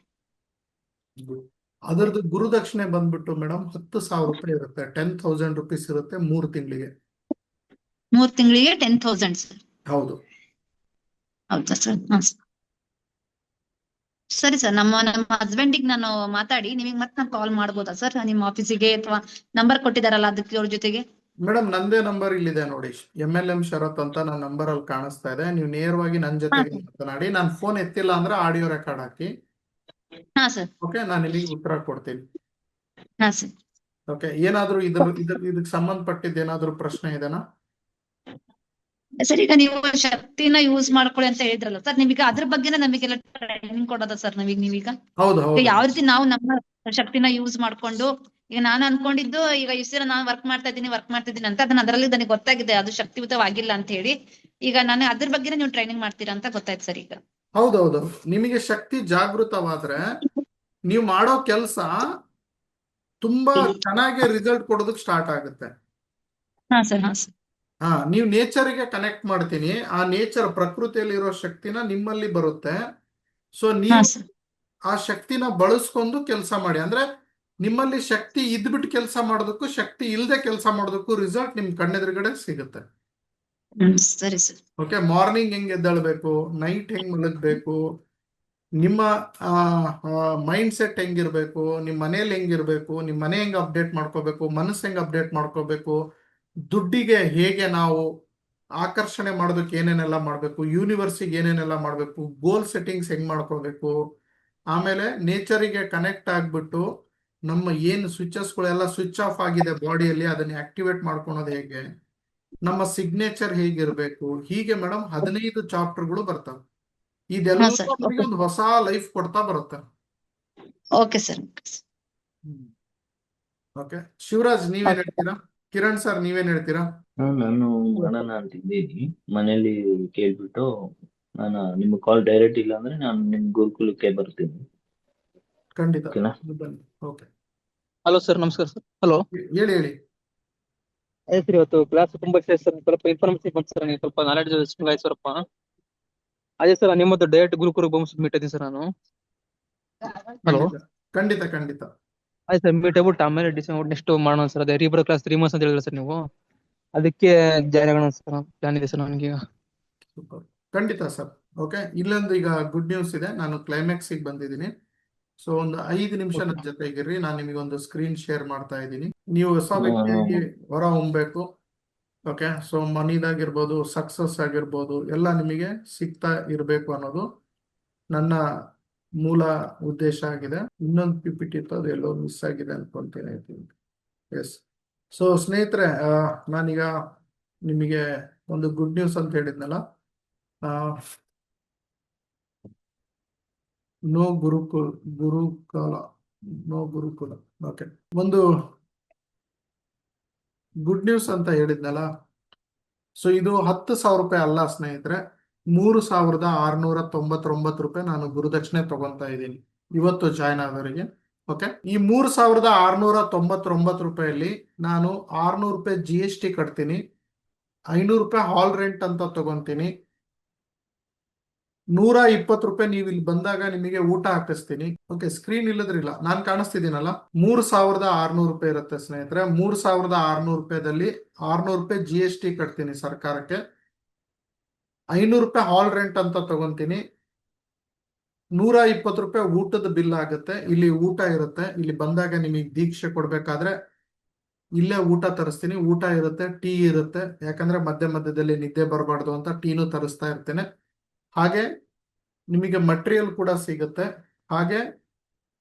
E: ಅದರದ್ದು ಗುರುದಕ್ಷಿಣೆ ಬಂದ್ಬಿಟ್ಟು ಮೇಡಮ್ 10,000 ರೂಪಾಯಿ ಇರುತ್ತೆ. 10,000 rupees ಇರುತ್ತೆ 3 ತಿಂಗಳಿಗೆ.
D: 3 ತಿಂಗಳಿಗೆ 10,000 ಸರ್?
E: ಹೌದು.
D: ಹೌದಾ ಸರ್? ಹಾ ಸರಿ ಸರ್. ನಮ್ಮ ಹಸ್ಬೆಂಡಿಗೆ ನಾನು ಮಾತಾಡಿ ನಿಮಗೆ ಮತ್ತೆ ನಾನು ಕಾಲ್ ಮಾಡ್ಬೋದಾ ಸರ್? ನಿಮ್ಮ ಆಫೀಸಿಗೆ ಅಥವಾ ನಂಬರ್ ಕೊಟ್ಟಿದಾರಲ್ಲ ಅದಕ್ಕೆ ಅವ್ರ ಜೊತೆಗೆ?
E: ಮೇಡಮ್ ನಂದೇ ನಂಬರ್ ಇಲ್ಲಿದೆ ನೋಡಿ, MLM ಶರತ್ ಅಂತ ನನ್ನ ನಂಬರ್ ಅಲ್ಲಿ ಕಾಣಿಸ್ತಾ ಇದೆ. ನೀವು ನೇರವಾಗಿ ನನ್ನ ಜೊತೆಗೆ ಮಾತನಾಡಿ. ನಾನು ಫೋನ್ ಎತ್ತಿಲ್ಲ ಅಂದ್ರೆ ಆಡಿಯೋ ರೆಕಾರ್ಡ್ ಹಾಕಿ.
D: ಹಾ ಸರ್.
E: ಓಕೆ, ನಾನು ಇಲ್ಲಿಗೆ ಉತ್ತರ ಕೊಡ್ತೀನಿ.
D: ಹಾ ಸರ್.
E: ಓಕೆ, ಏನಾದ್ರೂ ಇದಕ್ಕೆ ಸಂಬಂಧಪಟ್ಟಿದ್ದು ಏನಾದ್ರೂ ಪ್ರಶ್ನೆ ಇದೆನಾ?
D: ಸರ್, ಈಗ ನೀವು ಶಕ್ತಿನ ಯೂಸ್ ಮಾಡ್ಕೊಳ್ಳಿ ಅಂತ ಹೇಳಿದ್ರಲ್ಲ ಸರ್, ನೀವೀಗ ಅದ್ರ ಬಗ್ಗೆನೇ ನಮಗೆಲ್ಲ ಟ್ರೈನಿಂಗ್ ಕೊಡೋದ ಸರ್? ನೀವೀಗ
E: ಹೌದು
D: ಯಾವ ರೀತಿ ನಾವು ನಮ್ಮ ಶಕ್ತಿನ ಯೂಸ್ ಮಾಡ್ಕೊಂಡು, ಈಗ ನಾನು ಅನ್ಕೊಂಡಿದ್ದು ಈಗ ಇಷ್ಟು ನಾನು ವರ್ಕ್ ಮಾಡ್ತಾ ಇದ್ದೀನಿ ಅಂತ, ಅದರಲ್ಲಿ ನನಗೆ ಗೊತ್ತಾಗಿದೆ ಅದು ಶಕ್ತಿಯುತವಾಗಿಲ್ಲ ಅಂತ ಹೇಳಿ. ಈಗ ನಾನು ಅದ್ರ ಬಗ್ಗೆನೇ ನೀವು ಟ್ರೈನಿಂಗ್ ಮಾಡ್ತೀರಾ ಅಂತ ಗೊತ್ತಾಯ್ತು ಸರ್ ಈಗ.
E: ಹೌದೌದು. ನಿಮಗೆ ಶಕ್ತಿ ಜಾಗೃತವಾದ್ರೆ ನೀವು ಮಾಡೋ ಕೆಲಸ ತುಂಬಾ ಚೆನ್ನಾಗಿ ರಿಸಲ್ಟ್ ಕೊಡೋದಕ್ಕೆ ಸ್ಟಾರ್ಟ್ ಆಗುತ್ತೆ.
D: ಹಾ ಸರ್. ಹಾ ಸರ್.
E: ನೀವು ನೇಚರ್ಗೆ ಕನೆಕ್ಟ್ ಮಾಡ್ತೀನಿ. ಆ ನೇಚರ್ ಪ್ರಕೃತಿಯಲ್ಲಿ ಇರೋ ಶಕ್ತಿನ ನಿಮ್ಮಲ್ಲಿ ಬರುತ್ತೆ. ಸೊ ನೀವು ಆ ಶಕ್ತಿನ ಬಳಸ್ಕೊಂಡು ಕೆಲಸ ಮಾಡಿ. ಅಂದ್ರೆ ನಿಮ್ಮಲ್ಲಿ ಶಕ್ತಿ ಇದ್ಬಿಟ್ಟು ಕೆಲಸ ಮಾಡೋದಕ್ಕೂ ಶಕ್ತಿ ಇಲ್ಲದೆ ಕೆಲಸ ಮಾಡೋದಕ್ಕೂ ರಿಸಲ್ಟ್ ನಿಮ್ ಕಣ್ಣೆದುರುಗಡೆ ಸಿಗುತ್ತೆ.
D: ಸರಿ ಸರ್.
E: ಓಕೆ, ಮಾರ್ನಿಂಗ್ ಹೆಂಗ್ ಎದ್ದೇಳ್ಬೇಕು, ನೈಟ್ ಹೆಂಗ್ ಮಲಗಬೇಕು, ನಿಮ್ಮ ಮೈಂಡ್ ಸೆಟ್ ಹೆಂಗಿರ್ಬೇಕು, ನಿಮ್ಮ ಮನೇಲಿ ಹೆಂಗಿರ್ಬೇಕು, ನಿಮ್ಮ ಮನೆ ಹೆಂಗ್ ಅಪ್ಡೇಟ್ ಮಾಡ್ಕೋಬೇಕು, ಮನಸ್ಸು ಹೆಂಗ್ ಅಪ್ಡೇಟ್ ಮಾಡ್ಕೋಬೇಕು, ದುಡ್ಡಿಗೆ ಹೇಗೆ ನಾವು ಆಕರ್ಷಣೆ ಮಾಡೋದಕ್ಕೆ ಏನೇನೆಲ್ಲ ಮಾಡಬೇಕು, ಯೂನಿವರ್ಸಿಗೆ ಏನೇನೆಲ್ಲ ಮಾಡಬೇಕು, ಗೋಲ್ ಸೆಟ್ಟಿಂಗ್ಸ್ ಹೆಂಗ್ ಮಾಡ್ಕೋಬೇಕು, ಆಮೇಲೆ ನೇಚರಿಗೆ ಕನೆಕ್ಟ್ ಆಗ್ಬಿಟ್ಟು ನಮ್ಮ ಏನು ಸ್ವಿಚಸ್ಗಳೆಲ್ಲ ಸ್ವಿಚ್ ಆಫ್ ಆಗಿದೆ ಬಾಡಿಯಲ್ಲಿ ಅದನ್ನ ಆಕ್ಟಿವೇಟ್ ಮಾಡ್ಕೊಳೋದು ಹೇಗೆ, ನಮ್ಮ ಸಿಗ್ನೇಚರ್ ಹೇಗಿರ್ಬೇಕು, ಹೀಗೆ ಮೇಡಮ್ 15 ಚಾಪ್ಟರ್ಗಳು ಬರ್ತವೆ. ಇದೆಲ್ಲ
D: sir.
E: ನಮಗೆ ಒಂದು ಹೊಸ ಲೈಫ್ ಕೊಡ್ತಾ ಬರುತ್ತೆ.
D: Okay sir.
E: ಓಕೆ, ಶಿವರಾಜ್ ನೀವೇನ್ ಹೇಳ್ತೀರಾ? ಕಿರಣ್ ಸರ್ ನೀವೇನ್ ಹೇಳ್ತೀರಾ?
G: ನಾನು ಮಾಡೋಣ ಅಂತಿದ್ದೀನಿ, ಮನೇಲಿ ಕೇಳ್ಬಿಟ್ಟು ನಾನು ನಿಮ್ಗೆ ಕಾಲ್ ಡೈರೆಕ್ಟ್ ಇಲ್ಲ ಅಂದ್ರೆ ನಾನು ನಿಮ್ ಗುರುಕುಲಕ್ಕೆ ಬರ್ತೀನಿ.
E: ಖಂಡಿತ
G: ಓಕೆನಾ?
E: ಬನ್ನಿ. ಓಕೆ,
F: ಹಲೋ ಸರ್, ನಮಸ್ಕಾರ ಸರ್. ಹಲೋ.
E: ಹೇಳಿ ಹೇಳಿ.
F: ಅದೇ ಸರ್, ಇವತ್ತು ಕ್ಲಾಸ್ ತುಂಬಾ ಇಷ್ಟ ಸರ್. ಸ್ವಲ್ಪ ಇನ್ಫಾರ್ಮೇಶನ್ ಬಂತು ಸರ್, ಸ್ವಲ್ಪ ನಾಲೆಡ್ಜ್ ಆಯ್ತು ಸ್ವಲ್ಪ. ಅದೇ ಸರ್, ನಿಮ್ಮದು ಡೈರೆಕ್ಟ್ ಗುರುಕುಲ ಬಂದು ಮೀಟ್ ಇದ್ದೀನಿ ಸರ್ ನಾನು. ಹಲೋ.
E: ಖಂಡಿತ ಖಂಡಿತ.
F: ಆಯ್ತು ಸರ್, ಮೀಟ್ ಆಗ್ಬಿಟ್ಟು ಆಮೇಲೆ ಡಿಸೈಡ್ ನೆಕ್ಸ್ಟ್ ಮಾಡೋಣ ಸರ್. ಅದೇ ರೀಬರ್ ಕ್ಲಾಸ್ 3 months ಅಂತ ಹೇಳಿದ್ರೆ ಸರ್ ನೀವು, ಅದಕ್ಕೆ ಜಾಯ್ನ್ ಆಗೋಣ ಸರ್. ಪ್ಲಾನ್ ಇದೆ ಸರ್ ನನಗೆ.
E: ಸೂಪರ್, ಖಂಡಿತ ಸರ್. ಓಕೆ, ಇಲ್ಲೊಂದು ಈಗ ಗುಡ್ ನ್ಯೂಸ್ ಇದೆ. ನಾನು ಕ್ಲೈಮ್ಯಾಕ್ಸ್ ಬಂದಿದ್ದೀನಿ. ಸೊ ಒಂದು 5 ನಿಮಿಷ ನನ್ನ ಜೊತೆಗಿರ್ರಿ. ನಾನು ನಿಮಗೆ ಒಂದು ಸ್ಕ್ರೀನ್ ಶೇರ್ ಮಾಡ್ತಾ ಇದ್ದೀನಿ. ನೀವು ಹೊಸ ವ್ಯಕ್ತಿಯಾಗಿ ಹೊರ ಹೊಮ್ಮಬೇಕು. ಓಕೆ, ಸೊ ಮನಿದಾಗಿರ್ಬೋದು, ಸಕ್ಸಸ್ ಆಗಿರ್ಬೋದು, ಎಲ್ಲ ನಿಮಗೆ ಸಿಗ್ತಾ ಇರಬೇಕು ಅನ್ನೋದು ನನ್ನ ಮೂಲ ಉದ್ದೇಶ ಆಗಿದೆ. ಇನ್ನೊಂದು PPT ಇತ್ತು, ಅದು ಎಲ್ಲೋ ಮಿಸ್ ಆಗಿದೆ ಅನ್ಕೊಂತೀನಿ. ಎಸ್. ಸೊ ಸ್ನೇಹಿತರೆ, ನಾನೀಗ ನಿಮಗೆ ಒಂದು ಗುಡ್ ನ್ಯೂಸ್ ಅಂತ ಹೇಳಿದ್ನಲ್ಲ, ನೋ ಗುರುಕುಲ. ಓಕೆ, ಒಂದು ಗುಡ್ ನ್ಯೂಸ್ ಅಂತ ಹೇಳಿದ್ನಲ್ಲ. ಸೊ ಇದು 10,000 ರೂಪಾಯಿ ಅಲ್ಲ ಸ್ನೇಹಿತರೆ, 3,699 ರೂಪಾಯಿ ನಾನು ಗುರುದಕ್ಷಿಣೆ ತಗೊಂತಾ ಇದ್ದೀನಿ ಇವತ್ತು ಜಾಯ್ನ್ ಆದವರಿಗೆ. ಓಕೆ, ಈ 3,699 ರೂಪಾಯಲ್ಲಿ ನಾನು 600 ರೂಪಾಯಿ GST ಕಟ್ತೀನಿ, 500 ರೂಪಾಯಿ ಹಾಲ್ ರೆಂಟ್ ಅಂತ ತಗೊಂತೀನಿ, 120 ರೂಪಾಯಿ ನೀವು ಇಲ್ಲಿ ಬಂದಾಗ ನಿಮಗೆ ಊಟ ಹಾಕಿಸ್ತೀನಿ. ಓಕೆ, ಸ್ಕ್ರೀನ್ ಇಲ್ಲದ್ರಿಲ್ಲ, ನಾನು ಕಾಣಿಸ್ತಿದ್ದೀನಲ್ಲ. 3,600 ರೂಪಾಯಿ ಇರುತ್ತೆ ಸ್ನೇಹಿತರೆ. 3,600 ರೂಪಾಯಿದಲ್ಲಿ 600 ರೂಪಾಯಿ GST ಕಟ್ತೀನಿ ಸರ್ಕಾರಕ್ಕೆ, 500 ರೂಪಾಯಿ ಹಾಲ್ ರೆಂಟ್ ಅಂತ ತಗೊಂತೀನಿ, 120 ರೂಪಾಯಿ ಊಟದ ಬಿಲ್ ಆಗುತ್ತೆ. ಇಲ್ಲಿ ಊಟ ಇರುತ್ತೆ, ಇಲ್ಲಿ ಬಂದಾಗ ನಿಮಗೆ ದೀಕ್ಷೆ ಕೊಡ್ಬೇಕಾದ್ರೆ ಇಲ್ಲೇ ಊಟ ತರಿಸ್ತೀನಿ. ಊಟ ಇರುತ್ತೆ, ಟೀ ಇರುತ್ತೆ, ಯಾಕಂದ್ರೆ ಮಧ್ಯದಲ್ಲಿ ನಿದ್ದೆ ಬರಬಾರ್ದು ಅಂತ ಟೀನು ತರಿಸ್ತಾ ಇರ್ತೇನೆ. ಹಾಗೆ ನಿಮಗೆ ಮಟೀರಿಯಲ್ ಕೂಡ ಸಿಗುತ್ತೆ. ಹಾಗೆ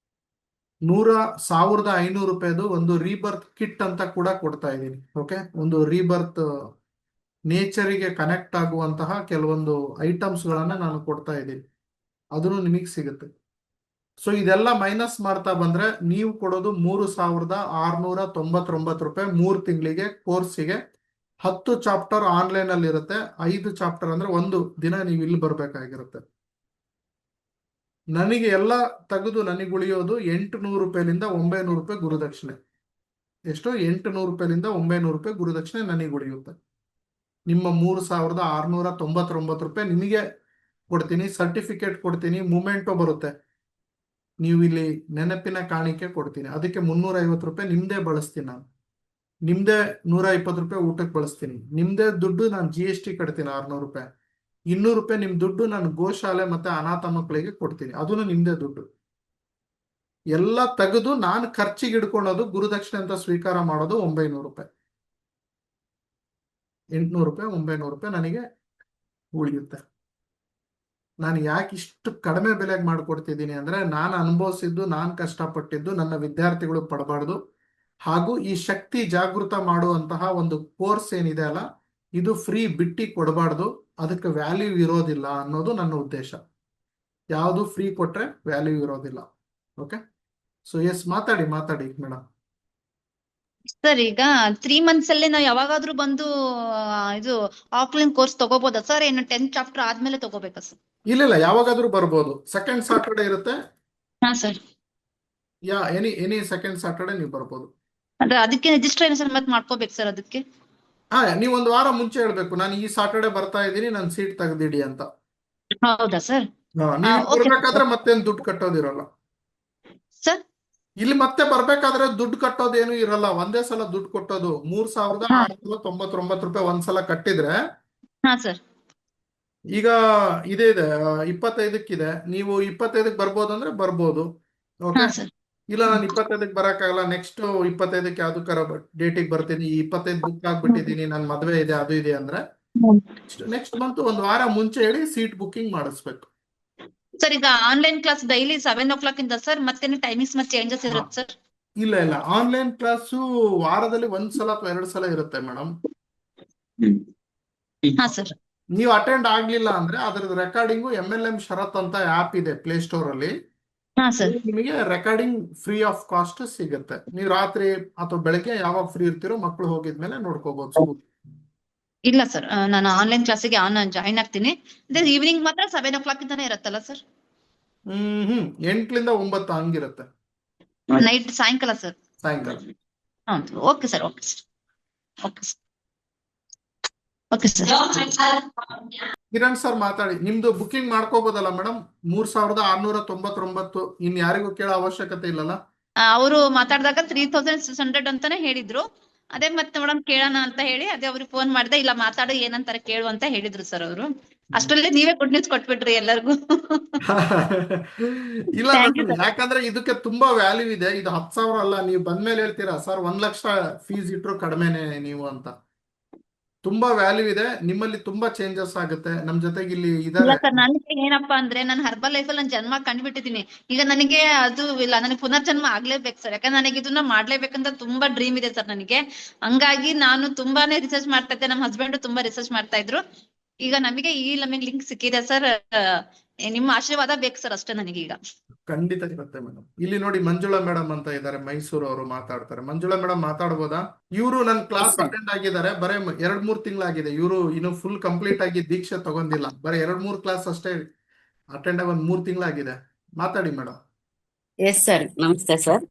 E: 1,500 ರೂಪಾಯಿದು ಒಂದು ರೀಬರ್ತ್ ಕಿಟ್ ಅಂತ ಕೂಡ ಕೊಡ್ತಾ ಇದ್ದೀನಿ. ಓಕೆ, ಒಂದು ರೀಬರ್ತ್ ನೇಚರಿಗೆ ಕನೆಕ್ಟ್ ಆಗುವಂತಹ ಕೆಲವೊಂದು ಐಟಮ್ಸ್ ಗಳನ್ನ ನಾನು ಕೊಡ್ತಾ ಇದ್ದೀನಿ, ಅದನ್ನು ನಿಮಗೆ ಸಿಗುತ್ತೆ. ಸೊ ಇದೆಲ್ಲ ಮೈನಸ್ ಮಾಡ್ತಾ ಬಂದ್ರೆ ನೀವು ಕೊಡೋದು 3,699 ರೂಪಾಯಿ 3 ತಿಂಗಳಿಗೆ ಕೋರ್ಸಿಗೆ. 10 ಚಾಪ್ಟರ್ ಆನ್ಲೈನ್ ಅಲ್ಲಿ ಇರುತ್ತೆ, 5 ಚಾಪ್ಟರ್ ಅಂದ್ರೆ ಒಂದು ದಿನ ನೀವು ಇಲ್ಲಿ ಬರ್ಬೇಕಾಗಿರುತ್ತೆ. ನನಗೆ ಎಲ್ಲ ತೆಗೆದು ನನಗೆ ಉಳಿಯೋದು 800 ರೂಪಾಯಿಲಿಂದ 900 ರೂಪಾಯಿ ಗುರುದಕ್ಷಿಣೆ. ಎಷ್ಟು? 800 ರೂಪಾಯಿಲಿಂದ 900 ರೂಪಾಯಿ ಗುರುದಕ್ಷಿಣೆ ನನಗೆ ಉಳಿಯುತ್ತೆ. ನಿಮ್ಮ 3,699 ರೂಪಾಯಿ ನಿಮಗೆ ಕೊಡ್ತೀನಿ, ಸರ್ಟಿಫಿಕೇಟ್ ಕೊಡ್ತೀನಿ, ಮೂಮೆಂಟೋ ಬರುತ್ತೆ, ನೀವು ಇಲ್ಲಿ ನೆನಪಿನ ಕಾಣಿಕೆ ಕೊಡ್ತೀನಿ. ಅದಕ್ಕೆ 350 ರೂಪಾಯಿ ನಿಮ್ದೇ ಬಳಸ್ತೀನಿ ನಾನು, ನಿಮ್ದೇ 120 ರೂಪಾಯಿ ಊಟಕ್ಕೆ ಬಳಸ್ತೀನಿ, ನಿಮ್ದೇ ದುಡ್ಡು ನಾನು GST ಕಟ್ತೀನಿ 600 ರೂಪಾಯಿ, 200 ರೂಪಾಯಿ ನಿಮ್ ದುಡ್ಡು ನಾನು ಗೋಶಾಲೆ ಮತ್ತೆ ಅನಾಥ ಮಕ್ಕಳಿಗೆ ಕೊಡ್ತೀನಿ, ಅದನ್ನು ನಿಮ್ದೇ ದುಡ್ಡು. ಎಲ್ಲ ತೆಗೆದು ನಾನು ಖರ್ಚಿಗೆ ಇಡ್ಕೊಳ್ಳೋದು, ಗುರುದಕ್ಷಿಣೆ ಅಂತ ಸ್ವೀಕಾರ ಮಾಡೋದು 900 ರೂಪಾಯಿ. 800 ರೂಪಾಯಿ 900 ರೂಪಾಯಿ ನನಗೆ ಉಳಿಯುತ್ತೆ. ನಾನು ಯಾಕೆ ಇಷ್ಟು ಕಡಿಮೆ ಬೆಲೆಗೆ ಮಾಡಿಕೊಡ್ತಿದ್ದೀನಿ ಅಂದ್ರೆ, ನಾನು ಅನುಭವಿಸಿದ್ದು, ನಾನು ಕಷ್ಟಪಟ್ಟಿದ್ದು ನನ್ನ ವಿದ್ಯಾರ್ಥಿಗಳು ಪಡಬಾರ್ದು. ಹಾಗೂ ಈ ಶಕ್ತಿ ಜಾಗೃತ ಮಾಡುವಂತಹ ಒಂದು ಕೋರ್ಸ್ ಏನಿದೆ ಅಲ್ಲ, ಇದು ಫ್ರೀ ಬಿಟ್ಟಿ ಕೊಡಬಾರ್ದು, ಅದಕ್ಕೆ ವ್ಯಾಲ್ಯೂ ಇರೋದಿಲ್ಲ ಅನ್ನೋದು ನನ್ನ ಉದ್ದೇಶ. ಯಾವುದು ಫ್ರೀ ಕೊಟ್ರೆ ವ್ಯಾಲ್ಯೂ ಇರೋದಿಲ್ಲ. ಓಕೆ, ಸೊ ಎಸ್, ಮಾತಾಡಿ ಮೇಡಮ್.
D: ಸರ್, ಈಗ 3 months ಅಲ್ಲಿ ನಾವು ಯಾವಾಗಾದ್ರೂ ಬಂದು ಇದು ಆಫ್ಲೈನ್ ಕೋರ್ಸ್ ತಗೋಬೋದಾ ಸರ್? ಏನು 10th ಚಾಪ್ಟರ್ ಆದ್ಮೇಲೆ ತಗೋಬೇಕಾ ಸರ್?
E: ಇಲ್ಲ, ಯಾವಾಗಾದ್ರೂ ಬರ್ಬೋದು. ಸೆಕೆಂಡ್ ಸಾಟರ್ಡೆ ಇರುತ್ತೆ.
D: ಹಾ ಸರ್.
E: ಎನಿ ಸೆಕೆಂಡ್ ಸಾಟರ್ಡೆ ನೀವು ಬರ್ಬೋದು.
D: ಅಂದ್ರೆ ಅದಕ್ಕೆ ರಿಜಿಸ್ಟ್ರೇಷನ್ ಮತ್ತೆ ಮಾಡ್ಕೋಬೇಕು ಸರ್ ಅದಕ್ಕೆ?
E: ನೀವು ಒಂದು ವಾರ ಮುಂಚೆ ಹೇಳ್ಬೇಕು, ನಾನು ಈ ಸಾಟರ್ಡೆ ಬರ್ತಾ ಇದ್ದೀನಿ, ನನ್ನ ಸೀಟ್ ತೆಗ್ದಿಡಿ ಅಂತ.
D: ಹೌದಾ ಸರ್?
E: ನೀವು ಬರ್ಬೇಕಾದ್ರೆ ಮತ್ತೇನು ದುಡ್ಡು ಕಟ್ಟೋದಿರಲ್ಲ
D: ಸರ್.
E: ಇಲ್ಲಿ ಮತ್ತೆ ಬರ್ಬೇಕಾದ್ರೆ ದುಡ್ಡು ಕಟ್ಟೋದೇನು ಇರಲ್ಲ, ಒಂದೇ ಸಲ ದುಡ್ಡು ಕೊಟ್ಟೋದು. 3,699 ರೂಪಾಯಿ ಒಂದ್ಸಲ ಕಟ್ಟಿದ್ರೆ,
D: ಹಾ ಸರ್.
E: ಈಗ ಇದೆ 25ಕ್ಕಿದೆ, ನೀವು 25ಕ್ಕೆ ಬರ್ಬೋದು ಅಂದ್ರೆ ಬರ್ಬೋದು. ಓಕೆ, ಇಲ್ಲ ನಾನು 25ಕ್ಕೆ ಬರಕ್ಕಾಗಲ್ಲ, ನೆಕ್ಸ್ಟ್ 25ಕ್ಕೆ ಯಾವ್ದಕ್ಕಾರ ಡೇಟಿಗೆ ಬರ್ತೀನಿ, ಈ 25 ಬುಕ್ ಆಗ್ಬಿಟ್ಟಿದ್ದೀನಿ, ನನ್ ಮದ್ವೆ ಇದೆ ಅದು ಇದೆ ಅಂದ್ರೆ ನೆಕ್ಸ್ಟ್ ಮಂತ್ ಒಂದ್ ವಾರ ಮುಂಚೆ ಹೇಳಿ ಸೀಟ್ ಬುಕಿಂಗ್ ಮಾಡಿಸ್ಬೇಕು.
D: ಸರ್ ಈಗ ಆನ್ಲೈನ್ ಕ್ಲಾಸ್ ಡೈಲಿ 7 o'clock ಇಂದ ಸರ್ ಮತ್ತೆ ಟೈಮಿಂಗ್ಸ್ ಮತ್ತೆ ಚೇಂಜಸ್ ಇರುತ್ತೆ ಸರ್?
E: ಇಲ್ಲ ಆನ್ಲೈನ್ ಕ್ಲಾಸು ವಾರದಲ್ಲಿ ಒಂದ್ಸಲ ಅಥವಾ 2 ಸಲ ಇರುತ್ತೆ ಮೇಡಮ್.
D: ಹಾ ಸರ್.
E: ನೀವು ಅಟೆಂಡ್ ಆಗ್ಲಿಲ್ಲ ಅಂದ್ರೆ ಅದ್ರದ್ದು ರೆಕಾರ್ಡಿಂಗು MLM ಶರತ್ ಅಂತ ಆಪ್ ಇದೆ ಪ್ಲೇಸ್ಟೋರ್ ಅಲ್ಲಿ,
D: ಹಾ ಸರ್.
E: ನಿಮಗೆ ರೆಕಾರ್ಡಿಂಗ್ ಫ್ರೀ ಆಫ್ ಕಾಸ್ಟ್ ಸಿಗುತ್ತೆ. ನೀವು ರಾತ್ರಿ ಅಥವಾ ಬೆಳಗ್ಗೆ ಯಾವಾಗ ಫ್ರೀ ಇರ್ತೀರೋ ಮಕ್ಕಳು ಹೋಗಿದ್ಮೇಲೆ ನೋಡ್ಕೋಬಹುದು ಸ್ಕೂಲ್.
D: ಇಲ್ಲ ಸರ್, ನಾನು ಆನ್ಲೈನ್ ಕ್ಲಾಸಿಗೆ ಜಾಯಿನ್ ಆಗ್ತೀನಿ. ಅದೇ ಈವ್ನಿಂಗ್ ಮಾತ್ರ 7 o'clock ಇಂದಾನೆ ಇರುತ್ತಲ್ಲ ಸರ್?
E: 8ರಿಂದ 9 ಹಂಗಿರುತ್ತೆ
D: ನೈಟ್, ಸಾಯಂಕಾಲ ಸರ್?
E: ಸಾಯಂಕಾಲ.
D: ಹೌದು. Okay sir, okay sir, okay sir, okay sir.
E: Kiran sir ಮಾತಾಡಿ, ನಿಮ್ದು ಬುಕಿಂಗ್ ಮಾಡ್ಕೋಬಹುದಲ್ಲ ಮೇಡಮ್? 3699. ಇನ್ ಯಾರಿಗೂ ಕೇಳೋ ಅವಶ್ಯಕತೆ ಇಲ್ಲಲ್ಲ?
D: ಅವರು ಮಾತಾಡಿದಾಗ 3600 ಅಂತಾನೆ ಹೇಳಿದ್ರು. ಅದೇ ಮತ್ತೆ ಮೇಡಮ್ ಕೇಳೋಣ ಅಂತ ಹೇಳಿ ಅದೇ ಅವ್ರಿಗೆ ಫೋನ್ ಮಾಡಿದೆ. ಇಲ್ಲ ಮಾತಾಡು, ಏನಂತಾರೆ ಕೇಳು ಅಂತ ಹೇಳಿದ್ರು ಸರ್ ಅವರು. ಅಷ್ಟರಲ್ಲೇ ನೀವೇ ಗುಡ್ ನ್ಯೂಸ್ ಕೊಟ್ಬಿಟ್ರಿ ಎಲ್ಲರಿಗೂ.
E: ಇಲ್ಲ
D: Thank you,
E: ಮೇಡಮ್,
D: sir.
E: ಯಾಕಂದ್ರೆ ಇದಕ್ಕೆ ತುಂಬಾ ವ್ಯಾಲ್ಯೂ ಇದೆ. ಇದು 10,000 ಅಲ್ಲ, ನೀವು ಬಂದ್ಮೇಲೆ ಹೇಳ್ತೀರಾ ಸರ್ 1 ಲಕ್ಷ ಫೀಸ್ ಇಟ್ರು ಕಡಿಮೆನೆ ನೀವು ಅಂತ. ತುಂಬಾ ವ್ಯಾಲ್ಯೂ ಇದೆ, ನಿಮ್ಮಲ್ಲಿ ತುಂಬಾ ಚೇಂಜಸ್ ಆಗುತ್ತೆ. ನಮ್ ಜೊತೆಗೆ ಇಲ್ಲಿ
D: ಇಲ್ಲ
E: ಇದಾರೆ.
D: ಸರ್, ನನಗೆ ಏನಪ್ಪಾ ಅಂದ್ರೆ ನಾನು ಹರ್ಬಲ್ ಲೈಫ್ ಅಲ್ಲಿ ನಾನು ಜನ್ಮ ಕಂಡ್ಬಿಟ್ಟಿದ್ದೀನಿ. ಈಗ ನನಗೆ ಅದು ಇಲ್ಲ, ನನಗೆ ಪುನರ್ಜನ್ಮ ಆಗ್ಲೇಬೇಕು ಸರ್. ಯಾಕಂದ್ರೆ ನನಗೆ ಇದನ್ನ ಮಾಡ್ಲೇಬೇಕಂತ ತುಂಬಾ ಡ್ರೀಮ್ ಇದೆ ಸರ್ ನನಗೆ. ಹಂಗಾಗಿ ನಾನು ತುಂಬಾನೇ ರಿಸರ್ಚ್ ಮಾಡ್ತಾ ಇದ್ದೆ, ನಮ್ಮ ಹಸ್ಬೆಂಡ್ ತುಂಬಾ ರಿಸರ್ಚ್ ಮಾಡ್ತಾ ಇದ್ರು. ಈಗ ನಮಗೆ ನಮಗೆ ಲಿಂಕ್ ಸಿಕ್ಕಿದೆ ಸರ್. ನಿಮ್ಮ ಆಶೀರ್ವಾದ ಬೇಕು ಸರ್ ಅಷ್ಟೇ ನನಗೀಗ.
E: ಖಂಡಿತ ಇರುತ್ತೆ ಮೇಡಮ್. ಇಲ್ಲಿ ನೋಡಿ ಮಂಜುಳಾ ಮೇಡಮ್ ಅಂತ ಇದ್ದಾರೆ, ಮೈಸೂರು ಅವರು ಮಾತಾಡ್ತಾರೆ. ಮಂಜುಳಾ ಮೇಡಮ್ ಮಾತಾಡ್ಬೋದಾ? ಇವರು ನನ್ನ ಕ್ಲಾಸ್ ಅಟೆಂಡ್ ಆಗಿದ್ದಾರೆ, ಬರೇ 2-3 ತಿಂಗಳಾಗಿದೆ. ಇವರು ಇನ್ನು ಫುಲ್ ಕಂಪ್ಲೀಟ್ ಆಗಿ ದೀಕ್ಷೆ ತಗೊಂಡಿಲ್ಲ, ಬರೀ 2-3 ಕ್ಲಾಸ್ ಅಷ್ಟೇ ಅಟೆಂಡ್ ಆಗಿ 3 ತಿಂಗಳಾಗಿದೆ. ಮಾತಾಡಿ ಮೇಡಮ್.
C: ಎಸ್ ಸರ್, ನಮಸ್ತೆ ಸರ್.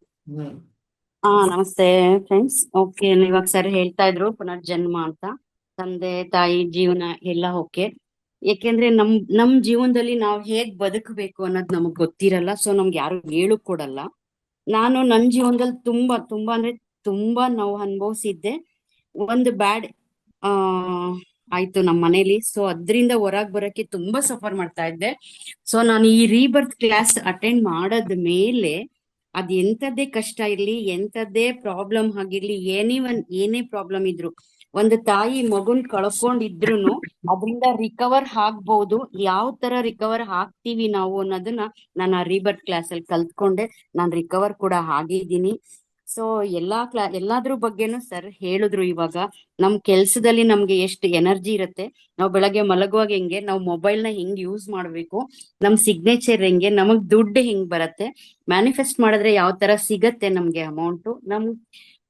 C: ನಮಸ್ತೆ ಫ್ರೆಂಡ್ಸ್. ಓಕೆ, ಇವಾಗ ಸರ್ ಹೇಳ್ತಾ ಇದ್ರು ಪುನರ್ಜನ್ಮ ಅಂತ, ತಂದೆ ತಾಯಿ ಜೀವನ ಎಲ್ಲ ಓಕೆ. ಯಾಕೆಂದ್ರೆ ನಮ್ ಜೀವನದಲ್ಲಿ ನಾವು ಹೇಗ್ ಬದುಕಬೇಕು ಅನ್ನೋದು ನಮಗ್ ಗೊತ್ತಿರಲ್ಲ. ಸೊ ನಮ್ಗೆ ಯಾರು ಹೇಳು ಕೊಡಲ್ಲ. ನಾನು ನನ್ನ ಜೀವನದಲ್ಲಿ ತುಂಬಾ ತುಂಬಾ ಅಂದ್ರೆ ತುಂಬಾ ನೋವು ಅನುಭವಿಸಿದ್ದೆ. ಒಂದು ಬ್ಯಾಡ್ ಆಯ್ತು ನಮ್ಮ ಮನೇಲಿ. ಸೊ ಅದ್ರಿಂದ ಹೊರಗ್ ಬರಕ್ಕೆ ತುಂಬಾ ಸಫರ್ ಮಾಡ್ತಾ ಇದ್ದೆ. ಸೊ ನಾನು ಈ ರೀಬರ್ತ್ ಕ್ಲಾಸ್ ಅಟೆಂಡ್ ಮಾಡದ ಮೇಲೆ ಅದ್ ಎಂತದ್ದೇ ಕಷ್ಟ ಇರ್ಲಿ, ಎಂತದ್ದೇ ಪ್ರಾಬ್ಲಮ್ ಆಗಿರ್ಲಿ, ಏನೇ ಪ್ರಾಬ್ಲಮ್ ಇದ್ರು, ಒಂದು ತಾಯಿ ಮಗುನ್ ಕಳ್ಕೊಂಡಿದ್ರುನು ಅದರಿಂದ ರಿಕವರ್ ಆಗ್ಬಹುದು. ಯಾವ ತರ ರಿಕವರ್ ಆಗ್ತೀವಿ ನಾವು ಅನ್ನೋದನ್ನ ನಾನು ಆ ರೀಬರ್ತ್ ಕ್ಲಾಸ್ ಅಲ್ಲಿ ಕಲ್ತ್ಕೊಂಡೆ. ನಾನು ರಿಕವರ್ ಕೂಡ ಆಗಿದ್ದೀನಿ. ಸೊ ಎಲ್ಲಾದ್ರ ಬಗ್ಗೆನೂ ಸರ್ ಹೇಳಿದ್ರು. ಇವಾಗ ನಮ್ ಕೆಲ್ಸದಲ್ಲಿ ನಮ್ಗೆ ಎಷ್ಟು ಎನರ್ಜಿ ಇರುತ್ತೆ, ನಾವು ಬೆಳಗ್ಗೆ ಮಲಗುವಾಗ ಹೆಂಗೆ, ನಾವು ಮೊಬೈಲ್ ನ ಹೆಂಗ್ ಯೂಸ್ ಮಾಡ್ಬೇಕು, ನಮ್ ಸಿಗ್ನೇಚರ್ ಹೆಂಗೆ, ನಮಗ್ ದುಡ್ಡು ಹೆಂಗ್ ಬರತ್ತೆ, ಮ್ಯಾನಿಫೆಸ್ಟ್ ಮಾಡಿದ್ರೆ ಯಾವ ತರ ಸಿಗತ್ತೆ ನಮ್ಗೆ ಅಮೌಂಟು,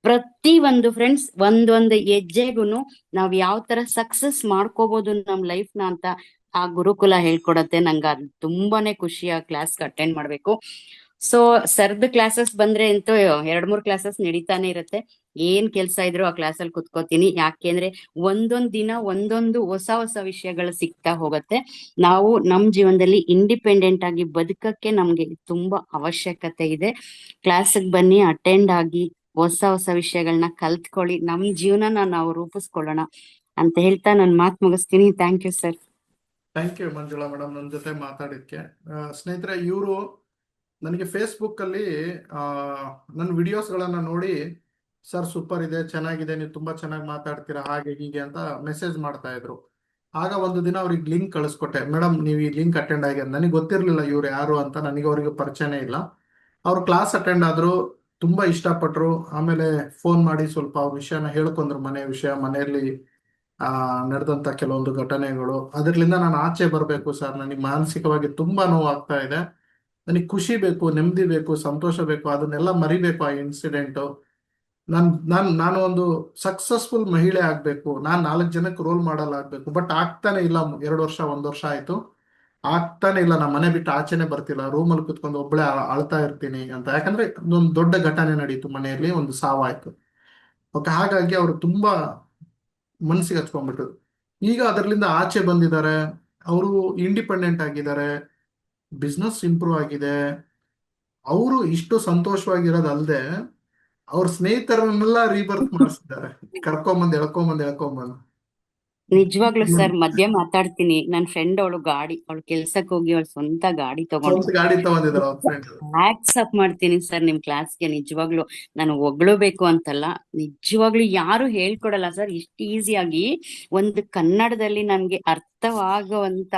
C: ಪ್ರತಿ ಒಂದು ಫ್ರೆಂಡ್ಸ್ ಒಂದೊಂದು ಹೆಜ್ಜೆಗೂನು ನಾವ್ ಯಾವ ತರ ಸಕ್ಸಸ್ ಮಾಡ್ಕೋಬಹುದು ನಮ್ ಲೈಫ್ ನ ಅಂತ ಆ ಗುರುಕುಲ ಹೇಳ್ಕೊಡತ್ತೆ. ನಂಗೆ ಅದು ತುಂಬಾನೇ ಖುಷಿ ಆ ಕ್ಲಾಸ್ ಅಟೆಂಡ್ ಮಾಡ್ಬೇಕು. ಸೊ ಸರ್ದ್ ಕ್ಲಾಸಸ್ ಬಂದ್ರೆ ಅಂತೂ 2-3 ಕ್ಲಾಸಸ್ ನಡೀತಾನೆ ಇರುತ್ತೆ. ಏನ್ ಕೆಲ್ಸ ಇದ್ರು ಆ ಕ್ಲಾಸಲ್ಲಿ ಕುತ್ಕೋತೀನಿ. ಯಾಕೆಂದ್ರೆ ಒಂದೊಂದ್ ದಿನ ಒಂದೊಂದು ಹೊಸ ವಿಷಯಗಳು ಸಿಗ್ತಾ ಹೋಗತ್ತೆ. ನಾವು ನಮ್ ಜೀವನದಲ್ಲಿ ಇಂಡಿಪೆಂಡೆಂಟ್ ಆಗಿ ಬದುಕಕ್ಕೆ ನಮ್ಗೆ ತುಂಬಾ ಅವಶ್ಯಕತೆ ಇದೆ. ಕ್ಲಾಸಿಗೆ ಬನ್ನಿ, ಅಟೆಂಡ್ ಆಗಿ ಹೊಸ ವಿಷಯಗಳನ್ನ ಕಲ್ತ್ಕೊಳ್ಳಿ, ನಮ್ ಜೀವನನ ನಾವು ರೂಪಿಸ್ಕೊಳ್ಳೋಣ ಅಂತ ಹೇಳ್ತಾ ನನ್ನ ಮಾತು ಮುಗಿಸ್ತೀನಿ. Thank you sir.
E: Thank you Manjula madam ನನ್ನ ಜೊತೆ ಮಾತಾಡಿದ್ಕೆ. ಸ್ನೇಹಿತರೆ, ಇವರು ನನಗೆ ಫೇಸ್ಬುಕ್ ಅಲ್ಲಿ ನನ್ನ ವಿಡಿಯೋಸ್ಗಳನ್ನ ನೋಡಿ ಸರ್ ಸೂಪರ್ ಇದೆ, ಚೆನ್ನಾಗಿದೆ, ನೀವು ತುಂಬಾ ಚೆನ್ನಾಗಿ ಮಾತಾಡ್ತೀರಾ, ಹಾಗೆ ಹೀಗೆ ಅಂತ ಮೆಸೇಜ್ ಮಾಡ್ತಾ ಇದ್ರು. ಆಗ ಒಂದು ದಿನ ಅವ್ರಿಗೆ ಲಿಂಕ್ ಕಳಿಸ್ಕೊಟ್ಟೆ. ಮೇಡಮ್ ನೀವು ಈ ಲಿಂಕ್ ಅಟೆಂಡ್ ಆಗಿ, ನನಗೆ ಗೊತ್ತಿರ್ಲಿಲ್ಲ ಇವ್ರು ಯಾರು ಅಂತ, ನನಗೆ ಅವ್ರಿಗೆ ಪರಿಚಯನೇ ಇಲ್ಲ. ಅವ್ರು ಕ್ಲಾಸ್ ಅಟೆಂಡ್ ಆದ್ರು, ತುಂಬಾ ಇಷ್ಟಪಟ್ರು. ಆಮೇಲೆ ಫೋನ್ ಮಾಡಿ ಸ್ವಲ್ಪ ಅವ್ರ ವಿಷಯನ ಹೇಳ್ಕೊಂಡ್ರು, ಮನೆ ವಿಷಯ, ಮನೆಯಲ್ಲಿ ನಡೆದಂತ ಕೆಲವೊಂದು ಘಟನೆಗಳು. ಅದರಿಂದ ನಾನು ಆಚೆ ಬರಬೇಕು ಸರ್, ನನಗೆ ಮಾನಸಿಕವಾಗಿ ತುಂಬಾ ನೋವಾಗ್ತಾ ಇದೆ, ನನಗೆ ಖುಷಿ ಬೇಕು, ನೆಮ್ಮದಿ ಬೇಕು, ಸಂತೋಷ ಬೇಕು, ಅದನ್ನೆಲ್ಲ ಮರಿಬೇಕು ಆ ಇನ್ಸಿಡೆಂಟು. ನಾನು ಒಂದು ಸಕ್ಸಸ್ಫುಲ್ ಮಹಿಳೆ ಆಗ್ಬೇಕು, ನಾನು 4 ಜನಕ್ಕೆ ರೋಲ್ ಮಾಡಲ್ ಆಗ್ಬೇಕು. ಬಟ್ ಆಗ್ತಾನೆ ಇಲ್ಲ. 2 ವರ್ಷ 1 ವರ್ಷ ಆಯ್ತು, ಆಗ್ತಾನೆ ಇಲ್ಲ. ನಾ ಮನೆ ಬಿಟ್ಟು ಆಚೆನೆ ಬರ್ತಿಲ್ಲ, ರೂಮಲ್ಲಿ ಕುತ್ಕೊಂಡು ಒಬ್ಬಳೆ ಅಳ್ತಾ ಇರ್ತೀನಿ ಅಂತ. ಯಾಕಂದ್ರೆ ಒಂದು ದೊಡ್ಡ ಘಟನೆ ನಡೀತು ಮನೆಯಲ್ಲಿ, ಒಂದು ಸಾವಾಯ್ತು. ಓಕೆ, ಹಾಗಾಗಿ ಅವರು ತುಂಬಾ ಮನಸ್ಸಿಗೆ ಹಚ್ಕೊಂಡ್ಬಿಟ್ರು. ಈಗ ಅದರಿಂದ ಆಚೆ ಬಂದಿದ್ದಾರೆ, ಅವರು ಇಂಡಿಪೆಂಡೆಂಟ್ ಆಗಿದ್ದಾರೆ, ಬಿಸ್ನೆಸ್ ಇಂಪ್ರೂವ್ ಆಗಿದೆ. ಅವರು ಇಷ್ಟು ಸಂತೋಷವಾಗಿರೋದಲ್ದೆ ಅವ್ರ ಸ್ನೇಹಿತರನ್ನೆಲ್ಲ ರೀಬರ್ತ್ ಮಾಡಿಸಿದ್ದಾರೆ, ಎಳ್ಕೊಂಬಂದು.
C: ನಿಜವಾಗ್ಲೂ ಸರ್ ಮಧ್ಯ ಮಾತಾಡ್ತೀನಿ. ನನ್ನ ಫ್ರೆಂಡ್ ಅವಳು ಕೆಲ್ಸಕ್ಕೆ ಹೋಗಿ ಅವಳು ಸ್ವಂತ ಗಾಡಿ ತಗೊಂಡು
E: ಸ್ವಂತ ಗಾಡಿ ತಗೊಂಡಿದ್ದಾರೆ ಅವ್ರ ಫ್ರೆಂಡ್.
C: ಆಕ್ಸೆಪ್ಟ್ ಮಾಡ್ತೀನಿ ಸರ್ ನಿಮ್ ಕ್ಲಾಸ್ಗೆ. ನಿಜವಾಗ್ಲು ನಾನು ಹೊಗಳಬೇಕು ಅಂತಲ್ಲ, ನಿಜವಾಗ್ಲು ಯಾರು ಹೇಳ್ಕೊಡಲ್ಲ ಸರ್ ಇಷ್ಟು ಈಸಿಯಾಗಿ ಒಂದು ಕನ್ನಡದಲ್ಲಿ ನನ್ಗೆ ಅರ್ಥವಾಗುವಂತ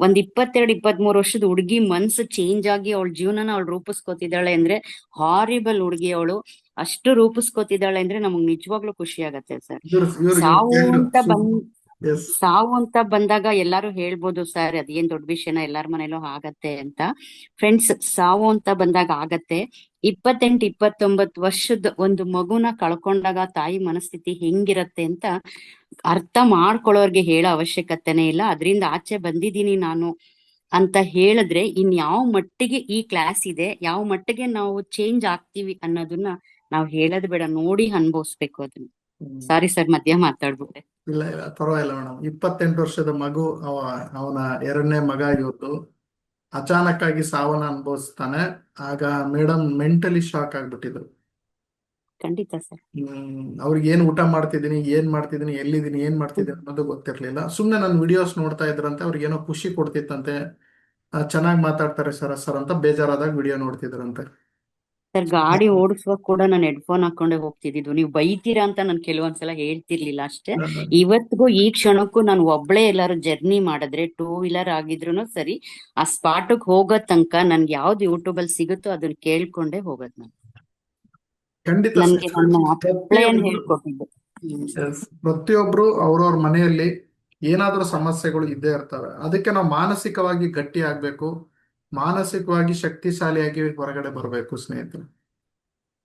C: ಒಂದ್ 22-23 ವರ್ಷದ ಹುಡುಗಿ ಮನ್ಸು ಚೇಂಜ್ ಆಗಿ ಅವಳ ಜೀವನನ ಅವಳು ರೂಪಿಸ್ಕೊತಿದ್ದಾಳೆ ಅಂದ್ರೆ, ಹಾರಿಬಲ್ ಹುಡುಗಿ ಅವಳು. ಅಷ್ಟು ರೂಪಿಸ್ಕೊತಿದ್ದಾಳೆ ಅಂದ್ರೆ ನಮಗ್ ನಿಜವಾಗ್ಲೂ ಖುಷಿ ಆಗತ್ತೆ ಸರ್. ಸಾವು ಅಂತ ಬಂದಾಗ ಎಲ್ಲಾರು ಹೇಳ್ಬೋದು ಸರ್ ಅದೇನ್ ದೊಡ್ಡ ವಿಷಯನ, ಎಲ್ಲಾರ ಮನೇಲೂ ಆಗತ್ತೆ ಅಂತ. ಫ್ರೆಂಡ್ಸ್, ಸಾವು ಅಂತ ಬಂದಾಗ ಆಗತ್ತೆ. 28-29 ವರ್ಷದ ಒಂದು ಮಗುನ ಕಳ್ಕೊಂಡಾಗ ತಾಯಿ ಮನಸ್ಥಿತಿ ಹೆಂಗಿರತ್ತೆ ಅಂತ ಅರ್ಥ ಮಾಡ್ಕೊಳ್ಳೋರ್ಗೆ ಹೇಳೋ ಅವಶ್ಯಕತೆನೇ ಇಲ್ಲ. ಅದರಿಂದ ಆಚೆ ಬಂದಿದ್ದೀನಿ ನಾನು ಅಂತ ಹೇಳಿದ್ರೆ ಯಾವ ಮಟ್ಟಿಗೆ ಈ ಕ್ಲಾಸ್ ಇದೆ, ಯಾವ ಮಟ್ಟಿಗೆ ನಾವು ಚೇಂಜ್ ಆಗ್ತೀವಿ ಅನ್ನೋದನ್ನ ನಾವ್ ಹೇಳೋದ್ ಬೇಡ, ನೋಡಿ ಅನ್ಭವಿಸ್ಬೇಕು ಅದನ್ನ. ಸಾರಿ ಸರ್ ಮಧ್ಯ ಮಾತಾಡ್ಬಿಟ್ಟೆ.
E: ಇಲ್ಲ ಪರವಾಗಿಲ್ಲ ಮೇಡಮ್. 28 ವರ್ಷದ ಮಗು, ಅವನ 2ನೇ ಮಗ ಇವತ್ತು ಅಚಾನಕ್ ಆಗಿ ಸಾವನ್ನ ಅನುಭವಿಸ್ತಾನೆ. ಆಗ ಮೇಡಮ್ ಮೆಂಟಲಿ ಶಾಕ್ ಆಗ್ಬಿಟ್ಟಿದ್ರು.
C: ಖಂಡಿತ ಸರ್.
E: ಅವ್ರಿಗೆ ಊಟ ಮಾಡ್ತಿದ್ದೀನಿ, ಎಲ್ಲಿದ್ದೀನಿ, ಏನ್ ಮಾಡ್ತಿದ್ದೀನಿ ಅನ್ನೋದು ಗೊತ್ತಿರ್ಲಿಲ್ಲ. ಸುಮ್ನೆ ನನ್ನ ವಿಡಿಯೋಸ್ ನೋಡ್ತಾ ಇದ್ರಂತೆ, ಅವ್ರಿಗೆ ಏನೋ ಖುಷಿ ಕೊಡ್ತಿತ್ತಂತೆ. ಚೆನ್ನಾಗಿ ಮಾತಾಡ್ತಾರೆ ಸರ್ ಅಂತ ಬೇಜಾರಾದಾಗ ವಿಡಿಯೋ ನೋಡ್ತಿದ್ರಂತೆ.
C: ಸರ್ ಗಾಡಿ ಓಡಿಸುವಾಗ ಕೂಡ ನಾನು ಹೆಡ್ಫೋನ್ ಹಾಕೊಂಡೆ ಹೋಗ್ತಿದ್ದು. ನೀವು ಬೈತೀರಾ ಅಂತ ನಾನು ಕೆಲವೊಂದ್ಸಲ ಹೇಳ್ತಿರ್ಲಿಲ್ಲ ಅಷ್ಟೇ. ಇವತ್ತಿಗೂ ಈ ಕ್ಷಣಕ್ಕೂ ನಾನು ಒಬ್ಳೆ ಎಲ್ಲಾರು ಜರ್ನಿ ಮಾಡಿದ್ರೆ 2 ವೀಲರ್ ಆಗಿದ್ರು ಸರಿ, ಆ ಸ್ಪಾಟ್ಗೆ ಹೋಗೋ ತನಕ ನನ್ಗೆ ಯಾವ್ದು ಯೂಟ್ಯೂಬ್ ಅಲ್ಲಿ ಸಿಗುತ್ತೋ ಅದನ್ನ ಕೇಳ್ಕೊಂಡೆ ಹೋಗೋದ್ ನಾನು.
E: ಖಂಡಿತ
C: ನನ್ಗೆ ನನ್ನ ಅಪ್ಪಳೆಯನ್ನು ಹೇಳ್ಕೊಟ್ಟಿದ್ದು.
E: ಪ್ರತಿಯೊಬ್ರು ಅವ್ರವ್ರ ಮನೆಯಲ್ಲಿ ಏನಾದ್ರೂ ಸಮಸ್ಯೆಗಳು ಇದ್ದೇ ಇರ್ತವೆ. ಅದಕ್ಕೆ ನಾವು ಮಾನಸಿಕವಾಗಿ ಗಟ್ಟಿ ಆಗ್ಬೇಕು, ಮಾನಸಿಕವಾಗಿ ಶಕ್ತಿಶಾಲಿಯಾಗಿ ಹೊರಗಡೆ ಬರಬೇಕು ಸ್ನೇಹಿತರೆ.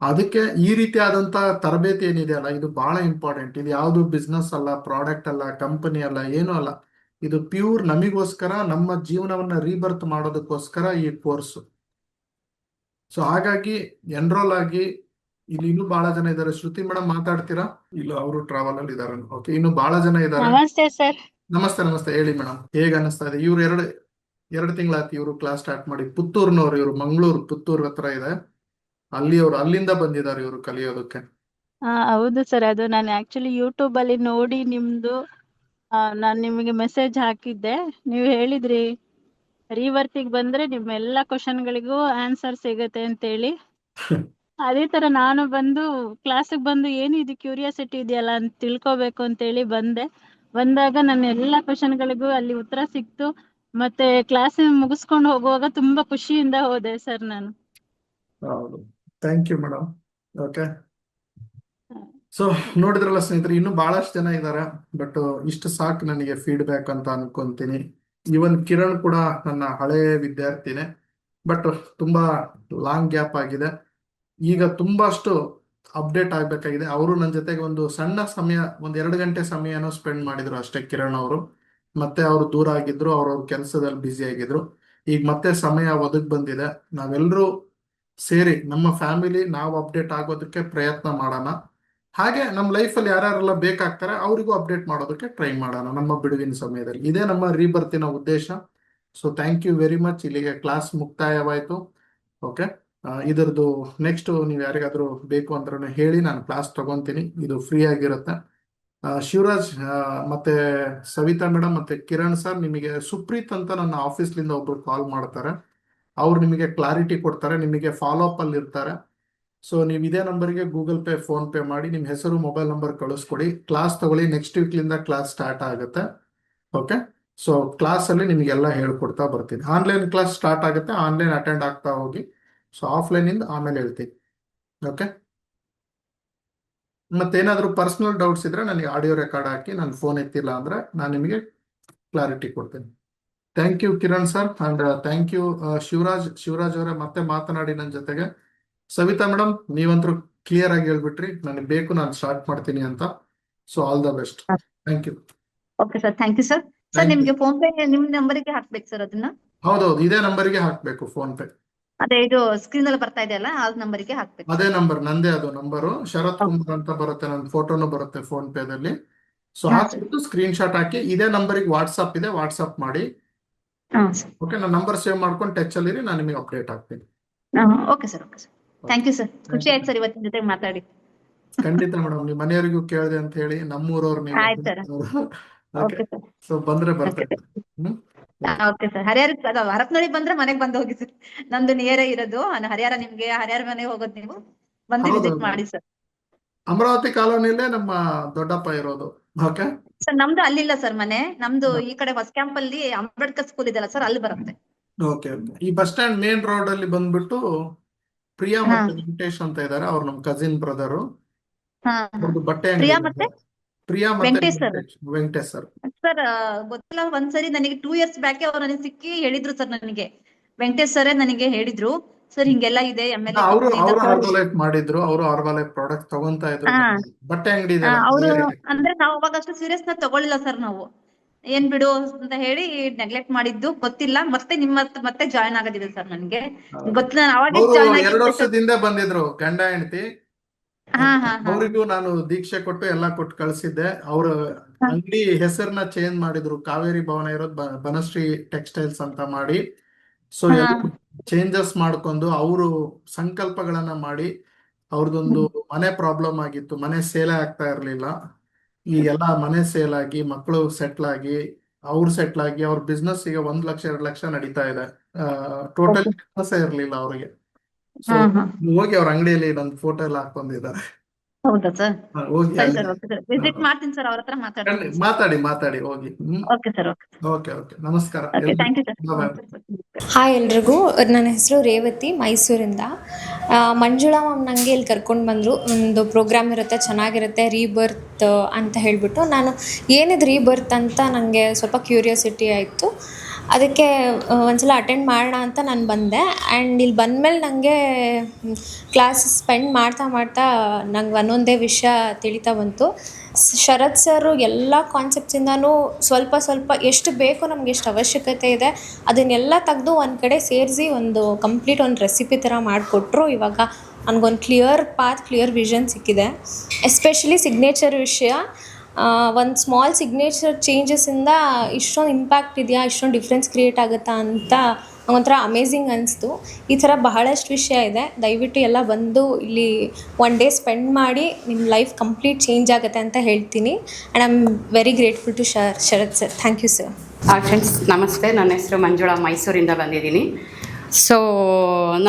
E: ಅದಕ್ಕೆ ಈ ರೀತಿಯಾದಂತ ತರಬೇತಿ ಏನಿದೆ ಅಲ್ಲ, ಇದು ಬಹಳ ಇಂಪಾರ್ಟೆಂಟ್. ಇದು ಯಾವುದು ಬಿಸ್ನೆಸ್ ಅಲ್ಲ, ಪ್ರಾಡಕ್ಟ್ ಅಲ್ಲ, ಕಂಪನಿ ಅಲ್ಲ, ಏನೂ ಅಲ್ಲ. ಇದು ಪ್ಯೂರ್ ನಮಿಗೋಸ್ಕರ, ನಮ್ಮ ಜೀವನವನ್ನ ರೀಬರ್ತ್ ಮಾಡೋದಕ್ಕೋಸ್ಕರ ಈ ಕೋರ್ಸ್. ಸೊ ಹಾಗಾಗಿ ಎನ್ರೋಲ್ ಆಗಿ. ಇಲ್ಲಿ ಇನ್ನೂ ಬಹಳ ಜನ ಇದ್ದಾರೆ. ಶ್ರುತಿ ಮೇಡಮ್ ಮಾತಾಡ್ತೀರಾ? ಇಲ್ಲ, ಅವರು ಟ್ರಾವೆಲ್ ಅಲ್ಲಿ ಇದಾರೆ. ಓಕೆ, ಇನ್ನು ಬಹಳ ಜನ ಇದ್ದಾರೆ.
H: ನಮಸ್ತೆ ಸರ್.
E: ನಮಸ್ತೆ. ಹೇಳಿ ಮೇಡಮ್, ಹೇಗ ಅನಿಸ್ತಾ ಇದೆ? ಇವ್ರು ಎರಡು ತಿಂಗಳಾಯ್ತು ಇವರು ಕ್ಲಾಸ್ ಸ್ಟಾರ್ಟ್ ಮಾಡಿ. ಪುತ್ತೂರ್ನವ್ರು ಇವರು, ಮಂಗಳೂರು ಪುತ್ತೂರ್ ಹತ್ರ ಇದೆ ಅಲ್ಲಿಂದ ಬಂದಿದ್ದಾರೆ ಇವರು ಕಲಿಯೋದಕ್ಕೆ.
H: ಹೌದು ಸರ್. ಅದು ನಾನು ಆಕ್ಚುಲಿ ಯೂಟ್ಯೂಬ್ ಅಲ್ಲಿ ನೋಡಿ ನಿಮ್ದು ನಾನು ನಿಮಗೆ ಮೆಸೇಜ್ ಹಾಕಿದ್ದೆ. ನೀವು ಹೇಳಿದ್ರಿ ರೀವರ್ತಿಗೆ ಬಂದ್ರೆ ನಿಮ್ಮೆಲ್ಲಾ ಕ್ವಶನ್ಗಳಿಗೂ ಆನ್ಸರ್ ಸಿಗತ್ತೆ ಅಂತೇಳಿ. ಅದೇ ತರ ನಾನು ಕ್ಲಾಸಿಗೆ ಬಂದು ಏನು ಇದು ಕ್ಯೂರಿಯಾಸಿಟಿ ಇದೆಯಲ್ಲ ಅಂತ ತಿಳ್ಕೊಬೇಕು ಅಂತೇಳಿ ಬಂದಾಗ ನನ್ನ ಎಲ್ಲಾ ಕ್ವಶನ್ಗಳಿಗೂ ಅಲ್ಲಿ ಉತ್ತರ ಸಿಕ್ತು. ಮತ್ತೆ ಕ್ಲಾಸ್ ಮುಗಿಸ್ಕೊಂಡು ಹೋಗುವಾಗ ತುಂಬಾ ಖುಷಿಯಿಂದ ಹೋದೆ ಸರ್ ನಾನು.
E: ಹೌದು, thank you madam. Okay, so ನೋಡಿದ್ರಲ್ಲ ಸ್ನೇಹಿತರೆ, ಇನ್ನು ಬಹಳಷ್ಟು ಜನ ಇದ್ದಾರೆ. ಬಟ್ ಇಷ್ಟು ಸಾಕು ನನಗೆ ಫೀಡ್ಬ್ಯಾಕ್ ಅಂತ ಅನ್ಕೊಂತೀನಿ. ಇವನ್ ಕಿರಣ್ ಕೂಡ ನನ್ನ ಹಳೆಯ ವಿದ್ಯಾರ್ಥಿನೇ, ಬಟ್ ತುಂಬಾ ಲಾಂಗ್ ಗ್ಯಾಪ್ ಆಗಿದೆ. ಈಗ ತುಂಬಾಷ್ಟು ಅಪ್ಡೇಟ್ ಆಗ್ಬೇಕಾಗಿದೆ. ಅವರು ನನ್ನ ಜೊತೆಗೆ ಒಂದು ಸಣ್ಣ ಸಮಯ, 1-2 ಗಂಟೆ ಸಮಯನೂ ಸ್ಪೆಂಡ್ ಮಾಡಿದ್ರು ಅಷ್ಟೇ ಕಿರಣ್ ಅವರು. ಮತ್ತೆ ಅವರು ದೂರ ಆಗಿದ್ರು, ಅವ್ರವ್ರ ಕೆಲಸದಲ್ಲಿ ಬ್ಯುಸಿ ಆಗಿದ್ರು. ಈಗ ಮತ್ತೆ ಸಮಯ ಒದಗಿ ಬಂದಿದೆ. ನಾವೆಲ್ಲರೂ ಸೇರಿ ನಮ್ಮ ಫ್ಯಾಮಿಲಿ ನಾವು ಅಪ್ಡೇಟ್ ಆಗೋದಕ್ಕೆ ಪ್ರಯತ್ನ ಮಾಡೋಣ. ಹಾಗೆ ನಮ್ಮ ಲೈಫಲ್ಲಿ ಯಾರ್ಯಾರೆಲ್ಲ ಬೇಕಾಗ್ತಾರೆ ಅವರಿಗೂ ಅಪ್ಡೇಟ್ ಮಾಡೋದಕ್ಕೆ ಟ್ರೈ ಮಾಡೋಣ ನಮ್ಮ ಬಿಡುವಿನ ಸಮಯದಲ್ಲಿ. ಇದೇ ನಮ್ಮ ರೀಬರ್ತಿನ ಉದ್ದೇಶ. So thank you very much. ಇಲ್ಲಿಗೆ ಕ್ಲಾಸ್ ಮುಕ್ತಾಯವಾಯಿತು. ಓಕೆ, ಇದರದ್ದು ನೆಕ್ಸ್ಟ್ ನೀವು ಯಾರಿಗಾದ್ರೂ ಬೇಕು ಅಂದ್ರೂ ಹೇಳಿ, ನಾನು ಕ್ಲಾಸ್ ತಗೊಂತೀನಿ. ಇದು ಫ್ರೀ ಆಗಿರುತ್ತೆ. ಶಿವರಾಜ್ ಮತ್ತೆ ಸವಿತಾ ಮೇಡಮ್ ಮತ್ತೆ ಕಿರಣ್ ಸರ್, ನಿಮಗೆ ಸುಪ್ರೀತ್ ಅಂತ ನನ್ನ ಆಫೀಸ್ಲಿಂದ ಒಬ್ರು ಕಾಲ್ ಮಾಡ್ತಾರೆ. ಅವ್ರು ನಿಮಗೆ ಕ್ಲಾರಿಟಿ ಕೊಡ್ತಾರೆ, ನಿಮಗೆ ಫಾಲೋ ಅಪ್ ಅಲ್ಲಿ ಇರ್ತಾರೆ. ಸೊ ನೀವು ಇದೇ ನಂಬರ್ಗೆ ಗೂಗಲ್ ಪೇ, ಫೋನ್ ಪೇ ಮಾಡಿ ನಿಮ್ಮ ಹೆಸರು, ಮೊಬೈಲ್ ನಂಬರ್ ಕಳಿಸ್ಕೊಡಿ. ಕ್ಲಾಸ್ ತಗೊಳ್ಳಿ. ನೆಕ್ಸ್ಟ್ ವೀಕ್ಲಿಂದ ಕ್ಲಾಸ್ ಸ್ಟಾರ್ಟ್ ಆಗುತ್ತೆ. ಓಕೆ, ಸೊ ಕ್ಲಾಸಲ್ಲಿ ನಿಮಗೆಲ್ಲ ಹೇಳ್ಕೊಡ್ತಾ ಬರ್ತೀನಿ. ಆನ್ಲೈನ್ ಕ್ಲಾಸ್ ಸ್ಟಾರ್ಟ್ ಆಗುತ್ತೆ, ಆನ್ಲೈನ್ ಅಟೆಂಡ್ ಆಗ್ತಾ ಹೋಗಿ. ಸೊ ಆಫ್ಲೈನಿಂದ ಆಮೇಲೆ ಹೇಳ್ತೀನಿ. ಓಕೆ, ಮತ್ತೇನಾದರೂ ಪರ್ಸನಲ್ ಡೌಟ್ಸ್ ಇದ್ರೆ ನನಗೆ ಆಡಿಯೋ ರೆಕಾರ್ಡ್ ಹಾಕಿ, ನಾನು ಫೋನ್ ಎತ್ತಿಲ್ಲ ಅಂದ್ರೆ ನಾನು ನಿಮಗೆ ಕ್ಲಾರಿಟಿ ಕೊಡ್ತೇನೆ. Thank you Kiran sir, and thank you Shivaraj ಅವರೇ ಮತ್ತೆ ಮಾತನಾಡಿ ನನ್ನ ಜೊತೆಗೆ. ಸವಿತಾ ಮೇಡಮ್, ನೀವಂತರೂ ಕ್ಲಿಯರ್ ಆಗಿ ಹೇಳ್ಬಿಟ್ರಿ, ನನಗೆ ಬೇಕು, ನಾನು ಸ್ಟಾರ್ಟ್ ಮಾಡ್ತೀನಿ ಅಂತ. So all the best. Thank you.
D: Okay sir, thank you sir. Sir ನಿಮ್ಗೆ ಫೋನ್ ಪೇ ನಿಮ್ ನಂಬರಿಗೆ ಹಾಕ್ಬೇಕು ಸರ್ ಅದನ್ನ?
E: ಹೌದೌದು, ಇದೇ ನಂಬರಿಗೆ ಹಾಕ್ಬೇಕು ಫೋನ್ ಪೇ.
D: ಅದೇ ಇದು ಸ್ಕ್ರೀನ್ ಅಲ್ಲಿ ಬರ್ತಾ ಇದೆಯಲ್ಲ, ಆ ನಂಬರಿಗೆ ಹಾಕ್ಬೇಕು.
E: ಅದೇ ನಂಬರ್ ನಂದೇ, ಅದು ನಂಬರು ಶರತ್ ಕುಮಾರ್ ಅಂತ ಬರುತ್ತೆ, ನನ್ನ ಫೋಟೋನು ಬರುತ್ತೆ ಫೋನ್ ಪೇದಲ್ಲಿ. ಸೊ ಹಾಕ್ಬಿಟ್ಟು ಸ್ಕ್ರೀನ್ ಶಾಟ್ ಹಾಕಿ ಇದೇ ನಂಬರಿಗೆ ವಾಟ್ಸ್ಆಪ್ ಇದೆ, ವಾಟ್ಸ್ಆಪ್ ಮಾಡಿ. ಓಕೆ, ನನ್ನ ನಂಬರ್ ಸೇವ್ ಮಾಡ್ಕೊಂಡು ಟಚ್ ಅಲ್ಲಿ ಇರಿ, ನಾನು ನಿಮಗೆ ಅಪ್ಡೇಟ್ ಆಗ್ತೀನಿ.
D: Okay sir. Thank you sir. ಖುಷಿ ಆಯ್ತು ಸರ್ ಇವತ್ತಿನ ಜೊತೆ ಮಾತಾಡಿ.
E: ಖಂಡಿತ ಮೇಡಮ್, ನಿಮ್ಮ ಮನೆಯವರಿಗೂ ಕೇಳಿದೆ ಅಂತ ಹೇಳಿ, ನಮ್ಮೂರವ್ರು ನೀವು.
D: ಆಯ್ತು sir.
E: Okay.
D: Okay sir.
E: So ಬಂದ್ರೆ
D: ಓಕೆ
E: ಬರ್ತೇನೆ. ಹ್ಮ್
D: ಓಕೆ ಸರ್. ಹರಿಹರ ಹರಪನಹಳ್ಳಿ ಬಂದ್ರೆ ಮನೆಗ್ ಬಂದು ಹೋಗಿ ಸರ್. ನಮ್ದು ನಿಯರ್ ಇರೋದು ಹರಿಹರ. ನಿಮ್ಗೆ ಹರಿಹರ ಮನೆಗೆ ಹೋಗೋದು, ನೀವು ಬಂದು ವಿಸಿಟ್
E: ಹೌದೌದು.
D: ಮಾಡಿ ಸರ್.
E: ಅಮರಾವತಿ ಕಾಲೋನಿಲೇ ನಮ್ಮ ದೊಡ್ಡಪ್ಪ ಇರೋದು. ಓಕೆ.
D: ಸರ್ ನಮ್ದು ಅಲ್ಲಿಲ್ಲ ಸರ್ ಮನೆ. ನಮ್ದು ಈ ಕಡೆ ಹೊಸ ಕ್ಯಾಂಪ್ ಅಲ್ಲಿ ಅಂಬೇಡ್ಕರ್ ಸ್ಕೂಲ್ ಇದೆಯಲ್ಲ ಸರ್, ಅಲ್ಲಿ ಬರುತ್ತೆ.
E: ಓಕೆ. ಈ ಬಸ್ ಸ್ಟ್ಯಾಂಡ್ ಮೇನ್ ರೋಡ್ ಅಲ್ಲಿ ಬಂದ್ಬಿಟ್ಟು ಪ್ರಿಯಾ
D: ಹಾ
E: ಮತ್ತೆ ವೆಂಕಟೇಶ್ ಅಂತ ಇದ್ದಾರೆ. ಅವ್ರು ನಮ್ಮ ಕಸಿನ್ ಬ್ರದರು.
D: ಹಾ ಹಾ.
E: ಅವ್ರದ್ದು ಬಟ್ಟೆ ಅಂಗಡಿ
D: ಪ್ರಿಯಾ
E: ಇದೆ.
D: ಮತ್ತೆ
E: ಪ್ರಿಯಾ ಮತ್ತೆ
D: Venkatesh sir.
E: Venkatesh sir.
D: Sir ಗೊತ್ತಿಲ್ಲ. ಒಂದ್ಸರಿ ನನಗೆ 2 years ಬ್ಯಾಕ್ ಅವ್ರು ನನಗೆ ಸಿಕ್ಕಿ ಹೇಳಿದ್ರು ಸರ್. ನನಗೆ ವೆಂಕಟೇಶ್ ಸರೇ ನನಗೆ ಹೇಳಿದ್ರು, ಸರ್ ಹಿಂಗೆಲ್ಲ ಇದೆ MLA
E: ಅವರು
D: ಕಂಪ್ನಿ
E: ಅವರು
D: ಇದೆ.
E: ಆರ್ಬಲೈಫ್ ಮಾಡಿದ್ರು. ಅವರು ಆರ್ಬಲೈಫ್ ಪ್ರಾಡಕ್ಟ್ ತಗೊಂತಾ ಇದ್ರು.
D: ಹಾ
E: ಬಟ್ಟೆ ಅಂಗಡಿ ಇದೆ
D: ಅವರು ಅಂದ್ರೆ ನಾವು ಅವಾಗ ಅಷ್ಟು ಸೀರಿಯಸ್ ನ ತಗೊಳ್ಳಿಲ್ಲ ಸರ್. ನಾವು ಏನ್ ಬಿಡು ಅಂತ ಹೇಳಿ ನೆಗ್ಲೆಕ್ಟ್ ಮಾಡಿದ್ದು. ಗೊತ್ತಿಲ್ಲ. ಮತ್ತೆ ಮತ್ತೆ ಜಾಯ್ನ್ ಆಗೋದಿದೆ ಸರ್ ನನಗೆ ಗೊತ್ತಿಲ್ಲ. ನಾನು ಅವಾಗೇ
E: ಅವರು
D: ಜಾಯ್ನ್
E: 2
D: ಆಗಿದ್ದೆ ಸರ್.
E: ವರ್ಷದಿಂದ ಬಂದಿದ್ರು ಗಂಡ ಹೆಂಡತಿ.
D: ಹಾ ಹಾ ಹಾ
E: ಅವರಿಗೂ ನಾನು ದೀಕ್ಷೆ ಕೊಟ್ಟು ಎಲ್ಲಾ ಕೊಟ್ಟು ಕಳ್ಸಿದ್ದೆ. ಅವ್ರ ಅಂಗಡಿ ಹೆಸರನ್ನ ಚೇಂಜ್ ಮಾಡಿದ್ರು. ಕಾವೇರಿ ಭವನ ಇರೋದು ಬನಶ್ರೀ ಟೆಕ್ಸ್ಟೈಲ್ಸ್ ಅಂತ ಮಾಡಿ. ಸೊ
D: ಹಾ
E: ಎಲ್ಲ ಚೇಂಜಸ್ ಮಾಡ್ಕೊಂಡು ಅವರು ಸಂಕಲ್ಪಗಳನ್ನ ಮಾಡಿ, ಅವ್ರದೊಂದು ಮನೆ ಪ್ರಾಬ್ಲಮ್ ಆಗಿತ್ತು. ಮನೆ ಸೇಲ್ ಆಗ್ತಾ ಇರ್ಲಿಲ್ಲ. ಈ ಎಲ್ಲ ಮನೆ ಸೇಲ್ ಆಗಿ, ಮಕ್ಕಳು ಸೆಟ್ಲ್ ಆಗಿ, ಅವ್ರು ಸೆಟ್ಲ್ ಆಗಿ, ಅವ್ರ ಬಿಸ್ನೆಸ್ ಈಗ 1 ಲಕ್ಷ 2 ಲಕ್ಷ ನಡೀತಾ ಇದೆ. ಟೋಟಲ್ ಬಿಸ್ನೆಸ್ ಇರ್ಲಿಲ್ಲ ಅವ್ರಿಗೆ. ಸೊ
D: ಹಾ ಹಾ.
E: ಹೋಗಿ ಅವ್ರ ಅಂಗಡಿಯಲ್ಲಿ ನಂದು ಫೋಟೋ ಎಲ್ಲ ಹಾಕೊಂಡಿದ್ದಾರೆ.
D: ಹೌದಾ ಸರ್?
E: ಹೋಗಿ
D: ಸರಿ
E: ಅಲ್ಲಿ
D: ಸರ್. Okay sir. ವಿಸಿಟ್ ಮಾಡ್ತೀನಿ ಸರ್. ಅವ್ರ ಹತ್ರ ಮಾತಾಡ್ತೀನಿ ಸರ್.
E: ಮಾತಾಡಿ ಹೋಗಿ.
D: Okay sir. ಓಕೆ
E: ಓಕೆ ನಮಸ್ಕಾರ.
D: Okay. Thank you sir.
A: Hi ಎಲ್ರಿಗೂ, ನನ್ನ ಹೆಸರು ರೇವತಿ, ಮೈಸೂರಿಂದ. ಮಂಜುಳಾ ಮ್ಯಾಮ್ ನನಗೆ ಇಲ್ಲಿ ಕರ್ಕೊಂಡು ಬಂದರು. ಒಂದು ಪ್ರೋಗ್ರಾಮ್ ಇರುತ್ತೆ, ಚೆನ್ನಾಗಿರುತ್ತೆ, ರೀಬರ್ತ್ ಅಂತ ಹೇಳಿಬಿಟ್ಟು. ನಾನು ಏನಿದು ರೀಬರ್ತ್ ಅಂತ ನನಗೆ ಸ್ವಲ್ಪ ಕ್ಯೂರಿಯಾಸಿಟಿ ಆಯಿತು. ಅದಕ್ಕೆ ಒಂದ್ಸಲ ಅಟೆಂಡ್ ಮಾಡೋಣ ಅಂತ ನಾನು ಬಂದೆ. ಆ್ಯಂಡ್ ಇಲ್ಲಿ ಬಂದಮೇಲೆ ನನಗೆ ಕ್ಲಾಸ್ ಸ್ಪೆಂಡ್ ಮಾಡ್ತಾ ನಂಗೆ ಒಂದೊಂದೇ ವಿಷಯ ತಿಳಿತಾ ಬಂತು. ಶರತ್ ಸರು ಎಲ್ಲ ಕಾನ್ಸೆಪ್ಟ್ಸಿಂದನೂ ಸ್ವಲ್ಪ ಎಷ್ಟು ಬೇಕೋ ನಮ್ಗೆ ಎಷ್ಟು ಅವಶ್ಯಕತೆ ಇದೆ ಅದನ್ನೆಲ್ಲ ತೆಗೆದು ಒಂದು ಕಡೆ ಸೇರಿಸಿ ಒಂದು ಕಂಪ್ಲೀಟ್ ಒಂದು ರೆಸಿಪಿ ಥರ ಮಾಡಿಕೊಟ್ರು. ಇವಾಗ ನನಗೊಂದು ಕ್ಲಿಯರ್ ವಿಷನ್ ಸಿಕ್ಕಿದೆ. ಎಸ್ಪೆಷಲಿ ಸಿಗ್ನೇಚರ್ ವಿಷಯ. ಒಂದು ಸ್ಮಾಲ್ ಸಿಗ್ನೇಚರ್ ಚೇಂಜಸ್ಸಿಂದ ಇಷ್ಟೊಂದು ಇಂಪ್ಯಾಕ್ಟ್ ಇದೆಯಾ, ಇಷ್ಟೊಂದು ಡಿಫ್ರೆನ್ಸ್ ಕ್ರಿಯೇಟ್ ಆಗುತ್ತಾ ಅಂತ ಒಂಥರ ಅಮೇಝಿಂಗ್ ಅನಿಸ್ತು. ಈ ಥರ ಬಹಳಷ್ಟು ವಿಷಯ ಇದೆ. ದಯವಿಟ್ಟು ಎಲ್ಲ ಬಂದು ಇಲ್ಲಿ 1 day ಸ್ಪೆಂಡ್ ಮಾಡಿ ನಿಮ್ಮ ಲೈಫ್ ಕಂಪ್ಲೀಟ್ ಚೇಂಜ್ ಆಗುತ್ತೆ ಅಂತ ಹೇಳ್ತೀನಿ. And I am very grateful to Sharath sir. Thank you sir.
C: Friends ನಮಸ್ತೆ. ನನ್ನ ಹೆಸರು ಮಂಜುಳಾ, ಮೈಸೂರಿಂದ ಬಂದಿದ್ದೀನಿ. ಸೊ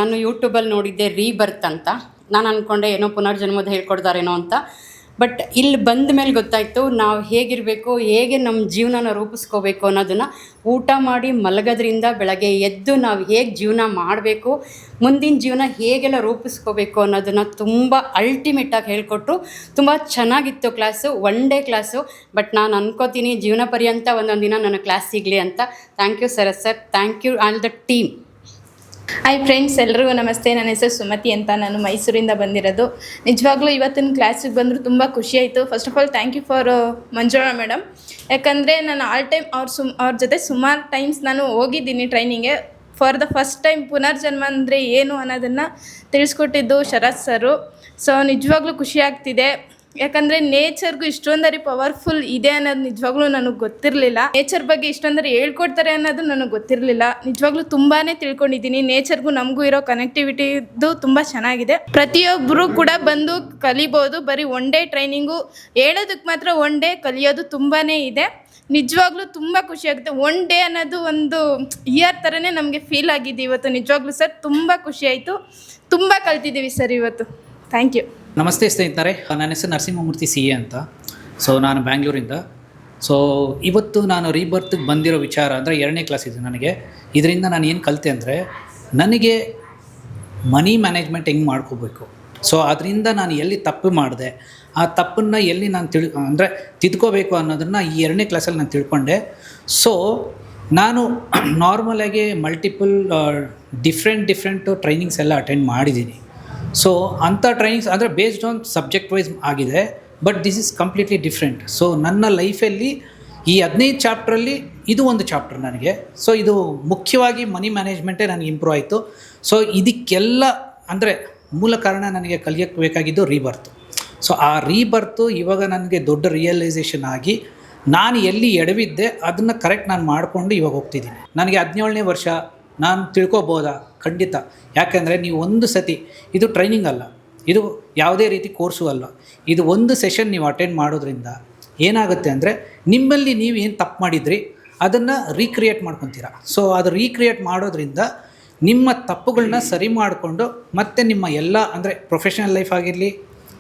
C: ನಾನು ಯೂಟ್ಯೂಬಲ್ಲಿ ನೋಡಿದ್ದೆ ರೀಬರ್ತ್ ಅಂತ. ನಾನು ಅಂದ್ಕೊಂಡೆ ಏನೋ ಪುನರ್ಜನ್ಮದ ಹೇಳ್ಕೊಡ್ತಾರೇನೋ ಅಂತ. ಬಟ್ ಇಲ್ಲಿ ಬಂದ ಮೇಲೆ ಗೊತ್ತಾಯಿತು ನಾವು ಹೇಗಿರಬೇಕು, ಹೇಗೆ ನಮ್ಮ ಜೀವನನ ರೂಪಿಸ್ಕೋಬೇಕು ಅನ್ನೋದನ್ನು ಊಟ ಮಾಡಿ ಮಲಗೋದ್ರಿಂದ ಬೆಳಗ್ಗೆ ಎದ್ದು ನಾವು ಹೇಗೆ ಜೀವನ ಮಾಡಬೇಕು, ಮುಂದಿನ ಜೀವನ ಹೇಗೆಲ್ಲ ರೂಪಿಸ್ಕೋಬೇಕು ಅನ್ನೋದನ್ನು ತುಂಬ ಅಲ್ಟಿಮೇಟಾಗಿ ಹೇಳಿಕೊಟ್ರು. ತುಂಬ ಚೆನ್ನಾಗಿತ್ತು ಕ್ಲಾಸು. 1 day class. ಬಟ್ ನಾನು ಅನ್ಕೋತೀನಿ ಜೀವನ ಪರ್ಯಂತ ಒಂದೊಂದು ದಿನ ನನ್ನ ಕ್ಲಾಸ್ ಸಿಗಲಿ ಅಂತ. Thank you sir. Thank you all the team.
I: Hi friends, ಎಲ್ರಿಗೂ ನಮಸ್ತೆ. ನನ್ನ ಹೆಸರು ಸುಮತಿ ಅಂತ. ನಾನು ಮೈಸೂರಿಂದ ಬಂದಿರೋದು. ನಿಜವಾಗ್ಲೂ ಇವತ್ತಿನ ಕ್ಲಾಸಿಗೆ ಬಂದರೂ ತುಂಬ ಖುಷಿ ಆಯಿತು. First of all thank you for Manjula madam. ಯಾಕಂದರೆ ನಾನು ಆಲ್ ಟೈಮ್ ಅವ್ರ ಜೊತೆ ಸುಮಾರು ಟೈಮ್ಸ್ ನಾನು ಹೋಗಿದ್ದೀನಿ ಟ್ರೈನಿಂಗ್ಗೆ. ಫಾರ್ ದ ಫಸ್ಟ್ ಟೈಮ್ ಪುನರ್ಜನ್ಮ ಅಂದರೆ ಏನು ಅನ್ನೋದನ್ನು ತಿಳಿಸ್ಕೊಟ್ಟಿದ್ದು ಶರತ್ ಸರು. ಸೊ ನಿಜವಾಗ್ಲೂ ಖುಷಿ ಆಗ್ತಿದೆ. ಯಾಕಂದರೆ ನೇಚರ್ಗೂ ಇಷ್ಟೊಂದರಿ ಪವರ್ಫುಲ್ ಇದೆ ಅನ್ನೋದು ನಿಜವಾಗ್ಲೂ ನನಗೆ ಗೊತ್ತಿರಲಿಲ್ಲ. ನೇಚರ್ ಬಗ್ಗೆ ಇಷ್ಟೊಂದರಿ ಹೇಳ್ಕೊಡ್ತಾರೆ ಅನ್ನೋದು ನನಗೆ ಗೊತ್ತಿರಲಿಲ್ಲ. ನಿಜವಾಗ್ಲೂ ತುಂಬಾ ತಿಳ್ಕೊಂಡಿದ್ದೀನಿ. ನೇಚರ್ಗೂ ನಮಗೂ ಇರೋ ಕನೆಕ್ಟಿವಿಟಿದು ತುಂಬ ಚೆನ್ನಾಗಿದೆ. ಪ್ರತಿಯೊಬ್ಬರು ಕೂಡ ಬಂದು ಕಲಿಬೋದು. ಬರೀ 1 day ಟ್ರೈನಿಂಗು ಹೇಳೋದಕ್ಕೆ ಮಾತ್ರ 1 day, ಕಲಿಯೋದು ತುಂಬಾ ಇದೆ. ನಿಜವಾಗ್ಲೂ ತುಂಬ ಖುಷಿ ಆಗುತ್ತೆ. 1 day ಅನ್ನೋದು ಒಂದು ಇಯರ್ ಥರನೇ ನಮಗೆ ಫೀಲ್ ಆಗಿದೆ ಇವತ್ತು. ನಿಜವಾಗ್ಲೂ ಸರ್ ತುಂಬ ಖುಷಿ ಆಯಿತು. ತುಂಬ ಕಲ್ತಿದ್ದೀವಿ ಸರ್ ಇವತ್ತು. Thank you.
J: ನಮಸ್ತೆ ಸ್ನೇಹಿತರೆ, ನನ್ನ ಹೆಸರು ನರಸಿಂಹಮೂರ್ತಿ CA ಅಂತ. ಸೊ ನಾನು ಬ್ಯಾಂಗ್ಳೂರಿಂದ. ಸೊ ಇವತ್ತು ನಾನು ರೀಬರ್ತ್ಗೆ ಬಂದಿರೋ ವಿಚಾರ ಅಂದರೆ 2ನೇ ಕ್ಲಾಸ್ ಇದೆ ನನಗೆ. ಇದರಿಂದ ನಾನು ಏನು ಕಲಿತೆ ಅಂದರೆ ನನಗೆ ಮನಿ ಮ್ಯಾನೇಜ್ಮೆಂಟ್ ಹೆಂಗೆ ಮಾಡ್ಕೋಬೇಕು, ಸೊ ಅದರಿಂದ ನಾನು ಎಲ್ಲಿ ತಪ್ಪು ಮಾಡಿದೆ, ಆ ತಪ್ಪನ್ನು ಎಲ್ಲಿ ನಾನು ತಿದ್ಕೋಬೇಕು ಅನ್ನೋದನ್ನು ಈ 2ನೇ ಕ್ಲಾಸಲ್ಲಿ ನಾನು ತಿಳ್ಕೊಂಡೆ. ಸೊ ನಾನು ನಾರ್ಮಲಾಗಿ ಮಲ್ಟಿಪಲ್ ಡಿಫ್ರೆಂಟ್ ಟ್ರೈನಿಂಗ್ಸ್ ಎಲ್ಲ ಅಟೆಂಡ್ ಮಾಡಿದ್ದೀನಿ. ಸೊ ಅಂಥ ಟ್ರೈನಿಂಗ್ಸ್ ಅಂದರೆ ಬೇಸ್ಡ್ ಆನ್ ಸಬ್ಜೆಕ್ಟ್ ವೈಸ್ ಆಗಿದೆ. But this is completely different. So ನನ್ನ ಲೈಫಲ್ಲಿ ಈ 15 ಚಾಪ್ಟ್ರಲ್ಲಿ ಇದು ಒಂದು ಚಾಪ್ಟರ್ ನನಗೆ. ಸೊ ಇದು ಮುಖ್ಯವಾಗಿ ಮನಿ ಮ್ಯಾನೇಜ್ಮೆಂಟೇ ನನಗೆ ಇಂಪ್ರೂವ್ ಆಯಿತು. ಸೊ ಇದಕ್ಕೆಲ್ಲ ಅಂದರೆ ಮೂಲ ಕಾರಣ ನನಗೆ ಕಲಿಯೋಕ್ಕೆ ಬೇಕಾಗಿದ್ದು ರೀಬರ್ತು. ಸೊ ಆ ರೀಬರ್ತು ಇವಾಗ ನನಗೆ ದೊಡ್ಡ ರಿಯಲೈಸೇಷನ್ ಆಗಿ ನಾನು ಎಲ್ಲಿ ಎಡವಿದ್ದೆ ಅದನ್ನು ಕರೆಕ್ಟ್ ನಾನು ಮಾಡಿಕೊಂಡು ಇವಾಗ ಹೋಗ್ತಿದ್ದೀನಿ. ನನಗೆ 17ನೇ ವರ್ಷ. ನಾನು ತಿಳ್ಕೊಬೋದಾ? ಖಂಡಿತ. ಯಾಕೆಂದರೆ ನೀವು ಒಂದು ಸತಿ, ಇದು ಟ್ರೈನಿಂಗ್ ಅಲ್ಲ, ಇದು ಯಾವುದೇ ರೀತಿ ಕೋರ್ಸು ಅಲ್ಲ, ಇದು ಒಂದು ಸೆಷನ್ ನೀವು ಅಟೆಂಡ್ ಮಾಡೋದ್ರಿಂದ ಏನಾಗುತ್ತೆ ಅಂದರೆ ನಿಮ್ಮಲ್ಲಿ ನೀವು ಏನು ತಪ್ಪು ಮಾಡಿದ್ರಿ ಅದನ್ನು ರೀಕ್ರಿಯೇಟ್ ಮಾಡ್ಕೊತೀರಾ. ಸೊ ಅದು ರೀಕ್ರಿಯೇಟ್ ಮಾಡೋದ್ರಿಂದ ನಿಮ್ಮ ತಪ್ಪುಗಳನ್ನ ಸರಿ ಮಾಡಿಕೊಂಡು ಮತ್ತೆ ನಿಮ್ಮ ಎಲ್ಲ ಅಂದರೆ ಪ್ರೊಫೆಷನಲ್ ಲೈಫ್ ಆಗಿರಲಿ,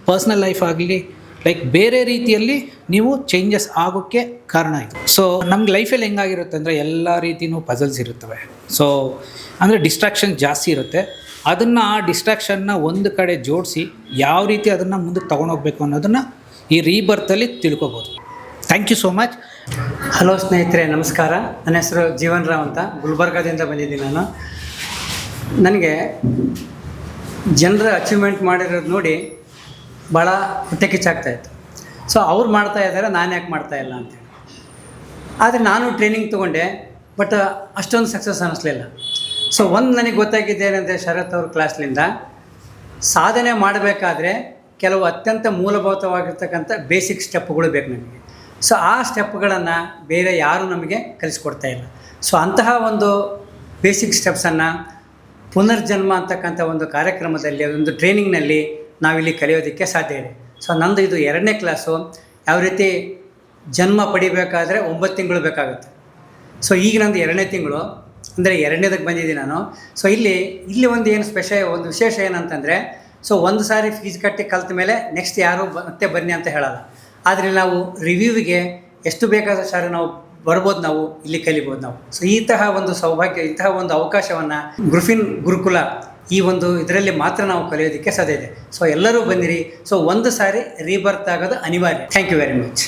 J: ಪರ್ಸ್ನಲ್ ಲೈಫ್ ಆಗಲಿ, ಲೈಕ್ ಬೇರೆ ರೀತಿಯಲ್ಲಿ ನೀವು ಚೇಂಜಸ್ ಆಗೋಕ್ಕೆ ಕಾರಣ ಆಯಿತು. ಸೊ ನಮ್ಗೆ ಲೈಫಲ್ಲಿ ಹೆಂಗಾಗಿರುತ್ತೆ ಅಂದರೆ ಎಲ್ಲ ರೀತಿಯೂ ಪಜಲ್ಸ್ ಇರುತ್ತವೆ. ಸೊ ಅಂದರೆ ಡಿಸ್ಟ್ರಾಕ್ಷನ್ ಜಾಸ್ತಿ ಇರುತ್ತೆ. ಅದನ್ನು ಆ ಡಿಸ್ಟ್ರಾಕ್ಷನ್ನ ಒಂದು ಕಡೆ ಜೋಡಿಸಿ ಯಾವ ರೀತಿ ಅದನ್ನು ಮುಂದಕ್ಕೆ ತೊಗೊಂಡೋಗ್ಬೇಕು ಅನ್ನೋದನ್ನು ಈ ರೀಬರ್ತಲ್ಲಿ ತಿಳ್ಕೊಬೋದು. Thank you so much.
B: Hello ಸ್ನೇಹಿತರೆ, ನಮಸ್ಕಾರ. ನನ್ನ ಹೆಸರು ಜೀವನ್ ರಾವ್ ಅಂತ, ಗುಲ್ಬರ್ಗಾದಿಂದ ಬಂದಿದ್ದೀನಿ ನಾನು. ನನಗೆ ಜನರ ಅಚೀವ್ಮೆಂಟ್ ಮಾಡಿರೋದು ನೋಡಿ ಭಾಳ ಹೊಟ್ಟೆ ಕಿಚ್ಚಾಗ್ತಾಯಿತ್ತು. ಸೊ ಅವ್ರು ಮಾಡ್ತಾ ಇದ್ದಾರೆ, ನಾನು ಯಾಕೆ ಮಾಡ್ತಾಯಿಲ್ಲ ಅಂತೇಳಿ. ಆದರೆ ನಾನು ಟ್ರೈನಿಂಗ್ ತೊಗೊಂಡೆ, ಬಟ್ ಅಷ್ಟೊಂದು ಸಕ್ಸಸ್ ಅನ್ನಿಸ್ಲಿಲ್ಲ. ಸೊ ಒಂದು ನನಗೆ ಗೊತ್ತಾಗಿದ್ದೇನೆಂದರೆ, ಶರತ್ ಅವ್ರ ಕ್ಲಾಸ್ಲಿಂದ ಸಾಧನೆ ಮಾಡಬೇಕಾದ್ರೆ ಕೆಲವು ಅತ್ಯಂತ ಮೂಲಭೂತವಾಗಿರ್ತಕ್ಕಂಥ ಬೇಸಿಕ್ ಸ್ಟೆಪ್ಗಳು ಬೇಕು ನಮಗೆ. ಸೊ ಆ ಸ್ಟೆಪ್ಗಳನ್ನು ಬೇರೆ ಯಾರೂ ನಮಗೆ ಕಲಿಸ್ಕೊಡ್ತಾ ಇಲ್ಲ. ಸೊ ಅಂತಹ ಒಂದು ಬೇಸಿಕ್ ಸ್ಟೆಪ್ಸನ್ನು ಪುನರ್ಜನ್ಮ ಅಂತಕ್ಕಂಥ ಒಂದು ಕಾರ್ಯಕ್ರಮದಲ್ಲಿ, ಒಂದು ಟ್ರೈನಿಂಗ್ನಲ್ಲಿ ನಾವಿಲ್ಲಿ ಕಲಿಯೋದಕ್ಕೆ ಸಾಧ್ಯ ಇದೆ. ಸೊ ನಂದು ಇದು 2ನೇ ಕ್ಲಾಸು. ಯಾವ ರೀತಿ ಜನ್ಮ ಪಡಿಬೇಕಾದ್ರೆ 9 ತಿಂಗಳು ಬೇಕಾಗುತ್ತೆ. ಸೊ ಈಗ ನಂದು 2ನೇ ತಿಂಗಳು, ಅಂದರೆ 2ನೇದಕ್ಕೆ ಬಂದಿದ್ದೀನಿ ನಾನು. ಸೊ ಇಲ್ಲಿ ಒಂದು ಏನು ಒಂದು ವಿಶೇಷ ಏನಂತಂದರೆ, ಸೊ ಒಂದು ಸಾರಿ ಫೀಸ್ ಕಟ್ಟಿ ಕಲ್ತ ಮೇಲೆ ನೆಕ್ಸ್ಟ್ ಯಾರೂ ಮತ್ತೆ ಬನ್ನಿ ಅಂತ ಹೇಳಲ್ಲ. ಆದರೆ ನಾವು ರಿವ್ಯೂವಿಗೆ ಎಷ್ಟು ಬೇಕಾದ ಸಾರಿ ನಾವು ಬರ್ಬೋದು, ನಾವು ಇಲ್ಲಿ ಕಲಿಬೋದು ನಾವು. ಸೊ ಇಂತಹ ಒಂದು ಸೌಭಾಗ್ಯ, ಇಂತಹ ಒಂದು ಅವಕಾಶವನ್ನು ಗ್ರುಫಿನ್ ಗುರುಕುಲ ಈ ಒಂದು ಇದರಲ್ಲಿ ಮಾತ್ರ ನಾವು ಕಲಿಯೋದಕ್ಕೆ ಸಾಧ್ಯ ಇದೆ. ಸೊ ಎಲ್ಲರೂ ಬಂದಿರಿ. ಸೊ ಒಂದು ಸಾರಿ ರೀಬರ್ತ್ ಆಗೋದು ಅನಿವಾರ್ಯ. Thank you very much.